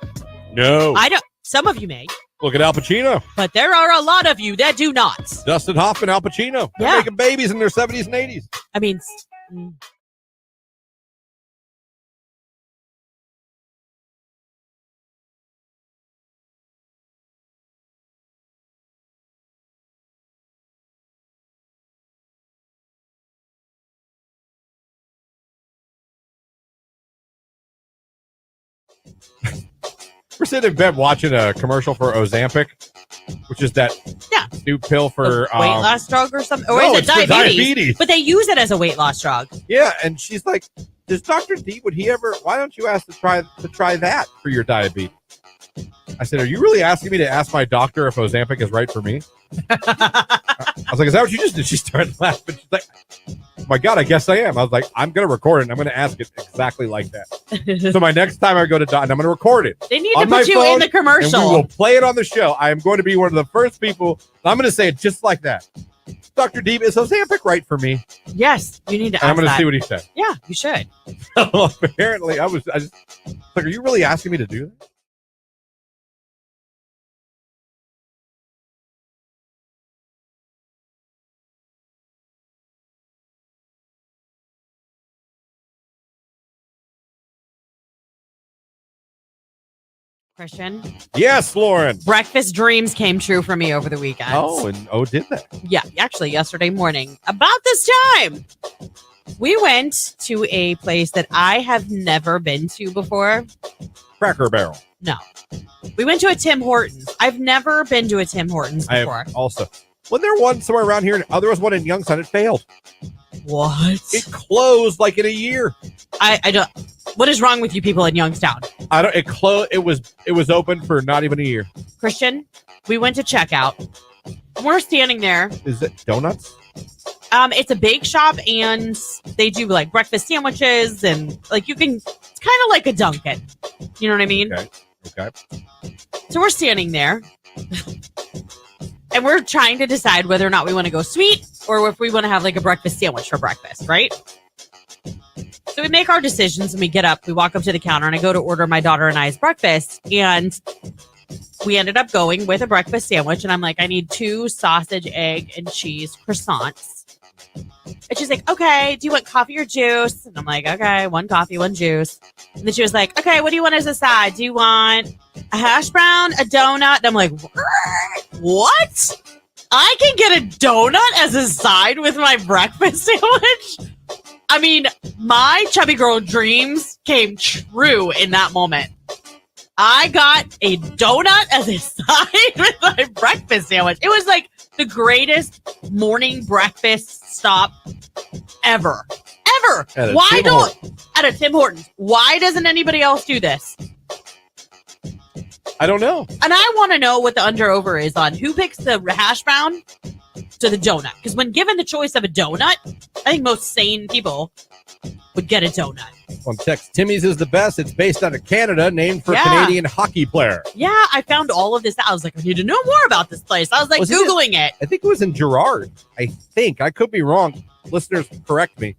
S1: No.
S2: I don't. Some of you may.
S1: Look at Al Pacino.
S2: But there are a lot of you that do not.
S1: Dustin Hoffman, Al Pacino. They're making babies in their 70s and 80s.
S2: I mean...
S1: We're sitting in bed watching a commercial for Ozempic, which is that new pill for
S2: weight loss drug or something. Or
S1: no,
S2: is it
S1: it's diabetes?
S2: But they use it as a weight loss drug.
S1: Yeah, and she's like, "Does Dr. D, why don't you ask to try that for your diabetes?" I said, "Are you really asking me to ask my doctor if Ozempic is right for me?" I was like, "Is that what you just did?" She started laughing. She's like, "Oh my God, I guess I am." I was like, "I'm going to record it and I'm going to ask it exactly like that." So my next time I go to doctor, I'm going to record it.
S2: They need to put you in the commercial.
S1: And we will play it on the show. I am going to be one of the first people. I'm going to say it just like that. Dr. D, is Ozempic right for me?
S2: Yes, you need to ask
S1: I'm going to
S2: that.
S1: see what he said.
S2: Yeah, you should.
S1: Apparently, I just like, are you really asking me to do that?
S2: Christian?
S1: Yes, Lauren.
S2: Breakfast dreams came true for me over the weekend.
S1: Did that?
S2: Yeah, actually, yesterday morning. About this time, we went to a place that I have never been to before.
S1: Cracker Barrel.
S2: No. We went to a Tim Hortons. I've never been to a Tim Hortons before.
S1: I have also. Wasn't there one somewhere around here? There was one in Youngstown. It failed.
S2: What?
S1: It closed like in a year.
S2: I don't. What is wrong with you people in Youngstown?
S1: It closed. It was open for not even a year.
S2: Christian, we went to checkout. We're standing there.
S1: Is it donuts?
S2: It's a bake shop and they do like breakfast sandwiches and like it's kind of like a Dunkin'. You know what I mean?
S1: Okay.
S2: So we're standing there and we're trying to decide whether or not we want to go sweet or if we want to have like a breakfast sandwich for breakfast, right? So we make our decisions and we get up, we walk up to the counter and I go to order my daughter and I's breakfast and we ended up going with a breakfast sandwich and I'm like, I need 2 sausage, egg, and cheese croissants. And she's like, okay, do you want coffee or juice? And I'm like, okay, 1 coffee, 1 juice. And then she was like, okay, what do you want as a side? Do you want a hash brown, a donut? And I'm like, what? I can get a donut as a side with my breakfast sandwich? I mean, my chubby girl dreams came true in that moment. I got a donut as a side with my breakfast sandwich. It was like the greatest morning breakfast stop ever. Ever. At a Tim Hortons. Why doesn't anybody else do this?
S1: I don't know.
S2: And I want to know what the under-over is on who picks the hash brown to the donut. Because when given the choice of a donut, I think most sane people would get a donut.
S1: On text, Timmy's is the best. It's based out of Canada, named for a Canadian hockey player.
S2: Yeah, I found all of this out. I was like, I need to know more about this place. I was like, Googling it.
S1: I think it was in Girard. I think. I could be wrong. Listeners, correct me.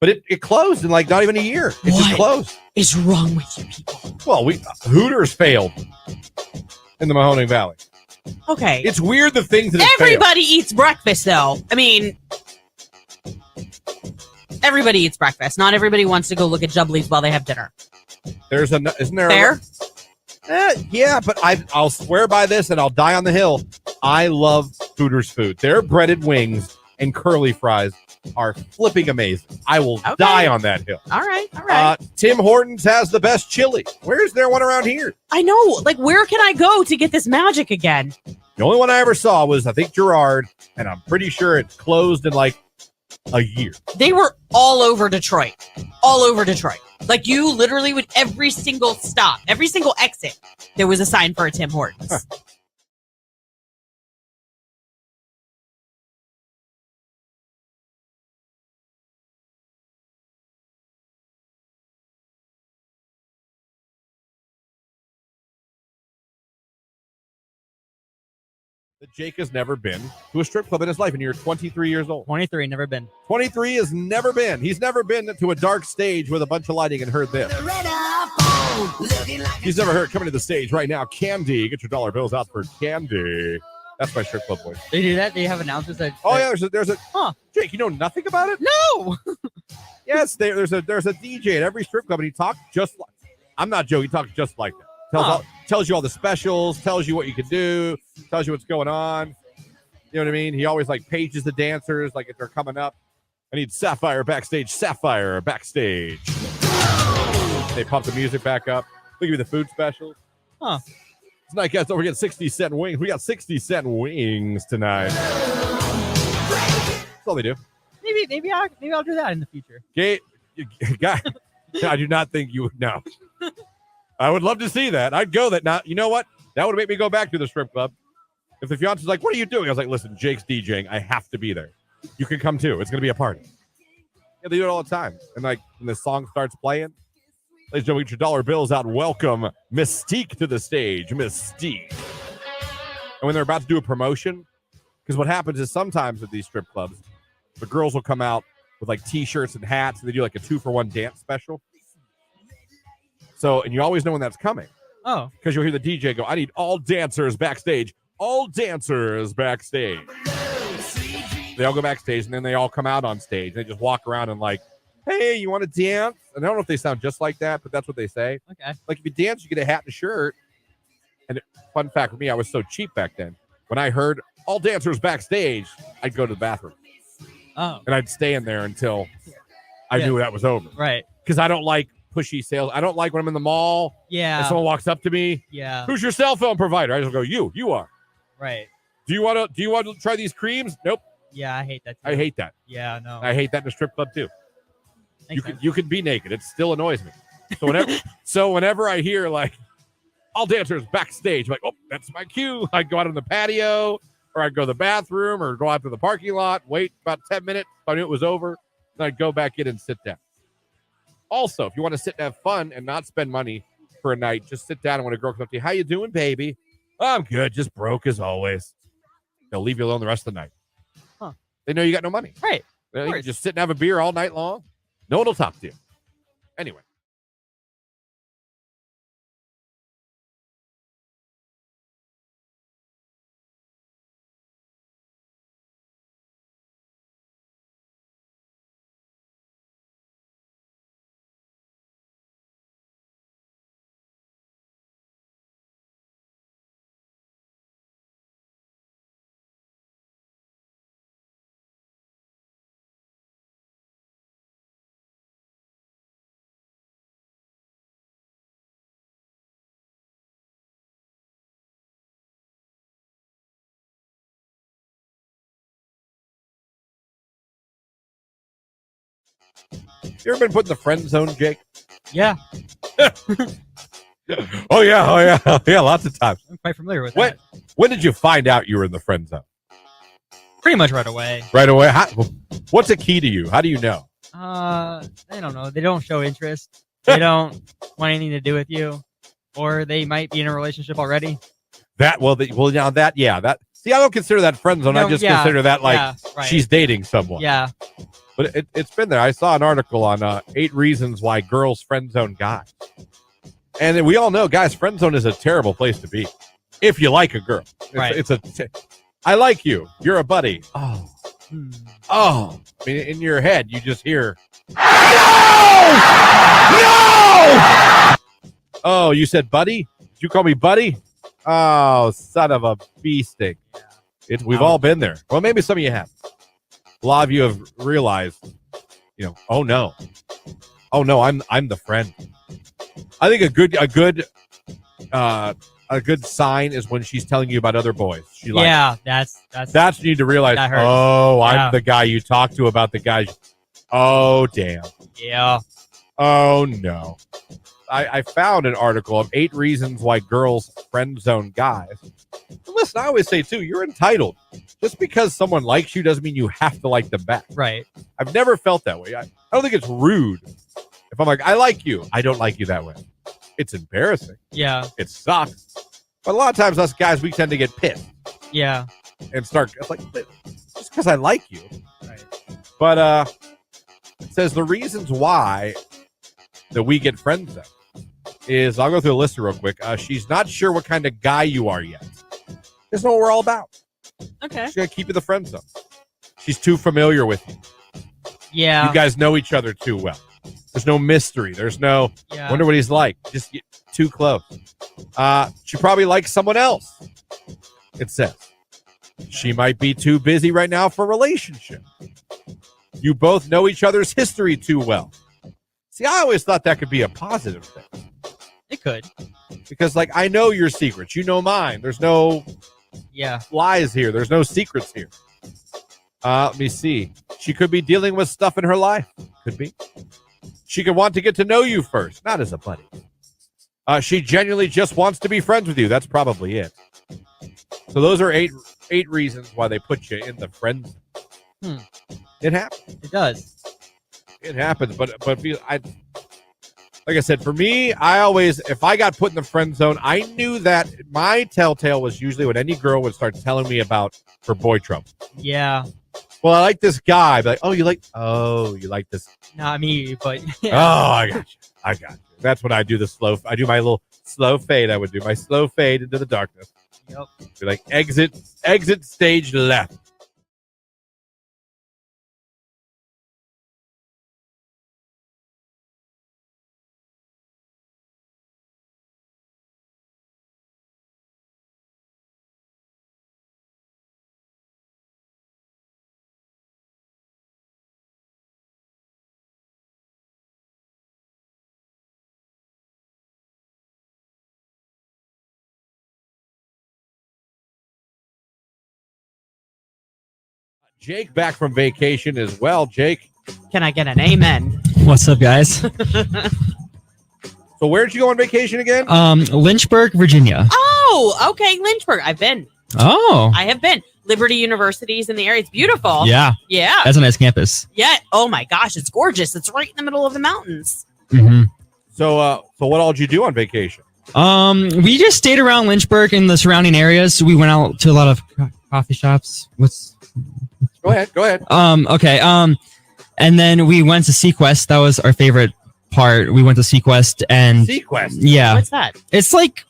S1: But it closed in like not even a year. It just closed.
S2: Is wrong with you people?
S1: Well, Hooters failed in the Mahoning Valley.
S2: Okay.
S1: It's weird the things that
S2: everybody eats breakfast, though. I mean, everybody eats breakfast. Not everybody wants to go look at Jubblies while they have dinner.
S1: Isn't there
S2: fair?
S1: Yeah, but I'll swear by this and I'll die on the hill. I love Hooters food. Their breaded wings and curly fries are flipping amazing. I will die on that hill.
S2: All right.
S1: Tim Hortons has the best chili. Where's there one around here?
S2: I know. Like, where can I go to get this magic again?
S1: The only one I ever saw was, I think, Gerard, and I'm pretty sure it closed in like a year.
S2: They were all over Detroit. All over Detroit. Like, you literally would, every single stop, every single exit, there was a sign for a Tim Hortons.
S1: Huh. Jake has never been to a strip club in his life, and you're 23 years old.
S6: 23, never been.
S1: 23 has never been. He's never been to a dark stage with a bunch of lighting and heard this. He's never heard coming to the stage right now. Candy, get your dollar bills out for Candy. That's my strip club voice.
S6: They do that? They have announcers that...
S1: Oh, yeah, there's a... Jake, you know nothing about it?
S6: No!
S1: Yes, there's a DJ at every strip club, and he talks just like... I'm not joking, he talks just like that. Tells you all the specials, tells you what you can do, tells you what's going on. You know what I mean? He always like pages the dancers, like if they're coming up. I need Sapphire backstage. They pump the music back up. They give you the food specials. Tonight, guys, don't forget 60-cent wings. We got 60-cent wings tonight. That's all they do.
S6: Maybe I'll do that in the future.
S1: Guy, I do not think you would know. I would love to see that. I'd go that. Now, you know what? That would make me go back to the strip club. If the fiance's like, what are you doing? I was like, listen, Jake's DJing. I have to be there. You can come too. It's going to be a party. Yeah, they do it all the time. And like when the song starts playing, ladies and gentlemen, get your dollar bills out. Welcome Mystique to the stage. Mystique. And when they're about to do a promotion, because what happens is sometimes at these strip clubs, the girls will come out with like T-shirts and hats, and they do like a 2-for-1 dance special. So, and you always know when that's coming.
S6: Oh.
S1: Because you'll hear the DJ go, I need all dancers backstage. All dancers backstage. They all go backstage, and then they all come out on stage. They just walk around and like, hey, you want to dance? And I don't know if they sound just like that, but that's what they say.
S6: Okay.
S1: Like if you dance, you get a hat and a shirt. And fun fact for me, I was so cheap back then. When I heard all dancers backstage, I'd go to the bathroom.
S6: Oh.
S1: And I'd stay in there until I knew that was over.
S6: Right.
S1: Because I don't like pushy sales. I don't like when I'm in the mall.
S6: Yeah.
S1: And someone walks up to me.
S6: Yeah.
S1: Who's your cell phone provider? I just go, you are.
S6: Right.
S1: Do you want to try these creams? Nope.
S6: Yeah, I hate that too.
S1: I hate that.
S6: Yeah, no.
S1: I hate that in a strip club too.
S6: Makes
S1: You could be naked. It still annoys me. So whenever I hear like all dancers backstage, I'm like, oh, that's my cue. I'd go out on the patio, or I'd go to the bathroom, or go out to the parking lot, wait about 10 minutes. If I knew it was over, then I'd go back in and sit down. Also, if you want to sit and have fun and not spend money for a night, just sit down and when a girl comes up to you, how you doing, baby? I'm good, just broke as always. They'll leave you alone the rest of the night.
S6: Huh.
S1: They know you got no money.
S6: Right.
S1: You can just sit and have a beer all night long. No one will talk to you. Anyway. You ever been put in the friend zone, Jake?
S6: Yeah.
S1: Oh, yeah. Yeah, lots of times.
S6: I'm quite familiar with that.
S1: When did you find out you were in the friend zone?
S6: Pretty much right away.
S1: Right away? What's a key to you? How do you know?
S6: I don't know. They don't show interest. They don't want anything to do with you. Or they might be in a relationship already.
S1: See, I don't consider that friend zone. I just consider that like she's dating someone.
S6: Yeah.
S1: But it's been there. I saw an article on 8 reasons why girls friend zone guys. And we all know, guys, friend zone is a terrible place to be if you like a girl.
S6: Right.
S1: I like you. You're a buddy. Oh. I mean, in your head, you just hear, no! Oh, you said buddy? Did you call me buddy? Oh, son of a bee stick. We've all been there. Well, maybe some of you have. A lot of you have realized, oh no, I'm the friend. I think a good sign is when she's telling you about other boys.
S6: That's
S1: when you need to realize.
S6: That hurts.
S1: Oh,
S6: Yeah.
S1: I'm the guy you talk to about the guys. Oh, damn.
S6: Yeah.
S1: Oh no. I found an article of 8 reasons why girls friend zone guys. Listen, I always say too, you're entitled. Just because someone likes you doesn't mean you have to like them back.
S6: Right.
S1: I've never felt that way. I don't think it's rude. If I'm like, I like you, I don't like you that way. It's embarrassing.
S6: Yeah.
S1: It sucks. But a lot of times us guys, we tend to get pissed.
S6: Yeah.
S1: And start, it's like, just because I like you.
S6: Right.
S1: But it says the reasons why that we get friend zoned is, I'll go through the list real quick. She's not sure what kind of guy you are yet. That's not what we're all about.
S2: Okay.
S1: She's going to keep you in the friend zone. She's too familiar with you.
S6: Yeah.
S1: You guys know each other too well. There's no mystery. There's no, wonder what he's like. Just get too close. She probably likes someone else. It says. She might be too busy right now for a relationship. You both know each other's history too well. See, I always thought that could be a positive thing.
S6: It could.
S1: Because, I know your secrets. You know mine. There's no lies here. There's no secrets here. Let me see. She could be dealing with stuff in her life. Could be. She could want to get to know you first, not as a buddy. She genuinely just wants to be friends with you. That's probably it. So those are eight reasons why they put you in the friend zone. It happens.
S6: It does.
S1: It happens, but like I said, for me, I always, if I got put in the friend zone, I knew that my telltale was usually when any girl would start telling me about her boy trouble.
S6: Yeah.
S1: Well, I like this guy. But you like this.
S6: Not me, but
S1: Oh, I got you. That's when I do I do my little slow fade. I would do my slow fade into the darkness.
S6: Yep.
S1: Be like, exit stage left. Jake back from vacation as well. Jake,
S2: Can I get an amen?
S6: What's up, guys?
S1: So where'd you go on vacation again?
S6: Lynchburg, Virginia.
S2: Oh, okay. Lynchburg. I've been.
S6: Oh.
S2: I have been. Liberty University's in the area. It's beautiful.
S6: Yeah.
S2: Yeah.
S6: That's a nice campus.
S2: Yeah. Oh my gosh, it's gorgeous. It's right in the middle of the mountains.
S6: Mm-hmm.
S1: So what all did you do on vacation?
S6: We just stayed around Lynchburg and the surrounding areas. We went out to a lot of coffee shops.
S1: Go ahead.
S6: Okay. And then we went to Sequest. That was our favorite part. We went to Sequest and
S1: Sequest.
S6: Yeah.
S2: What's that?
S6: It's like,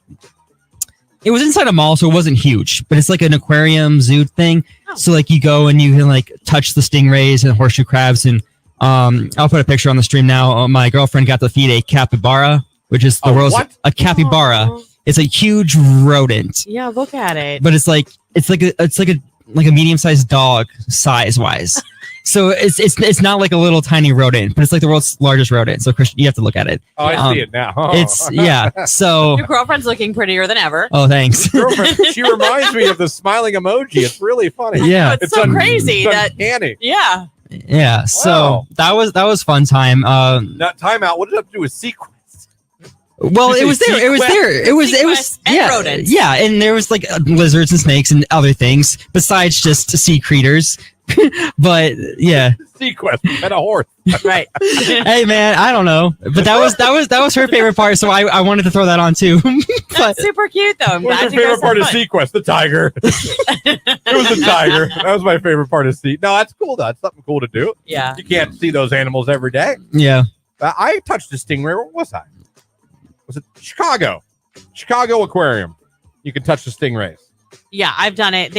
S6: it was inside a mall, so it wasn't huge, but it's like an aquarium zoo thing.
S2: Oh.
S6: So like you go and you can touch the stingrays and horseshoe crabs. And I'll put a picture on the stream now. My girlfriend got to feed a capybara, which is the world's a capybara.
S2: Oh.
S6: It's a huge rodent.
S2: Yeah, look at it.
S6: But it's like a medium-sized dog size-wise. So it's not like a little tiny rodent, but it's like the world's largest rodent. So Christian, you have to look at it.
S1: Oh, I see it now. Oh.
S6: It's So
S2: your girlfriend's looking prettier than ever.
S6: Oh, thanks.
S1: Girlfriend, she reminds me of the smiling emoji. It's really funny.
S6: Yeah,
S2: it's so crazy
S1: it's
S2: that
S1: uncanny.
S2: Yeah.
S6: Yeah. So
S1: Wow.
S6: that was fun time.
S1: Not timeout. What did it have to do with Sequest?
S6: Well,
S1: Did
S6: it
S1: you
S6: was
S1: say
S6: there. It was
S1: Sequest?
S6: there. It was
S2: Sequest and
S6: yeah,
S2: rodents.
S6: yeah, and there was lizards and snakes and other things besides just sea creatures. But yeah.
S1: Sequest and a horse.
S2: Right.
S6: Hey man, I don't know, but that was her favorite part, so I wanted to throw that on too.
S2: That's super cute though. I'm
S1: What's
S2: glad
S1: your
S2: you guys
S1: favorite part of
S2: had fun.
S1: Sequest? The tiger. It was the tiger. That was my favorite part of Sequest. No, that's cool though. That's something cool to do.
S2: Yeah.
S1: You can't see those animals every day.
S6: Yeah.
S1: I touched a stingray. Where was I? Was it Chicago Aquarium? You can touch the stingrays.
S2: Yeah, I've done it.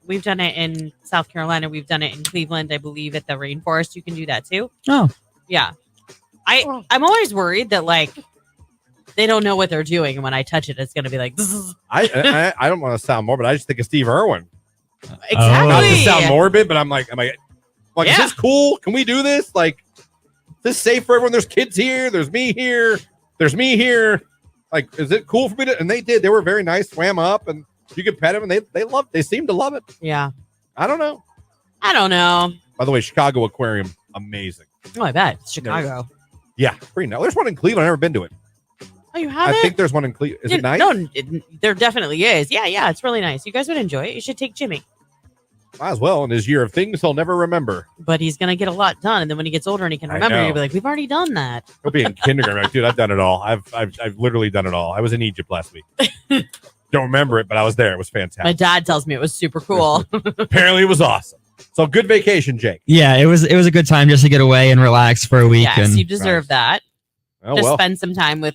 S2: We've done it in South Carolina. We've done it in Cleveland, I believe, at the rainforest. You can do that too.
S6: Oh.
S2: Yeah. I'm always worried that like they don't know what they're doing, and when I touch it, it's gonna be like Zzz.
S1: I don't want to sound morbid. I just think of Steve Irwin.
S2: Exactly.
S1: Not to sound morbid, but I'm like, is
S2: Yeah.
S1: this cool? Can we do this? Like, is this safe for everyone? There's kids here. There's me here. There's me here. Like, is it cool for me to? And they did. They were very nice. Swam up, and you could pet them, and they seemed to love it.
S2: Yeah.
S1: I don't know. By the way, Chicago Aquarium, amazing.
S2: Oh, I bet. It's Chicago.
S1: Yeah, pretty nice. There's one in Cleveland. I've never been to it.
S2: Oh, you haven't?
S1: I think there's one in Cleveland. Is it nice?
S2: No, there definitely is. Yeah, it's really nice. You guys would enjoy it. You should take Jimmy.
S1: Might as well. In his year of things he'll never remember.
S2: But he's going to get a lot done. And then when he gets older and he can
S1: I
S2: remember,
S1: know.
S2: you'll be like, we've already done that.
S1: He'll be in kindergarten. Like, dude, I've done it all. I've literally done it all. I was in Egypt last week. Don't remember it, but I was there. It was fantastic.
S2: My dad tells me it was super cool.
S1: Apparently, it was awesome. So good vacation, Jake.
S6: Yeah, it was a good time just to get away and relax for a week.
S2: Yes,
S6: and
S2: you deserve that.
S1: Oh,
S2: Just
S1: well.
S2: spend some time with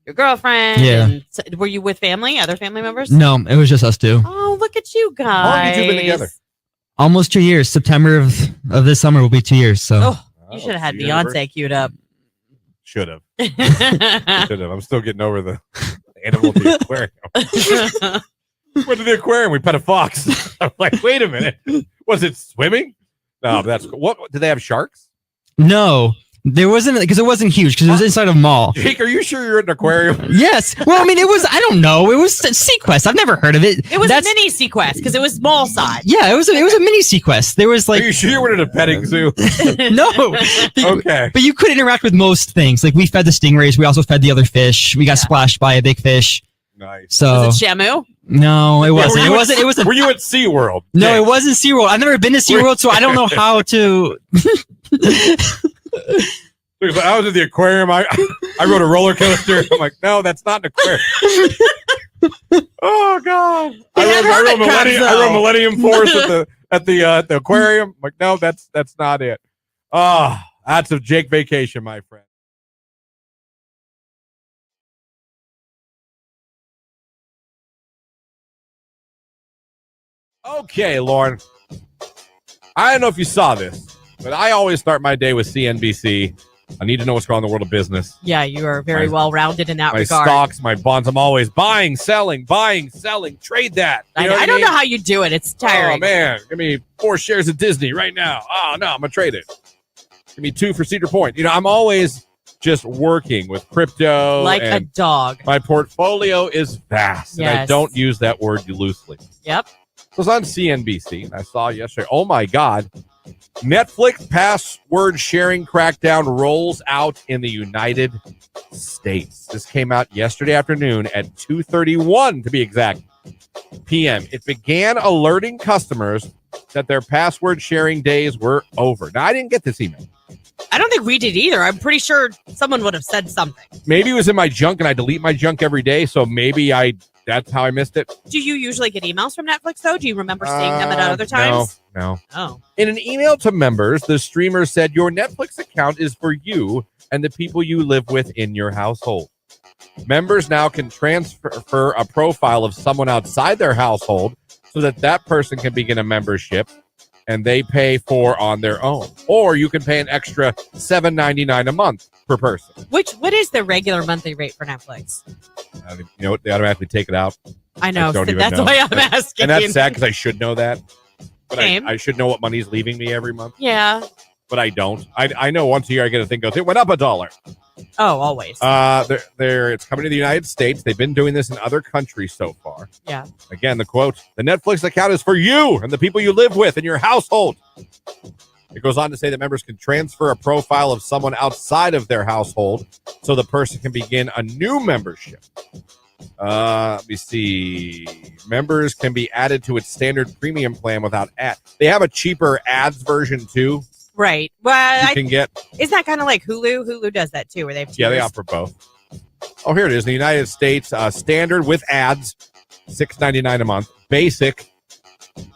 S2: your girlfriend.
S6: Yeah.
S2: And were you with family, other family members?
S6: No, it was just us two.
S2: Oh, look at you guys.
S1: How long have you two been together?
S6: Almost 2 years. September of this summer will be 2 years. So
S2: Oh, you should have had Beyonce queued up.
S1: Should have. I'm still getting over the animal at the aquarium. Went to the aquarium. We pet a fox. I'm like, wait a minute. Was it swimming? No, that's what. Did they have sharks?
S6: no, there wasn't, because it wasn't huge, because it was inside a mall.
S1: Jake, are you sure you're at an aquarium?
S6: Yes. Well, I mean, it was, I don't know. It was Sequest. I've never heard of it.
S2: It was a mini Sequest because it was small size.
S6: Yeah, it was a mini Sequest. There was like.
S1: Are you sure you weren't at a petting zoo?
S6: No.
S1: Okay.
S6: But you could interact with most things. Like we fed the stingrays. We also fed the other fish. We got splashed by a big fish.
S1: Nice.
S6: So.
S2: Was it Shamu?
S6: No, it wasn't. It wasn't.
S1: Were you at SeaWorld?
S6: No, it wasn't SeaWorld. I've never been to SeaWorld, so I don't know how to.
S1: I was at the aquarium. I rode a roller coaster. I'm like, no, that's not an aquarium. Oh God! I rode Millennium Force at the aquarium. I'm like, no, that's not it. Oh, that's a Jake vacation, my friend. Okay, Lauren. I don't know if you saw this, but I always start my day with CNBC. I need to know what's going on in the world of business.
S2: Yeah, you are very well rounded in that
S1: My
S2: regard.
S1: stocks, my bonds. I'm always buying, selling, trade that. You know what
S2: I don't
S1: mean?
S2: know how you do it. It's tiring.
S1: Oh, man. Give me 4 shares of Disney right now. Oh, no, I'm going to trade it. Give me 2 for Cedar Point. You know, I'm always just working with crypto.
S2: Like a
S1: and
S2: dog.
S1: My portfolio is vast, and I
S2: Yes.
S1: don't use that word loosely.
S2: Yep.
S1: It was on CNBC, and I saw yesterday, oh, my God, Netflix password sharing crackdown rolls out in the United States. This came out yesterday afternoon at 2:31, to be exact, p.m. It began alerting customers that their password sharing days were over. Now, I didn't get this email.
S2: I don't think we did either. I'm pretty sure someone would have said something.
S1: Maybe it was in my junk, and I delete my junk every day, so maybe that's how I missed it.
S2: Do you usually get emails from Netflix, though? Do you remember seeing them at other times?
S1: No.
S2: Oh.
S1: In an email to members, the streamer said, your Netflix account is for you and the people you live with in your household. Members now can transfer a profile of someone outside their household so that person can begin a membership and they pay for on their own. Or you can pay an extra $7.99 a month per person.
S2: What is the regular monthly rate for Netflix?
S1: You know what? They automatically take it out.
S2: I know.
S1: don't
S2: So
S1: even
S2: that's
S1: know.
S2: why I'm asking.
S1: And that's sad because I should know that. But
S2: Same.
S1: I should know what money's leaving me every month.
S2: Yeah.
S1: But I don't. I know once a year I get a thing goes, it went up $1.
S2: Oh, always.
S1: It's coming to the United States. They've been doing this in other countries so far.
S2: Yeah.
S1: Again, the quote, the Netflix account is for you and the people you live with in your household. It goes on to say that members can transfer a profile of someone outside of their household so the person can begin a new membership. Let me see. Members can be added to its standard premium plan without ads. They have a cheaper ads version too.
S2: Right. Well,
S1: You can get.
S2: Is that kind of like Hulu? Hulu does that too, where they have tiers.
S1: Yeah, they offer both. Oh, here it is. In the United States, standard with ads, $6.99 a month. Basic,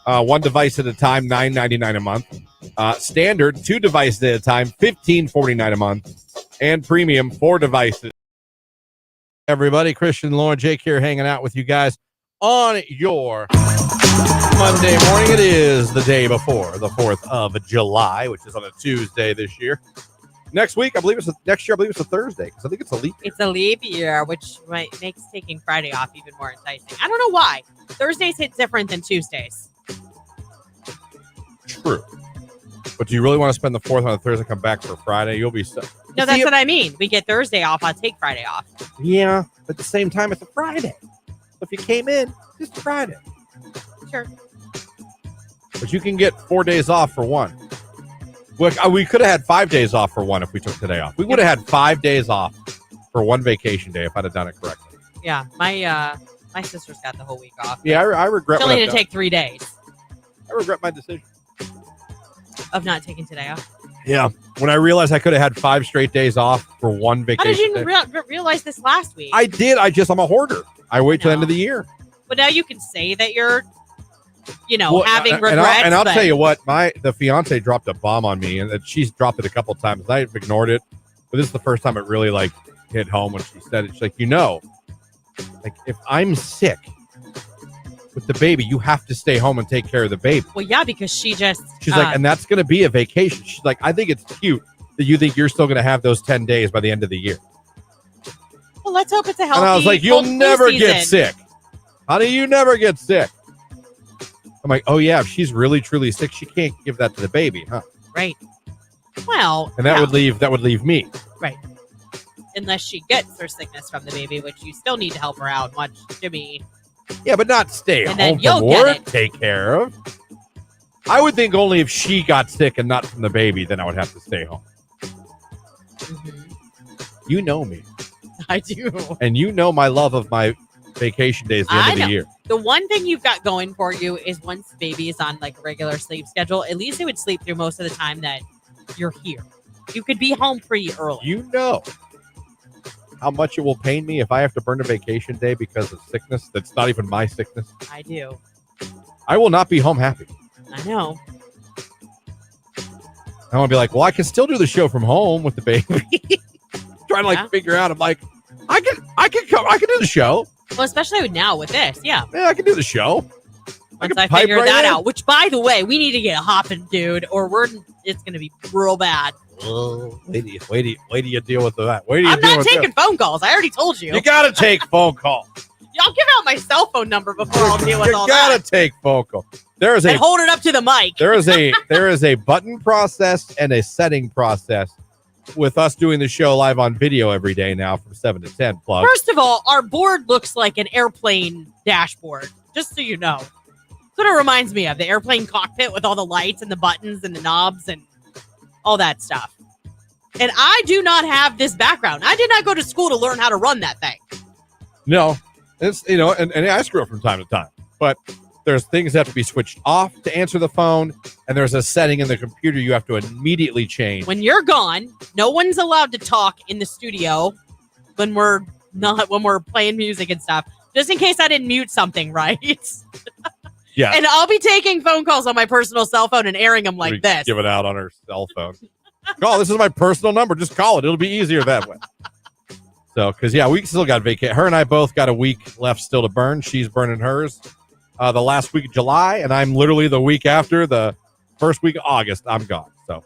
S1: one device at a time, $9.99 a month. Standard, 2 devices at a time, $15.49 a month. And premium, 4 devices. Everybody, Christian, Lauren, Jake here hanging out with you guys on your Monday morning. It is the day before the 4th of July, which is on a Tuesday this year. Next week, next year, I believe it's a Thursday because I think it's a leap year.
S2: It's a leap year, which makes taking Friday off even more enticing. I don't know why. Thursdays hit different than Tuesdays.
S1: True. But do you really want to spend the 4th on a Thursday and come back for Friday? You'll be stuck.
S2: No, that's what I mean. We get Thursday off. I'll take Friday off.
S1: Yeah, but at the same time, it's a Friday. So if you came in, it's just Friday.
S2: Sure.
S1: But you can get 4 days off for one. We could have had 5 days off for one if we took today off. We would have had 5 days off for one vacation day if I'd have done it correctly.
S2: Yeah, my sister's got the whole week off.
S1: Yeah, I regret.
S2: She only had to take 3 days.
S1: I regret my decision
S2: of not taking today off.
S1: Yeah, when I realized I could have had 5 straight days off for one vacation.
S2: How did you realize this last week?
S1: I did. I'm a hoarder. I wait till the end of the year.
S2: But now you can say that you're, having regrets.
S1: And I'll tell you what, the fiance dropped a bomb on me, and she's dropped it a couple times. I've ignored it, but this is the first time it really hit home when she said it. She's like, if I'm sick with the baby, you have to stay home and take care of the baby.
S2: Well, yeah, because she's
S1: like, and that's going to be a vacation. She's like, I think it's cute that you think you're still going to have those 10 days by the end of the year.
S2: Well, let's hope it's a healthy.
S1: And I was like, you'll never get sick. How do you never get sick? I'm like, oh yeah, if she's really truly sick, she can't give that to the baby, huh?
S2: Right. Well,
S1: and that would leave me.
S2: Right. Unless she gets her sickness from the baby, which you still need to help her out. Watch Jimmy.
S1: Yeah, but not stay
S2: and
S1: home from work, take care of. I would think only if she got sick and not from the baby, then I would have to stay home.
S2: Mm-hmm.
S1: You know me.
S2: I do.
S1: And you know my love of my vacation days at the end of the year.
S2: The one thing you've got going for you is once baby is on a regular sleep schedule, at least it would sleep through most of the time that you're here. You could be home pretty early.
S1: You know how much it will pain me if I have to burn a vacation day because of sickness that's not even my sickness.
S2: I do.
S1: I will not be home happy.
S2: I know.
S1: I want to be like, well, I can still do the show from home with the baby. Trying to figure out. I'm like, I can do the show.
S2: Well, especially now with this, yeah.
S1: Yeah, I can do the show.
S2: Once I figure that out, which, by the way, we need to get hopping, dude, or it's going to be real bad.
S1: Wait till you deal with that.
S2: I'm not taking phone calls. I already told you.
S1: You got to take phone calls.
S2: Y'all give out my cell phone number before I'll deal with all that.
S1: You got to take phone calls.
S2: And hold it up to the mic.
S1: There is a button process and a setting process with us doing the show live on video every day now from 7 to 10. Plug.
S2: First of all, our board looks like an airplane dashboard, just so you know. That's what it reminds me of, the airplane cockpit with all the lights and the buttons and the knobs and all that stuff. And I do not have this background. I did not go to school to learn how to run that thing.
S1: No, it's, and I screw up from time to time, but there's things that have to be switched off to answer the phone, and there's a setting in the computer you have to immediately change.
S2: When you're gone, no one's allowed to talk in the studio when we're playing music and stuff, just in case I didn't mute something, right?
S1: Yeah.
S2: And I'll be taking phone calls on my personal cell phone and airing them like this.
S1: Give it out on her cell phone. Call, this is my personal number. Just call it. It'll be easier that way. So, because, yeah, we still got vacation. Her and I both got a week left still to burn. She's burning hers the last week of July, and I'm literally the week after, the first week of August, I'm gone. So,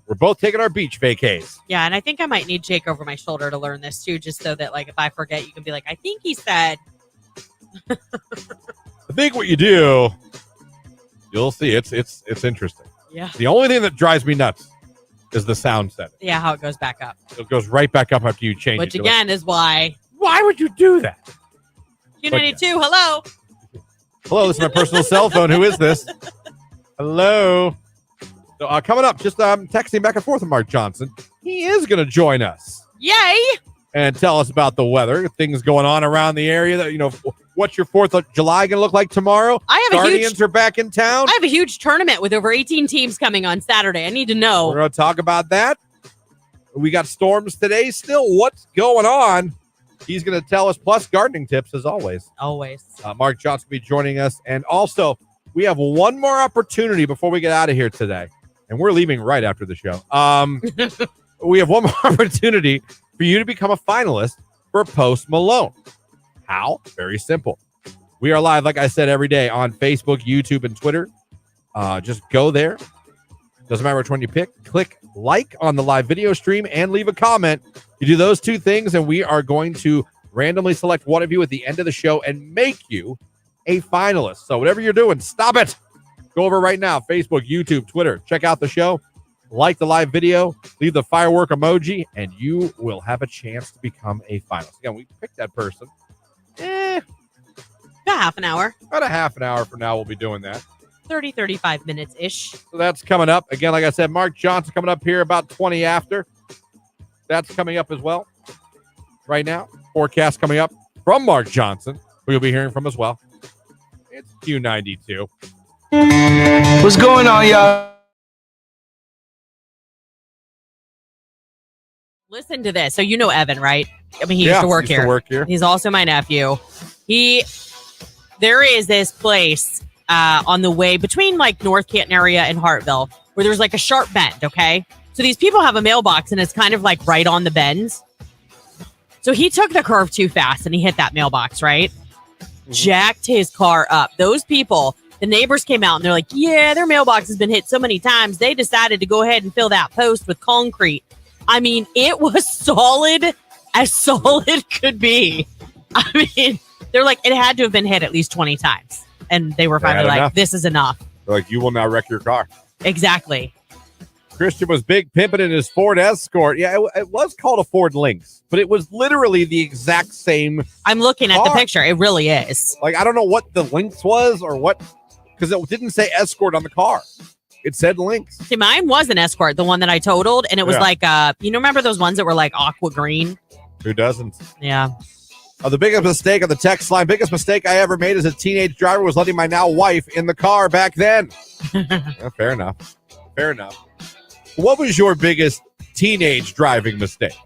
S1: we're both taking our beach vacays.
S2: Yeah, and I think I might need Jake over my shoulder to learn this, too, just so that, if I forget, you can be like, I think he said...
S1: I think what you do, you'll see. It's interesting.
S2: Yeah.
S1: The only thing that drives me nuts is the sound setting.
S2: Yeah, how it goes back up.
S1: It goes right back up after you change
S2: Which
S1: it.
S2: Which again is why
S1: would you do that?
S2: Q92, hello.
S1: Hello, this is my personal cell phone. Who is this? Hello. So coming up, just texting back and forth with Mark Johnson. He is going to join us.
S2: Yay!
S1: and tell us about the weather, things going on around the area. That what's your 4th of July going to look like tomorrow? Guardians are back in town.
S2: I have a huge tournament with over 18 teams coming on Saturday. I need to know.
S1: We're going to talk about that. We got storms today still. What's going on? He's going to tell us, plus gardening tips as always.
S2: Always.
S1: Mark Johnson will be joining us. And also, we have one more opportunity before we get out of here today. And we're leaving right after the show. We have one more opportunity for you to become a finalist for Post Malone. How? Very simple. We are live, like I said, every day on Facebook, YouTube, and Twitter. Just go there. Doesn't matter which one you pick. Click like on the live video stream and leave a comment. You do those two things, and we are going to randomly select one of you at the end of the show and make you a finalist. So whatever you're doing, stop it. Go over right now, Facebook, YouTube, Twitter. Check out the show. Like the live video. Leave the firework emoji, and you will have a chance to become a finalist. Again, we picked that person.
S2: About half an hour.
S1: About a half an hour from now, we'll be doing that.
S2: 30, 35 minutes-ish.
S1: So that's coming up. Again, like I said, Mark Johnson coming up here about 20 after. That's coming up as well. Right now, forecast coming up from Mark Johnson, who you'll be hearing from as well. It's Q92.
S3: What's going on, y'all?
S2: Listen to this. So you know Evan, right? I mean, he used to work here. He's also my nephew. There is this place on the way between like North Canton area and Hartville where there's like a sharp bend, okay? So these people have a mailbox and it's kind of like right on the bend. So he took the curve too fast and he hit that mailbox, right? Mm-hmm. Jacked his car up. Those people, the neighbors came out and they're like, yeah, their mailbox has been hit so many times. They decided to go ahead and fill that post with concrete. I mean, it was solid as solid could be. I mean, they're like, it had to have been hit at least 20 times. And they were finally like, this is enough.
S1: They're like, you will not wreck your car.
S2: Exactly.
S1: Christian was big pimping in his Ford Escort. Yeah, it was called a Ford Lynx, but it was literally the exact same.
S2: I'm looking at the picture. It really is.
S1: Like, I don't know what the Lynx was or what, because it didn't say Escort on the car. It said Lynx.
S2: See, mine was an Escort, the one that I totaled, and it was like, remember those ones that were like aqua green?
S1: Who doesn't?
S2: Yeah.
S1: The biggest mistake on the text line, biggest mistake I ever made as a teenage driver was letting my now wife in the car back then. Fair enough. Fair enough. What was your biggest teenage driving mistake?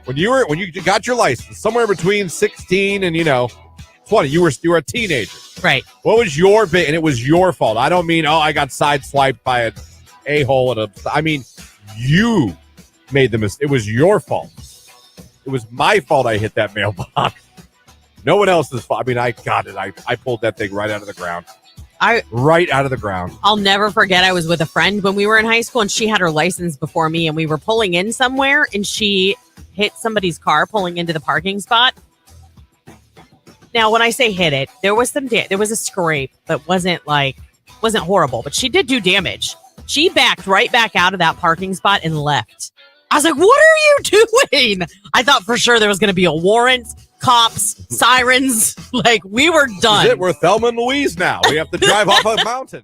S1: When you got your license, somewhere between 16 and 20, you were a teenager.
S2: Right.
S1: What was your big, and it was your fault. I don't mean, I got sideswiped by an a-hole I mean, you made the mistake. It was your fault. It was my fault I hit that mailbox. No one else's fault. I mean, I got it. I pulled that thing right out of the ground. Right out of the ground.
S2: I'll never forget, I was with a friend when we were in high school, and she had her license before me, and we were pulling in somewhere, and she hit somebody's car pulling into the parking spot. Now, when I say hit it, there was there was a scrape, but wasn't horrible, but she did do damage. She backed right back out of that parking spot and left. I was like, what are you doing? I thought for sure there was going to be a warrant, cops, sirens. Like, we were done.
S1: This is it. We're Thelma and Louise now. We have to drive off a mountain.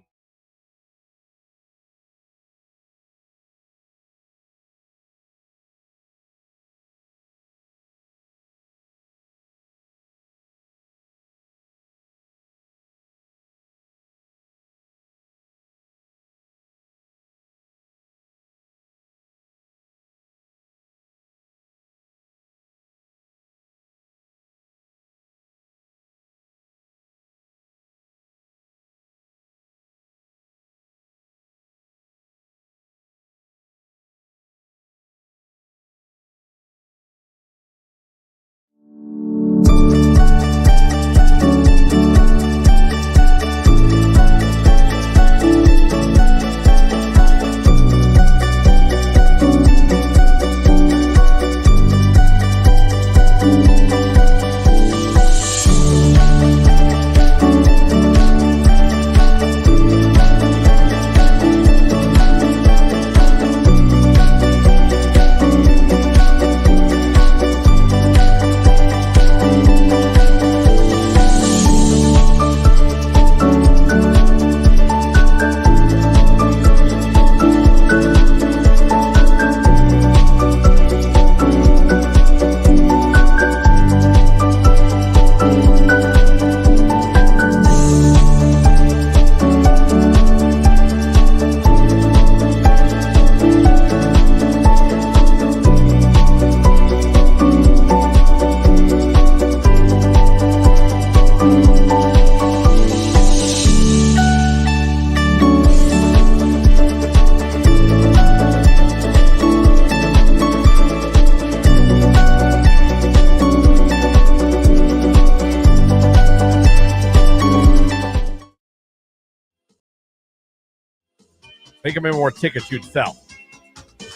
S1: Think how many more tickets you'd sell.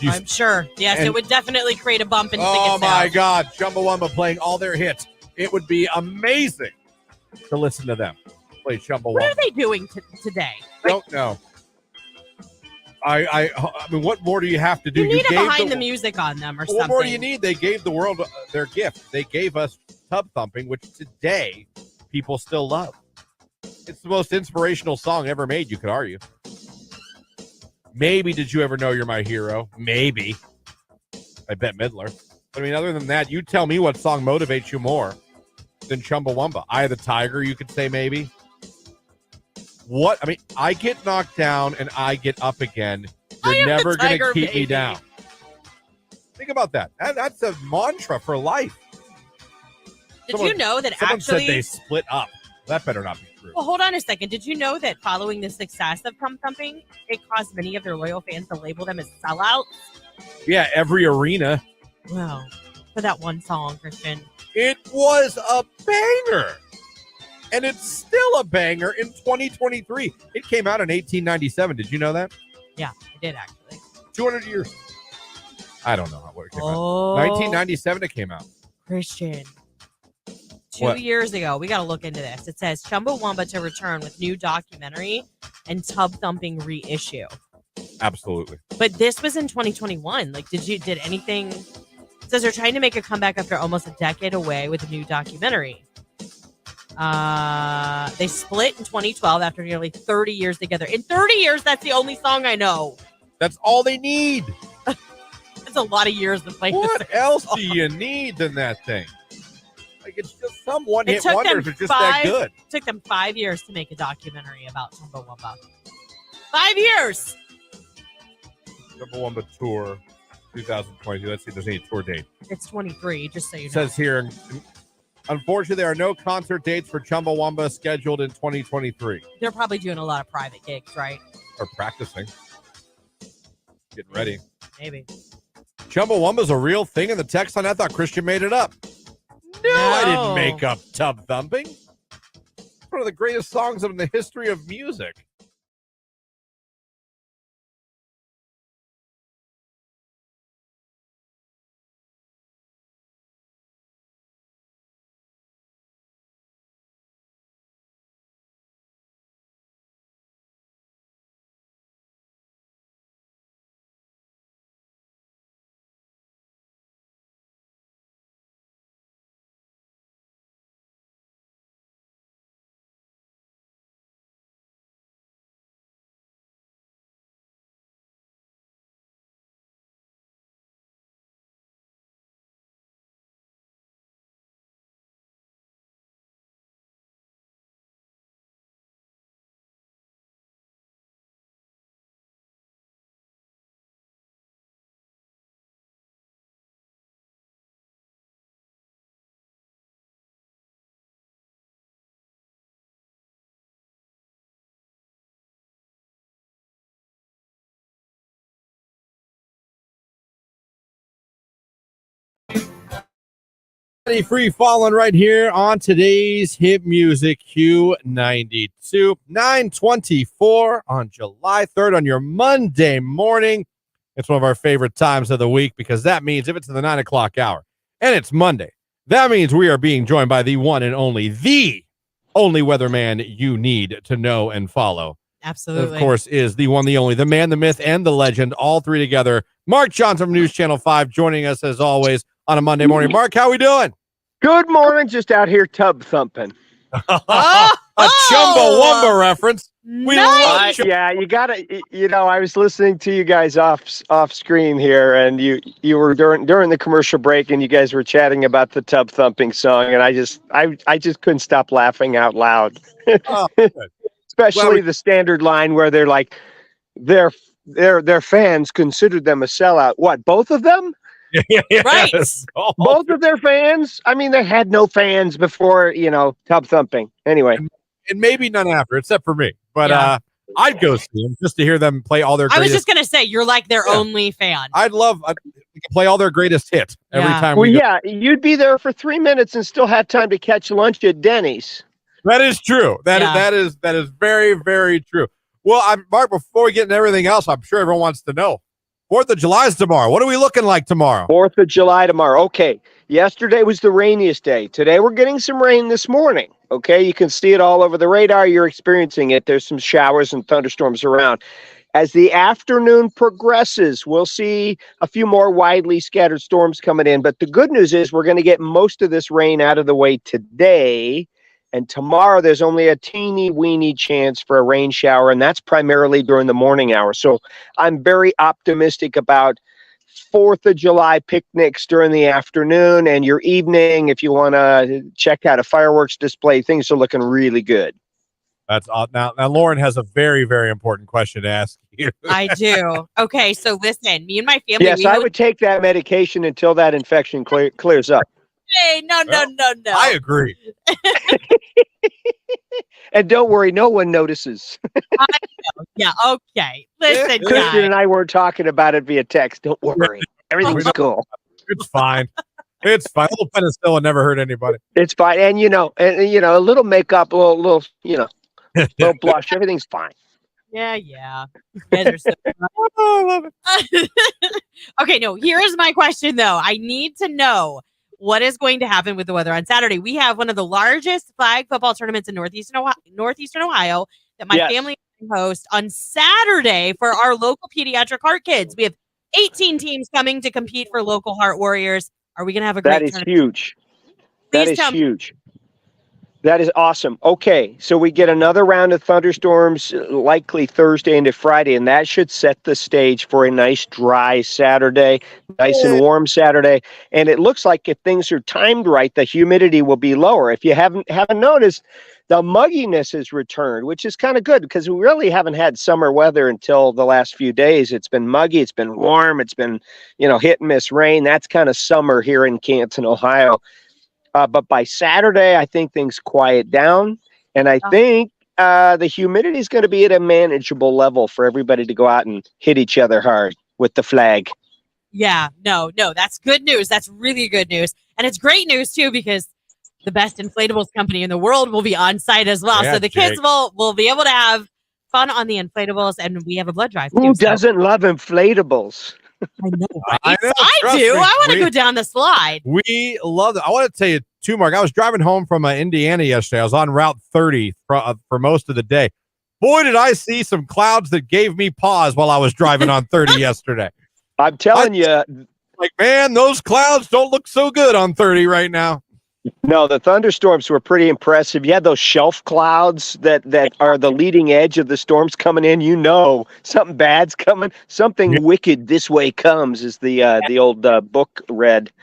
S2: I'm sure. Yes, it would definitely create a bump in ticket sales.
S1: Oh, my God. Chumbawamba playing all their hits. It would be amazing to listen to them play Chumbawamba.
S2: What are they doing today?
S1: Don't know. I mean, what more do you have to do?
S2: You need a behind the music on them or something.
S1: What more do you need? They gave the world their gift. They gave us Tub Thumping, which today people still love. It's the most inspirational song ever made, you could argue. Maybe Did You Ever Know You're My Hero? Maybe. I bet Midler. But I mean, other than that, you tell me what song motivates you more than Chumbawamba. Eye of the Tiger, you could say maybe. What? I mean, I get knocked down and I get up again. You're never going to keep me down. Think about that. That's a mantra for life.
S2: Did you know that
S1: someone
S2: actually...
S1: said they split up. That better not be true.
S2: Well, hold on a second. Did you know that following the success of Tub Thumping, it caused many of their loyal fans to label them as sellouts?
S1: Yeah, every arena.
S2: Well, for that one song, Christian.
S1: It was a banger. And it's still a banger in 2023. It came out in 1897. Did you know that?
S2: Yeah, I did actually.
S1: 200 years. I don't know what it came out. 1997 it came out.
S2: Christian. 2 years ago, we got to look into this. It says Chumbawamba to return with new documentary and Tub Thumping reissue.
S1: Absolutely.
S2: But this was in 2021. Like, did anything? It says they're trying to make a comeback after almost a decade away with a new documentary. They split in 2012 after nearly 30 years together. In 30 years, that's the only song I know.
S1: That's all they need.
S2: That's a lot of years to play.
S1: What else do you need than that thing? Like, it's just some one-hit wonders are just that good.
S2: It took them 5 years to make a documentary about Chumbawamba. 5 years!
S1: Chumbawamba Tour 2022. Let's see if there's any tour date.
S2: It's 23, just so you know.
S1: It says here, unfortunately, there are no concert dates for Chumbawamba scheduled in 2023.
S2: They're probably doing a lot of private gigs, right?
S1: Or practicing. Getting ready.
S2: Maybe.
S1: Chumbawamba's a real thing in the text line. I thought Christian made it up. No, I didn't make up Tub Thumping. It's one of the greatest songs in the history of music. Free falling right here on today's hit music Q92 9:24 on July 3rd on your Monday morning. It's one of our favorite times of the week because that means if it's in the 9 o'clock hour and it's Monday, that means we are being joined by the one and only, the only weatherman you need to know and follow.
S2: Absolutely.
S1: Of course, is the one, the only, the man, the myth, and the legend, all three together. Mark Johnson from News Channel 5 joining us as always on a Monday morning. Mark, how we doing?
S11: Good morning. Just out here tub thumping.
S1: A Chumbawamba reference. We love
S11: yeah, you gotta. You know, I was listening to you guys off screen here, and you were during the commercial break, and you guys were chatting about the tub thumping song, and I just couldn't stop laughing out loud.
S1: Oh,
S11: Especially the standard line where they're like, their fans considered them a sellout. What? Both of them?
S2: Right.
S11: Both of their fans? I mean, they had no fans before, tub thumping. Anyway.
S1: And maybe none after, except for me. But I'd go see them just to hear them play all their greatest.
S2: I was just going to say, you're like their only fan.
S1: I'd play all their greatest hits every time
S11: we go. You'd be there for 3 minutes and still have time to catch lunch at Denny's.
S1: That is true. That is very, very true. Well, Mark, before we get into everything else, I'm sure everyone wants to know. 4th of July is tomorrow. What are we looking like tomorrow?
S11: 4th of July tomorrow. Okay. Yesterday was the rainiest day. Today we're getting some rain this morning. Okay. You can see it all over the radar. You're experiencing it. There's some showers and thunderstorms around. As the afternoon progresses, we'll see a few more widely scattered storms coming in. But the good news is we're going to get most of this rain out of the way today. And tomorrow, there's only a teeny weeny chance for a rain shower, and that's primarily during the morning hours. So I'm very optimistic about 4th of July picnics during the afternoon and your evening. If you want to check out a fireworks display, things are looking really good.
S1: That's now Lauren has a very, very important question to ask you.
S2: I do. Okay, so listen, me and my family.
S11: Yes, I would take that medication until that infection clears up.
S2: Hey, no.
S1: I agree.
S11: And don't worry, no one notices.
S2: I know. Yeah, okay. Listen,
S11: Christian
S2: guys.
S11: and I were talking about it via text. Don't worry. Everything's cool.
S1: It's fine. It's fine. A little penicillin never hurt anybody.
S11: It's fine. And a little makeup, a little little blush. Everything's fine.
S2: Yeah. You guys are so
S1: I love it.
S2: Okay, no, here's my question, though. I need to know what is going to happen with the weather on Saturday. We have one of the largest flag football tournaments in Northeastern Ohio that my family hosts on Saturday for our local pediatric heart kids. We have 18 teams coming to compete for local heart warriors. Are we going to have a great tournament?
S11: That is huge.
S2: Please
S11: that is
S2: tell me.
S11: huge. That is awesome. Okay, so we get another round of thunderstorms likely Thursday into Friday, and that should set the stage for a nice dry Saturday, nice and warm Saturday. And it looks like if things are timed right, the humidity will be lower. If you haven't noticed, the mugginess has returned, which is kind of good because we really haven't had summer weather until the last few days. It's been muggy, it's been warm, it's been, hit and miss rain. That's kind of summer here in Canton, Ohio. But by Saturday, I think things quiet down, and I think the humidity is going to be at a manageable level for everybody to go out and hit each other hard with the flag.
S2: Yeah, no, that's good news. That's really good news. And it's great news, too, because the best inflatables company in the world will be on site as well.
S1: Yeah,
S2: so the kids will be able to have fun on the inflatables, and we have a blood drive, too.
S11: Who doesn't love inflatables?
S2: I know, right?
S1: I
S2: do. I want to go down the slide.
S1: We love it. I want to tell you too, Mark. I was driving home from Indiana yesterday. I was on Route 30 for most of the day. Boy, did I see some clouds that gave me pause while I was driving on 30 yesterday.
S11: I'm telling you.
S1: Like, man, those clouds don't look so good on 30 right now.
S11: No, the thunderstorms were pretty impressive. You had those shelf clouds that are the leading edge of the storms coming in. Something bad's coming. Something wicked this way comes, is the old book read.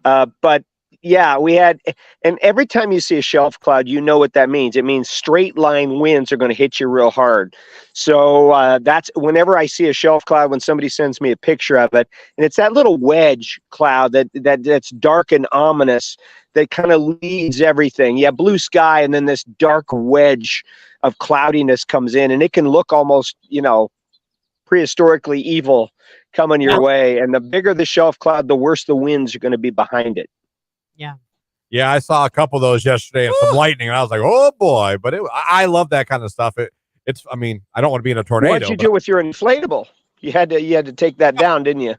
S11: But yeah, we had, and every time you see a shelf cloud, you know what that means. It means straight line winds are going to hit you real hard. So that's whenever I see a shelf cloud, when somebody sends me a picture of it, and it's that little wedge cloud that's dark and ominous that kind of leads everything. Yeah, blue sky, and then this dark wedge of cloudiness comes in, and it can look almost, prehistorically evil coming your way. And the bigger the shelf cloud, the worse the winds are going to be behind it.
S1: Yeah, I saw a couple of those yesterday and some lightning, and I was like, oh boy. But I love that kind of stuff. I don't want to be in a tornado.
S11: What'd you do with your inflatable? You had to take that down, didn't you?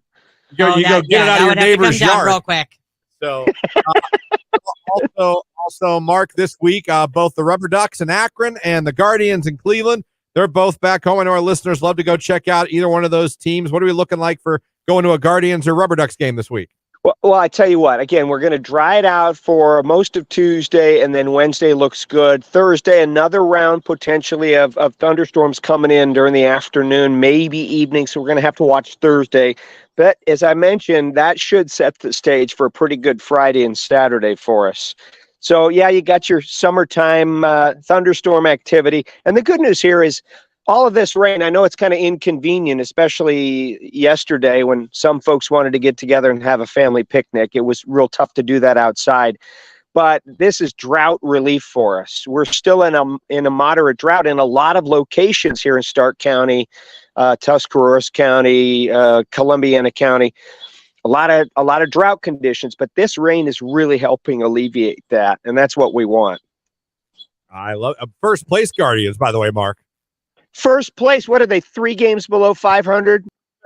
S1: You go get it out of your neighbor's yard
S2: real quick.
S1: So also, Mark, this week, both the Rubber Ducks in Akron and the Guardians in Cleveland, they're both back home. I know our listeners love to go check out either one of those teams. What are we looking like for going to a Guardians or Rubber Ducks game this week?
S11: Well, I tell you what, again, we're going to dry it out for most of Tuesday, and then Wednesday looks good. Thursday, another round potentially of thunderstorms coming in during the afternoon, maybe evening, so we're going to have to watch Thursday. But as I mentioned, that should set the stage for a pretty good Friday and Saturday for us. So, yeah, you got your summertime thunderstorm activity. And the good news here is all of this rain, I know it's kind of inconvenient, especially yesterday when some folks wanted to get together and have a family picnic. It was real tough to do that outside. But this is drought relief for us. We're still in a moderate drought in a lot of locations here in Stark County, Tuscarawas County, Columbiana County. A lot of drought conditions, but this rain is really helping alleviate that, and that's what we want.
S1: I love first place Guardians, by the way, Mark.
S11: First place. What are they? 3 games below 500?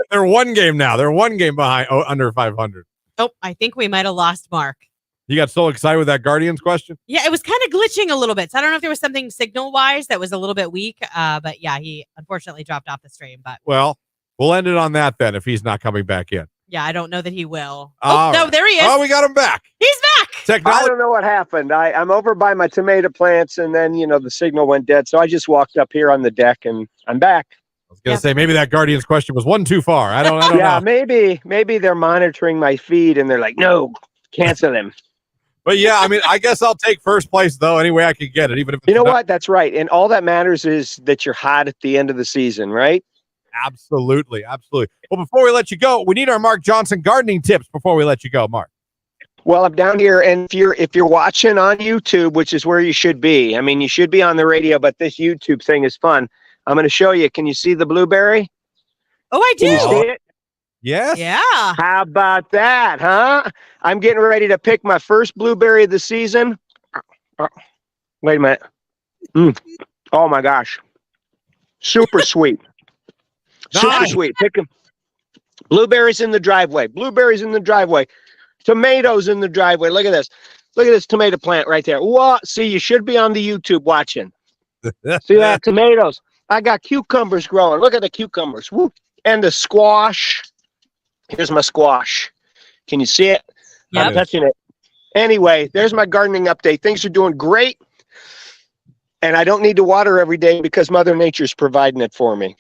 S1: They're one game now. They're one game behind under 500.
S2: Oh, I think we might have lost Mark.
S1: You got so excited with that Guardians question?
S2: Yeah, it was kind of glitching a little bit. So I don't know if there was something signal-wise that was a little bit weak. But yeah, he unfortunately dropped off the stream. But
S1: Well, we'll end it on that then if he's not coming back in.
S2: yeah, I don't know that he will.
S1: All
S2: no,
S1: right.
S2: there he is.
S1: Oh, we got him back.
S2: He's back.
S11: I
S1: Technology.
S11: don't know what happened. I'm over by my tomato plants, and then the signal went dead. So I just walked up here on the deck, and I'm back.
S1: I was going to say maybe that Guardians question was one too far. I don't
S11: Yeah,
S1: know.
S11: maybe they're monitoring my feed, and they're like, no, cancel him.
S1: But yeah, I mean, I guess I'll take first place though. Any way I could get it, even if it's
S11: You know what? That's right. And all that matters is that you're hot at the end of the season, right?
S1: Absolutely. Well, before we let you go, we need our Mark Johnson gardening tips before we let you go, Mark.
S11: Well, I'm down here, and if you're watching on YouTube, which is where you should be. I mean, you should be on the radio, but this YouTube thing is fun. I'm going to show you. Can you see the blueberry?
S2: Oh, I do.
S11: Can you see it?
S1: Yes.
S2: Yeah.
S11: How about that, huh? I'm getting ready to pick my first blueberry of the season. Wait a minute. Oh my gosh. Super sweet. Super
S1: Nice.
S11: sweet. Pick them. Blueberries in the driveway. Blueberries in the driveway. Tomatoes in the driveway. Look at this. Look at this tomato plant right there. What? See, you should be on the YouTube watching. See that? Tomatoes. I got cucumbers growing. Look at the cucumbers. Woo. And the squash. Here's my squash. Can you see it?
S2: Yep.
S11: I'm touching it. Anyway, there's my gardening update. Things are doing great. And I don't need to water every day because Mother Nature's providing it for me.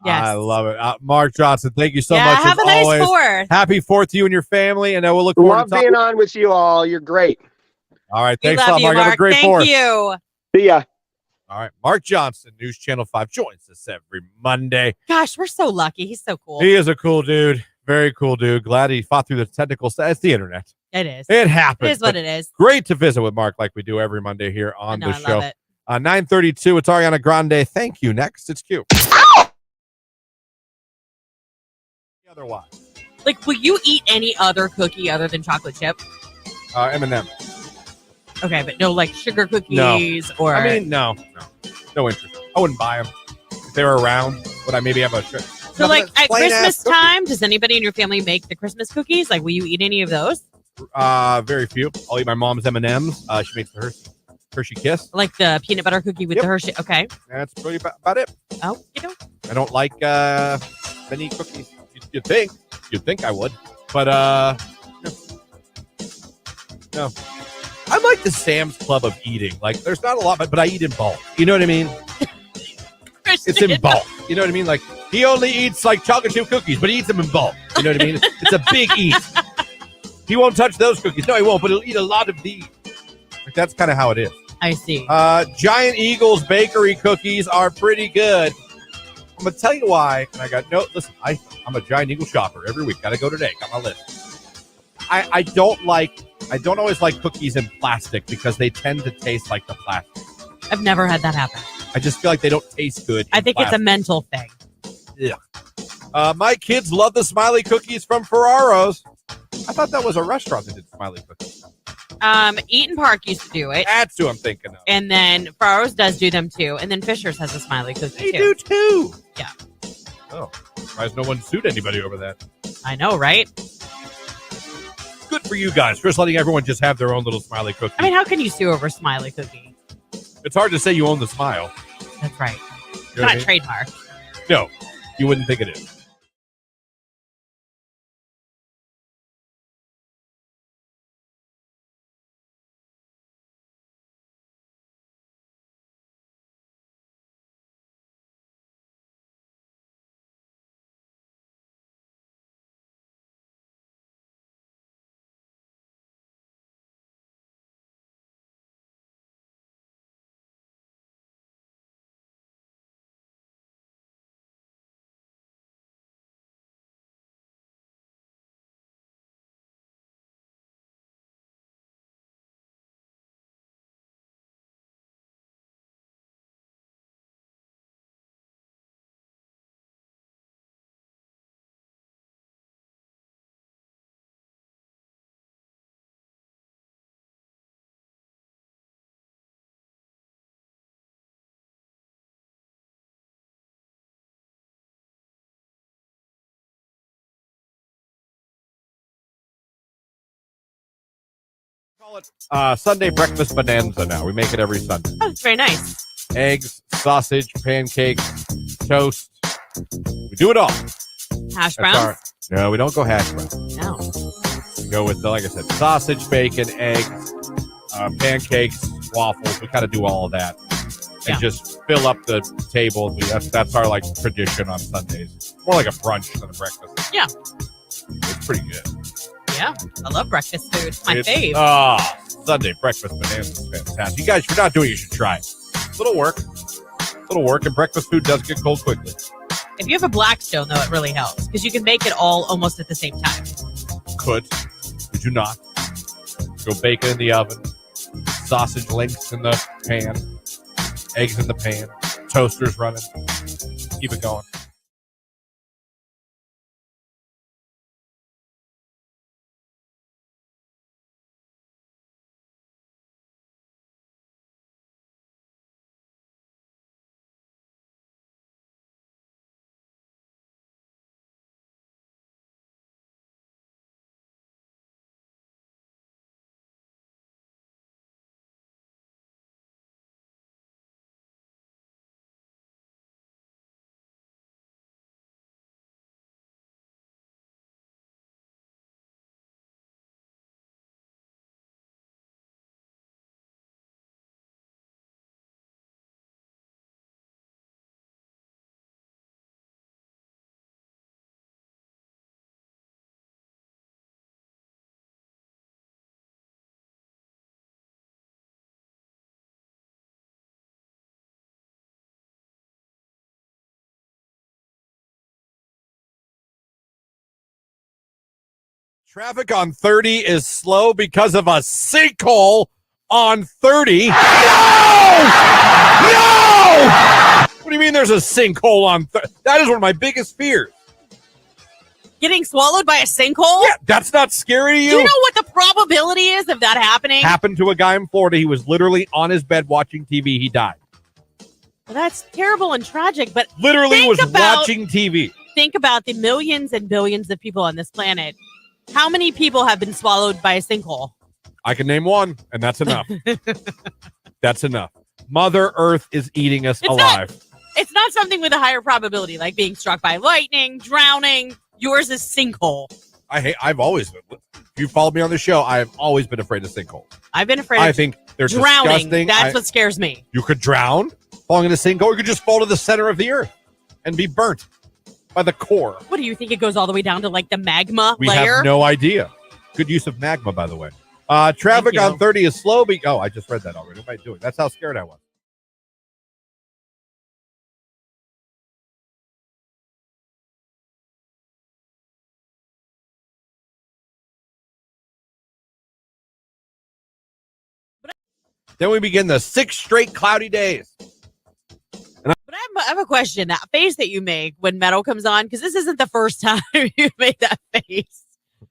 S2: Yes.
S1: I love it. Mark Johnson, thank you so
S2: Yeah,
S1: much.
S2: have
S1: as
S2: a nice
S1: always.
S2: 4th.
S1: Happy 4th to you and your family, and we'll look forward
S11: Love
S1: to talking.
S11: being on with you all. You're great.
S1: All right.
S2: We
S1: Thanks a
S2: love
S1: lot,
S2: you,
S1: Mark. Have a
S2: Mark.
S1: great
S2: Thank
S1: 4th.
S2: you.
S11: See ya.
S1: All right. Mark Johnson, News Channel 5, joins us every Monday.
S2: Gosh, we're so lucky. He's so cool.
S1: He is a cool dude. Very cool dude. Glad he fought through the technical stuff. It's the internet.
S2: It is.
S1: It happens.
S2: It is what it is.
S1: Great to visit with Mark like we do every Monday here on
S2: I know,
S1: the
S2: I
S1: show.
S2: love it.
S1: 9:32. It's Ariana Grande. Thank you. Next, it's Q. Otherwise,
S2: Like, will you eat any other cookie other than chocolate chip?
S1: M&M.
S2: Okay, but no, like sugar cookies or.
S1: I mean, no interest. I wouldn't buy them if they were around. Would I maybe have a?
S2: So, like at Christmas time, does anybody in your family make the Christmas cookies? Like, will you eat any of those?
S1: Very few. I'll eat my mom's M&Ms. She makes the Hershey Kiss.
S2: Like the peanut butter cookie with the Hershey. Okay.
S1: That's really about it.
S2: Oh, you know.
S1: I don't like many cookies. You'd think I would, but no. I'm like the Sam's Club of eating. Like, there's not a lot, but I eat in bulk. You know what I mean? It's in bulk. You know what I mean? Like, he only eats like chocolate chip cookies, but he eats them in bulk. You know what I mean? It's a big eat. He won't touch those cookies. No, he won't, but he'll eat a lot of these. Like, that's kind of how it is.
S2: I see.
S1: Giant Eagle's bakery cookies are pretty good. I'm going to tell you why. And I got listen, I'm a Giant Eagle shopper every week. Got to go today. Got my list. I don't always like cookies in plastic because they tend to taste like the plastic.
S2: I've never had that happen.
S1: I just feel like they don't taste good.
S2: I think it's a mental thing.
S1: Yeah. My kids love the Smiley cookies from Ferraro's. I thought that was a restaurant that did Smiley cookies.
S2: Eaton Park used to do it.
S1: That's who I'm thinking of.
S2: And then Ferraro's does do them too. And then Fisher's has a Smiley cookie
S1: They do too.
S2: Yeah.
S1: Oh, surprised no one sued anybody over that.
S2: I know, right?
S1: Good for you guys. Just letting everyone just have their own little Smiley cookie.
S2: I mean, how can you sue over Smiley cookie?
S1: It's hard to say you own the smile.
S2: That's right.
S1: You
S2: It's
S1: know what I
S2: not
S1: mean?
S2: trademark.
S1: No, you wouldn't think it is. Call it Sunday breakfast bonanza now. We make it every Sunday.
S2: Oh, it's very nice.
S1: Eggs, sausage, pancakes, toast. We do it all.
S2: Hash browns?
S1: No, we don't go hash browns.
S2: No.
S1: We go with, like I said, sausage, bacon, eggs, pancakes, waffles. We kind of do all of that. And just fill up the table. That's our like tradition on Sundays. More like a brunch than a breakfast.
S2: Yeah.
S1: It's pretty good.
S2: Yeah. I love breakfast food. My fave.
S1: Sunday breakfast bonanza is fantastic. You guys, if you're not doing it, you should try it. Little work, and breakfast food does get cold quickly.
S2: If you have a Blackstone, though, it really helps because you can make it all almost at the same time.
S1: Could you not? Go bacon in the oven, sausage links in the pan, eggs in the pan, toasters running. Keep it going. Traffic on 30 is slow because of a sinkhole on 30. No! What do you mean there's a sinkhole on 30? That is one of my biggest fears.
S2: Getting swallowed by a sinkhole?
S1: Yeah, that's not scary to you?
S2: Do you know what the probability is of that happening?
S1: Happened to a guy in Florida. He was literally on his bed watching TV. He died.
S2: Well, that's terrible and tragic, but
S1: literally was watching TV.
S2: Think about the millions and billions of people on this planet. How many people have been swallowed by a sinkhole?
S1: I can name one, and that's enough. That's enough. Mother Earth is eating us alive.
S2: It's not something with a higher probability, like being struck by lightning, drowning. Yours is sinkhole.
S1: I've always been. If you followed me on the show, I have always been afraid of sinkholes.
S2: I've been afraid
S1: I think they're
S2: drowning.
S1: Disgusting.
S2: That's what scares me.
S1: You could drown, falling in a sinkhole, or you could just fall to the center of the earth and be burnt by the core.
S2: What do you think? It goes all the way down to like the magma
S1: We
S2: layer?
S1: have no idea. Good use of magma, by the way. Traffic on 30 is slow. I just read that already. What am I doing? That's how scared I was. Then we begin the 6 straight cloudy days.
S2: But I have a question. That face that you make when metal comes on, because this isn't the first time you've made that face.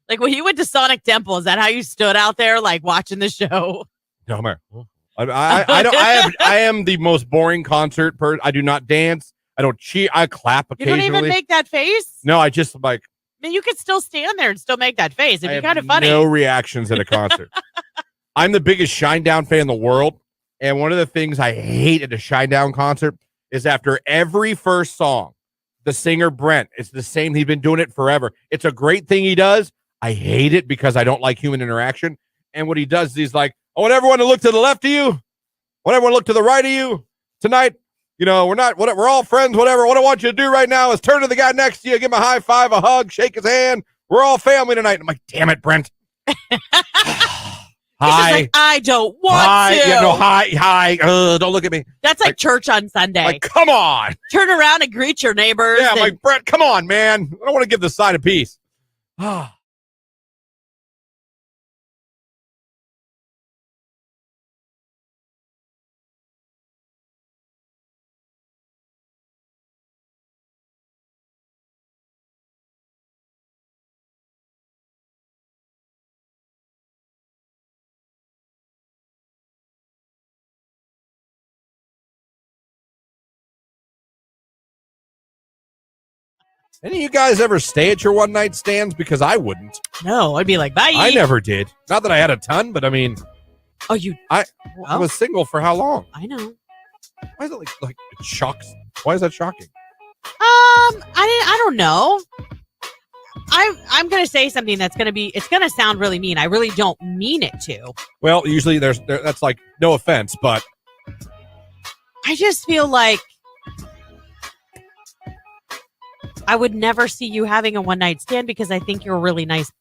S2: Like when you went to Sonic Temple, is that how you stood out there, like watching the show?
S1: No, Mary. I don't. I am the most boring concert person. I do not dance. I don't cheer. I clap
S2: You
S1: occasionally.
S2: don't even make that face?
S1: No, I just like.
S2: I mean, you could still stand there and still make that face. It'd be kind of funny.
S1: No reactions at a concert. I'm the biggest Shinedown fan in the world, and one of the things I hate at a Shinedown concert is after every first song, the singer Brent, it's the same. He's been doing it forever. It's a great thing he does. I hate it because I don't like human interaction. And what he does is he's like, I want everyone to look to the left of you. I want everyone to look to the right of you. Tonight, you know, we're all friends, whatever. What I want you to do right now is turn to the guy next to you, give him a high five, a hug, shake his hand. We're all family tonight. And I'm like, damn it, Brent. Hi.
S2: Like, I don't want to.
S1: Yeah, no, hi. Don't look at me.
S2: That's like church on Sunday.
S1: Like, come on.
S2: Turn around and greet your neighbors.
S1: Yeah, I'm like, Brent, come on, man. I don't want to give the sign of peace. Any of you guys ever stay at your one night stands? Because I wouldn't.
S2: No, I'd be like, bye.
S1: I never did. Not that I had a ton, but I mean,
S2: Oh, you?
S1: I was single for how long?
S2: I know.
S1: Why is it like it shocks? Why is that shocking?
S2: I don't know. I'm gonna say something that's gonna sound really mean. I really don't mean it to.
S1: Well, usually that's like no offense, but
S2: I just feel like I would never see you having a one night stand because I think you're a really nice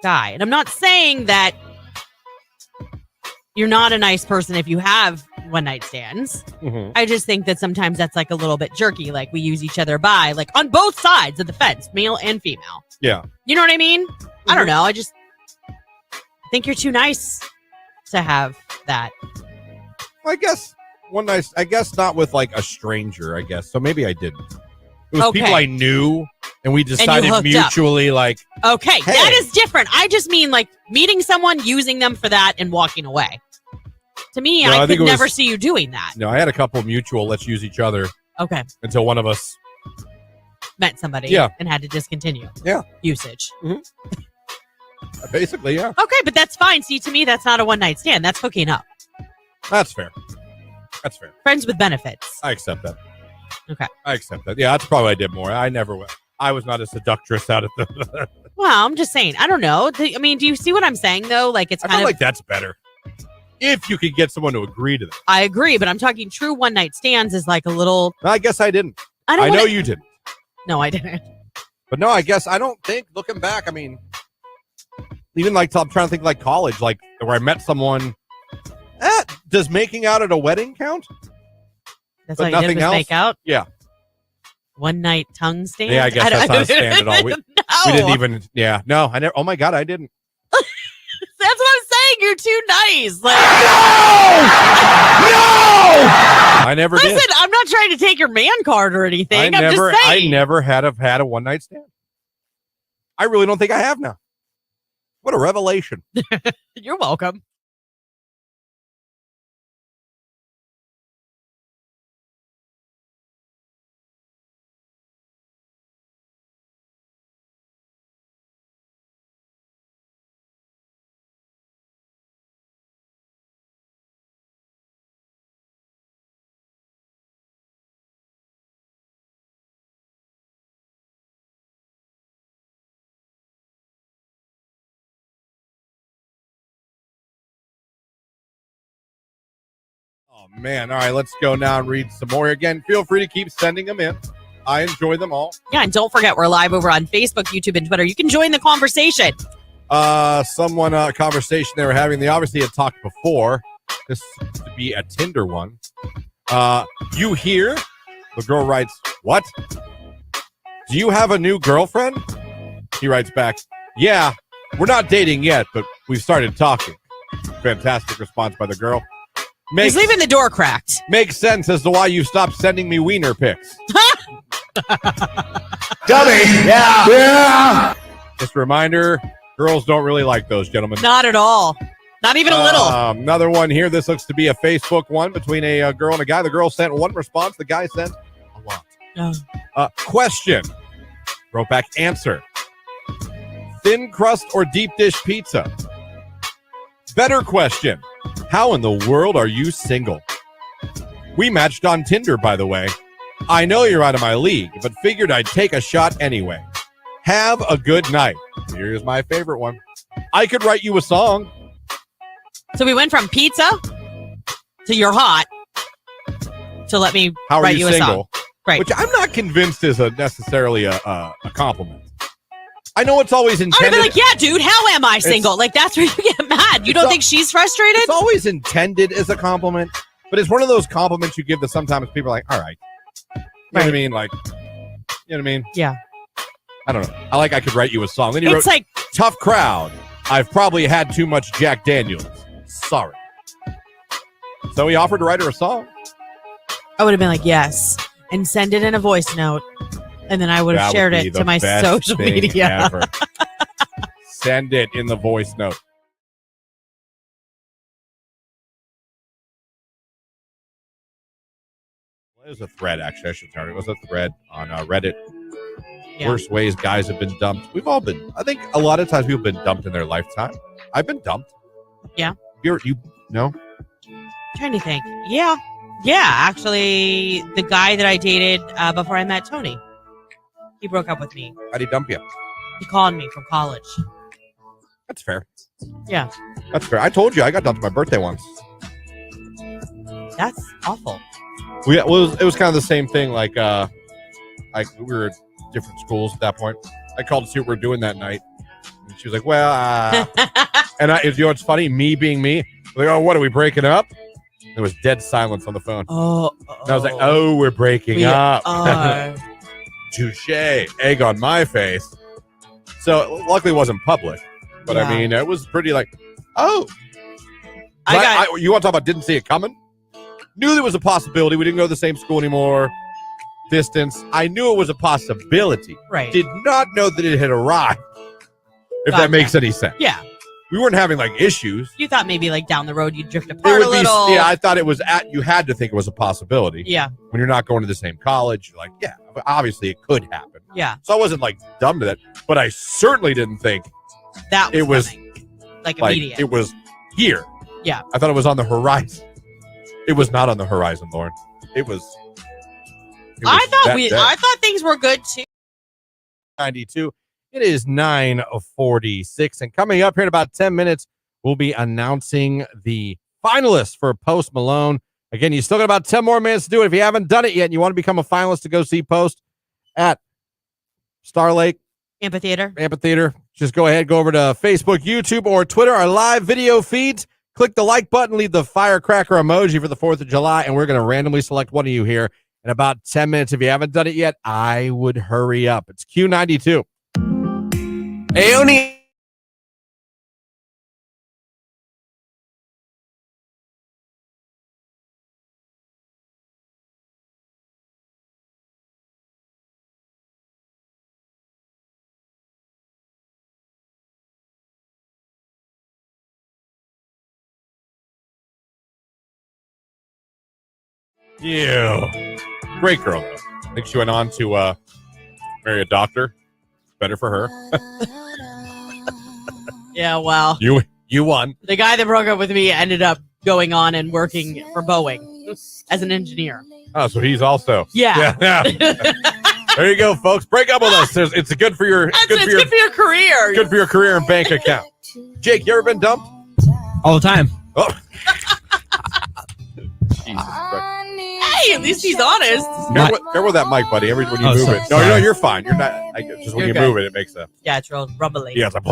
S2: guy. And I'm not saying that you're not a nice person if you have one night stands.
S1: Mm-hmm.
S2: I just think that sometimes that's like a little bit jerky. Like we use each other by, like on both sides of the fence, male and female.
S1: Yeah.
S2: You know what I mean? I don't know. I just think you're too nice to have that.
S1: I guess I guess not with like a stranger, I guess. So maybe I didn't. It was people I knew, and we decided mutually, like,
S2: okay,
S1: hey.
S2: That is different. I just mean like meeting someone, using them for that, and walking away. To me, I could never see you doing that.
S1: No, I had a couple mutual, let's use each other.
S2: Okay.
S1: Until one of us
S2: met somebody.
S1: Yeah.
S2: And had to discontinue.
S1: Yeah.
S2: Usage.
S1: Mm-hmm. Basically, yeah.
S2: Okay, but that's fine. See, to me, that's not a one night stand. That's hooking up.
S1: That's fair. That's fair.
S2: Friends with benefits.
S1: I accept that.
S2: Okay.
S1: I accept that. Yeah, that's probably what I did more. I was not a seductress out of the.
S2: Well, I'm just saying. I don't know. I mean, do you see what I'm saying, though? Like, it's
S1: I
S2: kind
S1: feel
S2: of
S1: like that's better. If you could get someone to agree to that.
S2: I agree, but I'm talking true one night stands is like a little.
S1: I guess I didn't.
S2: I
S1: know you didn't.
S2: No, I didn't.
S1: But no, I guess I don't think, looking back, I mean, even like, I'm trying to think like college, like where I met someone. Does making out at a wedding count?
S2: That's all you did was make out?
S1: Yeah.
S2: One night tongue stand?
S1: Yeah, I guess that's not a stand at all. We didn't even, no, I never, oh my God, I didn't.
S2: That's what I'm saying. You're too nice. Like,
S1: no! I never did.
S2: Listen, I'm not trying to take your man card or anything. I'm just saying.
S1: I never had a one night stand. I really don't think I have now. What a revelation.
S2: You're welcome.
S1: Oh, man. All right, let's go now and read some more. Again, feel free to keep sending them in. I enjoy them all.
S2: Yeah, and don't forget, we're live over on Facebook, YouTube, and Twitter. You can join the conversation.
S1: A conversation they were having. They obviously had talked before. This seems to be a Tinder one. You hear? The girl writes, what? Do you have a new girlfriend? He writes back, yeah, we're not dating yet, but we've started talking. Fantastic response by the girl.
S2: He's leaving the door cracked.
S1: Makes sense as to why you stopped sending me wiener pics.
S4: Dummy! Yeah!
S1: Just a reminder, girls don't really like those, gentlemen.
S2: Not at all. Not even a little.
S1: Another one here. This looks to be a Facebook one between a girl and a guy. The girl sent one response. The guy sent a lot. Question. Wrote back, answer. Thin crust or deep dish pizza? Better question. How in the world are you single? We matched on Tinder, by the way. I know you're out of my league, but figured I'd take a shot anyway. Have a good night. Here's my favorite one. I could write you a song.
S2: So we went from pizza to you're hot to let me write you a song. Right.
S1: Which I'm not convinced is necessarily a compliment. I know it's always intended.
S2: I'd be like, yeah, dude, how am I single? Like, that's where you get mad. You don't think she's frustrated?
S1: It's always intended as a compliment, but it's one of those compliments you give that sometimes people are like, all right. You know what I mean? Like, you know what I mean?
S2: Yeah.
S1: I don't know. I could write you a song. Then you
S2: wrote, like,
S1: tough crowd. I've probably had too much Jack Daniels. Sorry. So he offered to write her a song.
S2: I would have been like, yes. And send it in a voice note. And then I would have shared it to my social media.
S1: Ever. Send it in the voice note. Well, it was a thread, actually. I should tell you. It was a thread on Reddit. Worst ways guys have been dumped. We've all been. I think a lot of times people have been dumped in their lifetime. I've been dumped.
S2: Yeah.
S1: You know?
S2: Trying to think. Yeah. Actually, the guy that I dated before I met Tony, he broke up with me.
S1: How'd he dump you?
S2: He called me from college.
S1: That's fair.
S2: Yeah.
S1: That's fair. I told you I got dumped on my birthday once.
S2: That's awful.
S1: It was kind of the same thing. Like we were at different schools at that point. I called to see what we were doing that night. And she was like, well, and you know what's funny? Me being me. Like, oh, what, are we breaking up? There was dead silence on the phone.
S2: Oh.
S1: And I was like, oh, we're breaking up. Touche. Egg on my face. So luckily it wasn't public. But I mean, it was pretty like, oh. You want to talk about didn't see it coming? Knew there was a possibility. We didn't go to the same school anymore. Distance. I knew it was a possibility.
S2: Right.
S1: Did not know that it had arrived. If that makes any sense.
S2: Yeah.
S1: We weren't having like issues.
S2: You thought maybe like down the road you'd drift apart a little.
S1: Yeah, I thought it was you had to think it was a possibility.
S2: Yeah.
S1: When you're not going to the same college, you're like, yeah, obviously it could happen.
S2: Yeah.
S1: So I wasn't like dumb to that, but I certainly didn't think
S2: that
S1: it was
S2: like immediate.
S1: It was here.
S2: Yeah.
S1: I thought it was on the horizon. It was not on the horizon, Lauren. It was
S2: I thought things were good too.
S1: 92. It is 9:46, and coming up here in about 10 minutes, we'll be announcing the finalists for Post Malone. Again, you still got about 10 more minutes to do it. If you haven't done it yet and you want to become a finalist to go see Post at Star Lake Amphitheater, just go ahead, go over to Facebook, YouTube, or Twitter, our live video feeds. Click the like button, leave the firecracker emoji for the 4th of July, and we're going to randomly select one of you here in about 10 minutes. If you haven't done it yet, I would hurry up. It's Q92.
S3: Aoni.
S1: Yeah. Great girl, though. I think she went on to marry a doctor. Better for her.
S2: Yeah, well.
S1: You won.
S2: The guy that broke up with me ended up going on and working for Boeing as an engineer.
S1: Oh, so he's also.
S2: Yeah.
S1: There you go, folks. Break up with us. It's good for your
S2: good for your career.
S1: Good for your career and bank account. Jake, you ever been dumped?
S6: All the time.
S1: Oh. Jesus Christ.
S2: Hey, at least he's honest.
S1: Careful with that mic, buddy. When you move it. No, you're fine. You're not. Just when you move it, it makes a.
S2: Yeah, it's real rumbly.
S1: Yeah, it's like.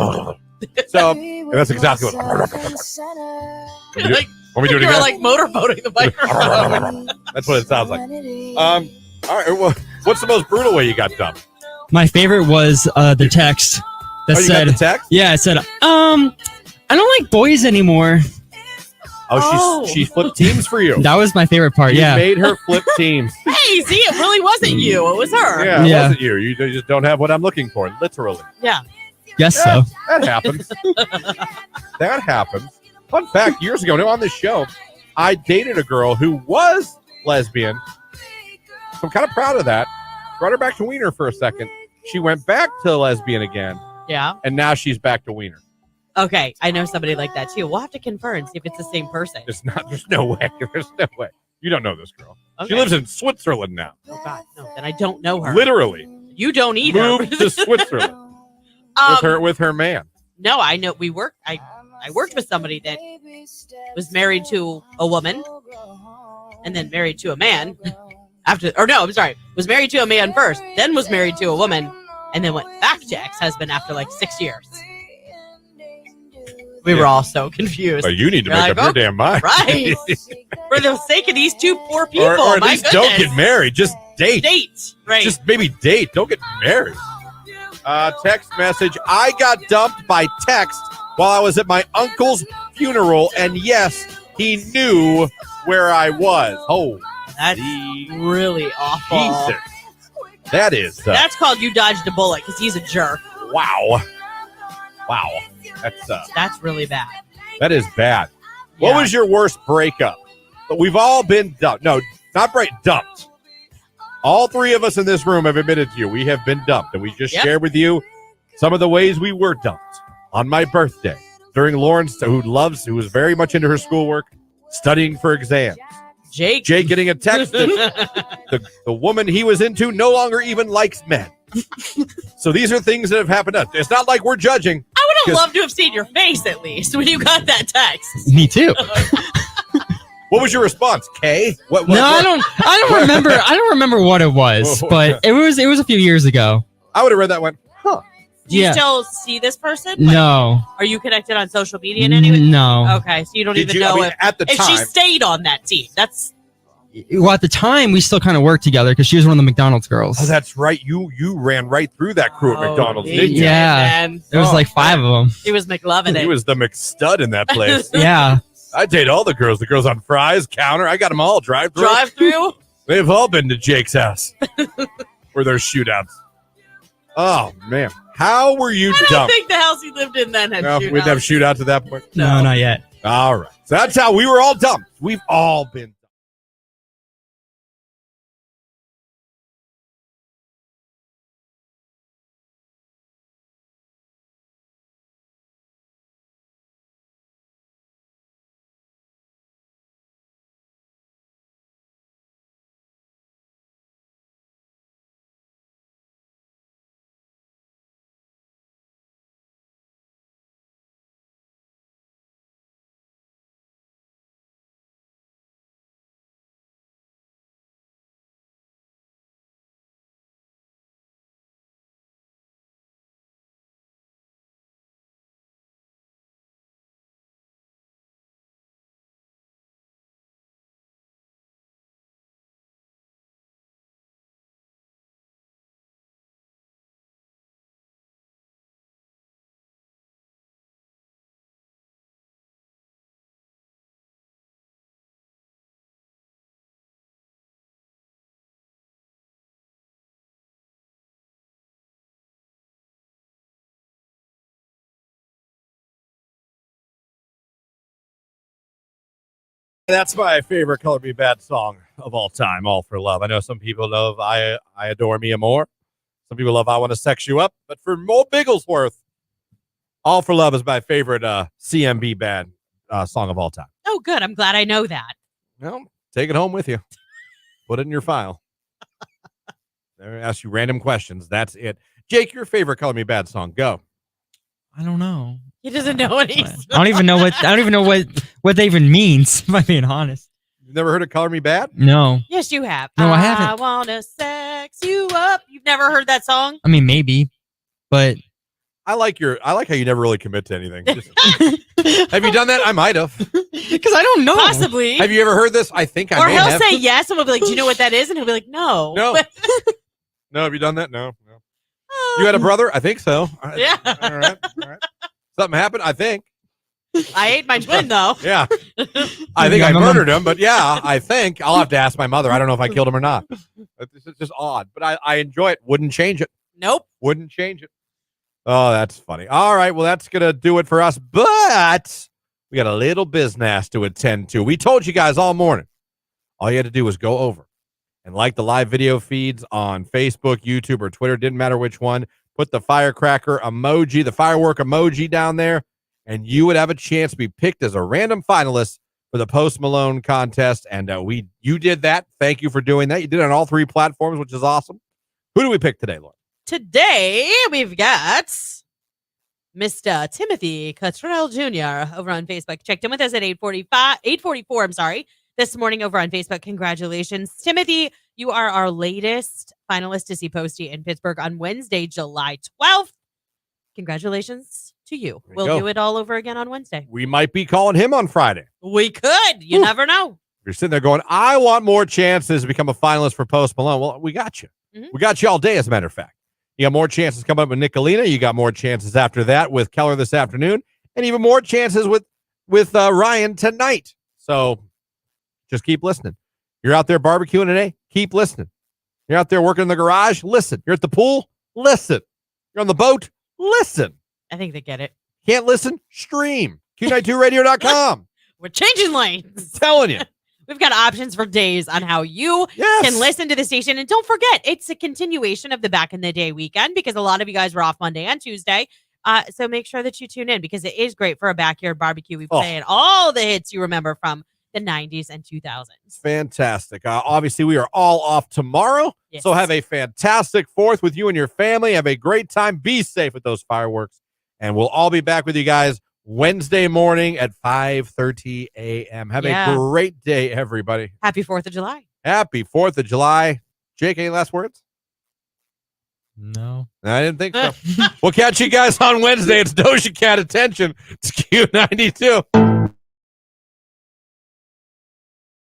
S1: So that's exactly what.
S2: Like,
S1: when we do it again,
S2: like motorboating the microphone.
S1: That's what it sounds like. All right. Well, what's the most brutal way you got dumped?
S6: My favorite was the text that said.
S1: You got the text?
S6: Yeah, it said, I don't like boys anymore.
S1: Oh, she flipped teams for you.
S6: That was my favorite part.
S1: You made her flip teams.
S2: Hey, see, it really wasn't you. It was her.
S1: Yeah, it wasn't you. You just don't have what I'm looking for, literally.
S2: Yeah.
S6: Yes, so.
S1: That happens. That happens. Fun fact, years ago, on this show, I dated a girl who was lesbian. So I'm kind of proud of that. Brought her back to Wiener for a second. She went back to lesbian again.
S2: Yeah.
S1: And now she's back to Wiener.
S2: Okay, I know somebody like that too. We'll have to confirm and see if it's the same person.
S1: It's not. There's no way. There's no way. You don't know this girl.
S2: Okay.
S1: She lives in Switzerland now.
S2: Oh God, no. Then I don't know her.
S1: Literally.
S2: You don't either.
S1: Moved to Switzerland with her man.
S2: No, I know. We worked. I worked with somebody that was married to a woman, and then married to a man. Was married to a man first, then was married to a woman, and then went back to ex-husband after like 6 years. We were all so confused.
S1: But you need to make up your damn mind.
S2: Right. For the sake of these two poor people.
S1: Or at least don't get married. Just date.
S2: Date. Right.
S1: Just maybe date. Don't get married. Text message. I got dumped by text while I was at my uncle's funeral. And yes, he knew where I was. Oh,
S2: that's really awful.
S1: Jesus. That is.
S2: That's called you dodged a bullet because he's a jerk.
S1: Wow.
S2: That's really bad.
S1: That is bad.
S2: Yeah.
S1: What was your worst breakup? We've all been dumped. No, not dumped. All three of us in this room have admitted to you we have been dumped, and we just
S2: Yep.
S1: shared with you some of the ways we were dumped on my birthday during Lauren's, who was very much into her schoolwork, studying for exams.
S2: Jake
S1: getting a text that the woman he was into no longer even likes men. So these are things that have happened to us. It's not like we're judging.
S2: I would have loved to have seen your face at least when you got that text.
S6: Me too.
S1: What was your response, Kay? What,
S6: I don't remember. I don't remember what it was, but it was a few years ago.
S1: I would have read that one. Huh.
S2: Do you
S6: Yeah.
S2: still see this person?
S6: No.
S2: Are you connected on social media in any way?
S6: No.
S2: Okay, so you don't
S1: Did
S2: even
S1: you- I
S2: know
S1: mean, at the
S2: if she
S1: time-
S2: stayed on that team. That's
S6: Well, at the time, we still kind of worked together because she was one of the McDonald's girls.
S1: Oh, that's right. You ran right through that crew at McDonald's,
S2: he
S1: didn't you?
S6: Yeah.
S2: did, man.
S6: There was like 5 of them.
S2: He was McLovin'
S1: He
S2: it.
S1: was the McStud in that place.
S6: Yeah.
S1: I date all the girls. The girls on fries, counter. I got them all. Drive-through.
S2: Drive through.
S1: They've all been to Jake's house for their shootouts. Oh, man. How were you
S2: I don't
S1: dumped?
S2: think the house he lived in then had
S1: No,
S2: shootouts.
S1: we'd have shootouts at that point.
S6: No, not yet.
S1: All right. So that's how we were all dumped. We've all been. That's my favorite Color Me Bad song of all time, All for Love. I know some people love I Adore Me More. Some people love I Want to Sex You Up. But for Mo Bigglesworth, All for Love is my favorite CMB band song of all time.
S2: Oh, good. I'm glad I know that.
S1: Well, take it home with you. Put it in your file. There, ask you random questions. That's it. Jake, your favorite Color Me Bad song. Go.
S6: I don't know.
S2: He doesn't know what he's.
S6: I don't even know what that even means, if I'm being honest.
S1: You've never heard of Color Me Bad?
S6: No.
S2: Yes, you have.
S6: No, I haven't.
S2: I wanna sex you up. You've never heard that song?
S6: I mean, maybe, but
S1: I like how you never really commit to anything. Have you done that? I might have.
S6: because I don't know.
S2: Possibly.
S1: Have you ever heard this? I think I
S2: Or
S1: may
S2: he'll
S1: have.
S2: say yes, and we'll be like, "Do you know what that is?" And he'll be like, "No."
S1: No. No, have you done that? No. You had a brother? I think so.
S2: Yeah.
S1: All right. Something happened, I think.
S2: I ate my twin though.
S1: Yeah. I think I murdered him, but yeah, I think. I'll have to ask my mother. I don't know if I killed him or not. It's just odd, but I enjoy it. Wouldn't change it.
S2: Nope.
S1: Wouldn't change it. Oh, that's funny. All right, well, that's going to do it for us, but we got a little business to attend to. We told you guys all morning. All you had to do was go over and like the live video feeds on Facebook, YouTube, or Twitter. Didn't matter which one. Put the firecracker emoji, the firework emoji down there, and you would have a chance to be picked as a random finalist for the Post Malone contest. And you did that. Thank you for doing that. You did it on all 3 platforms, which is awesome. Who do we pick today, Laura?
S2: Today we've got Mr. Timothy Cottrell Jr. over on Facebook. Checked in with us at 8:44. I'm sorry. This morning over on Facebook. Congratulations, Timothy. You are our latest finalist to see Posty in Pittsburgh on Wednesday, July 12th. Congratulations to you. We'll do it all over again on Wednesday.
S1: We might be calling him on Friday.
S2: We could. You never know.
S1: You're sitting there going, I want more chances to become a finalist for Post Malone. Well, we got you.
S2: Mm-hmm.
S1: We got you all day, as a matter of fact. You got more chances coming up with Nicolina. You got more chances after that with Keller this afternoon, and even more chances with Ryan tonight. So just keep listening. You're out there barbecuing today? Keep listening. You're out there working in the garage? Listen. You're at the pool? Listen. You're on the boat? Listen.
S2: I think they get it.
S1: Can't listen? Stream. Q92radio.com.
S2: We're changing lanes.
S1: I'm telling you.
S2: We've got options for days on how you can listen to the station. And don't forget, it's a continuation of the back in the day weekend because a lot of you guys were off Monday and Tuesday. So make sure that you tune in because it is great for a backyard barbecue. We play all the hits you remember from the 90s and 2000s.
S1: Fantastic. Obviously, we are all off tomorrow.
S2: Yes.
S1: So have a fantastic 4th with you and your family. Have a great time. Be safe with those fireworks. And we'll all be back with you guys Wednesday morning at 5:30 a.m. Have a great day, everybody.
S2: Happy 4th of July.
S1: Happy 4th of July. Jake, any last words?
S6: No.
S1: I didn't think so. We'll catch you guys on Wednesday. It's Doja Cat Attention. It's Q92.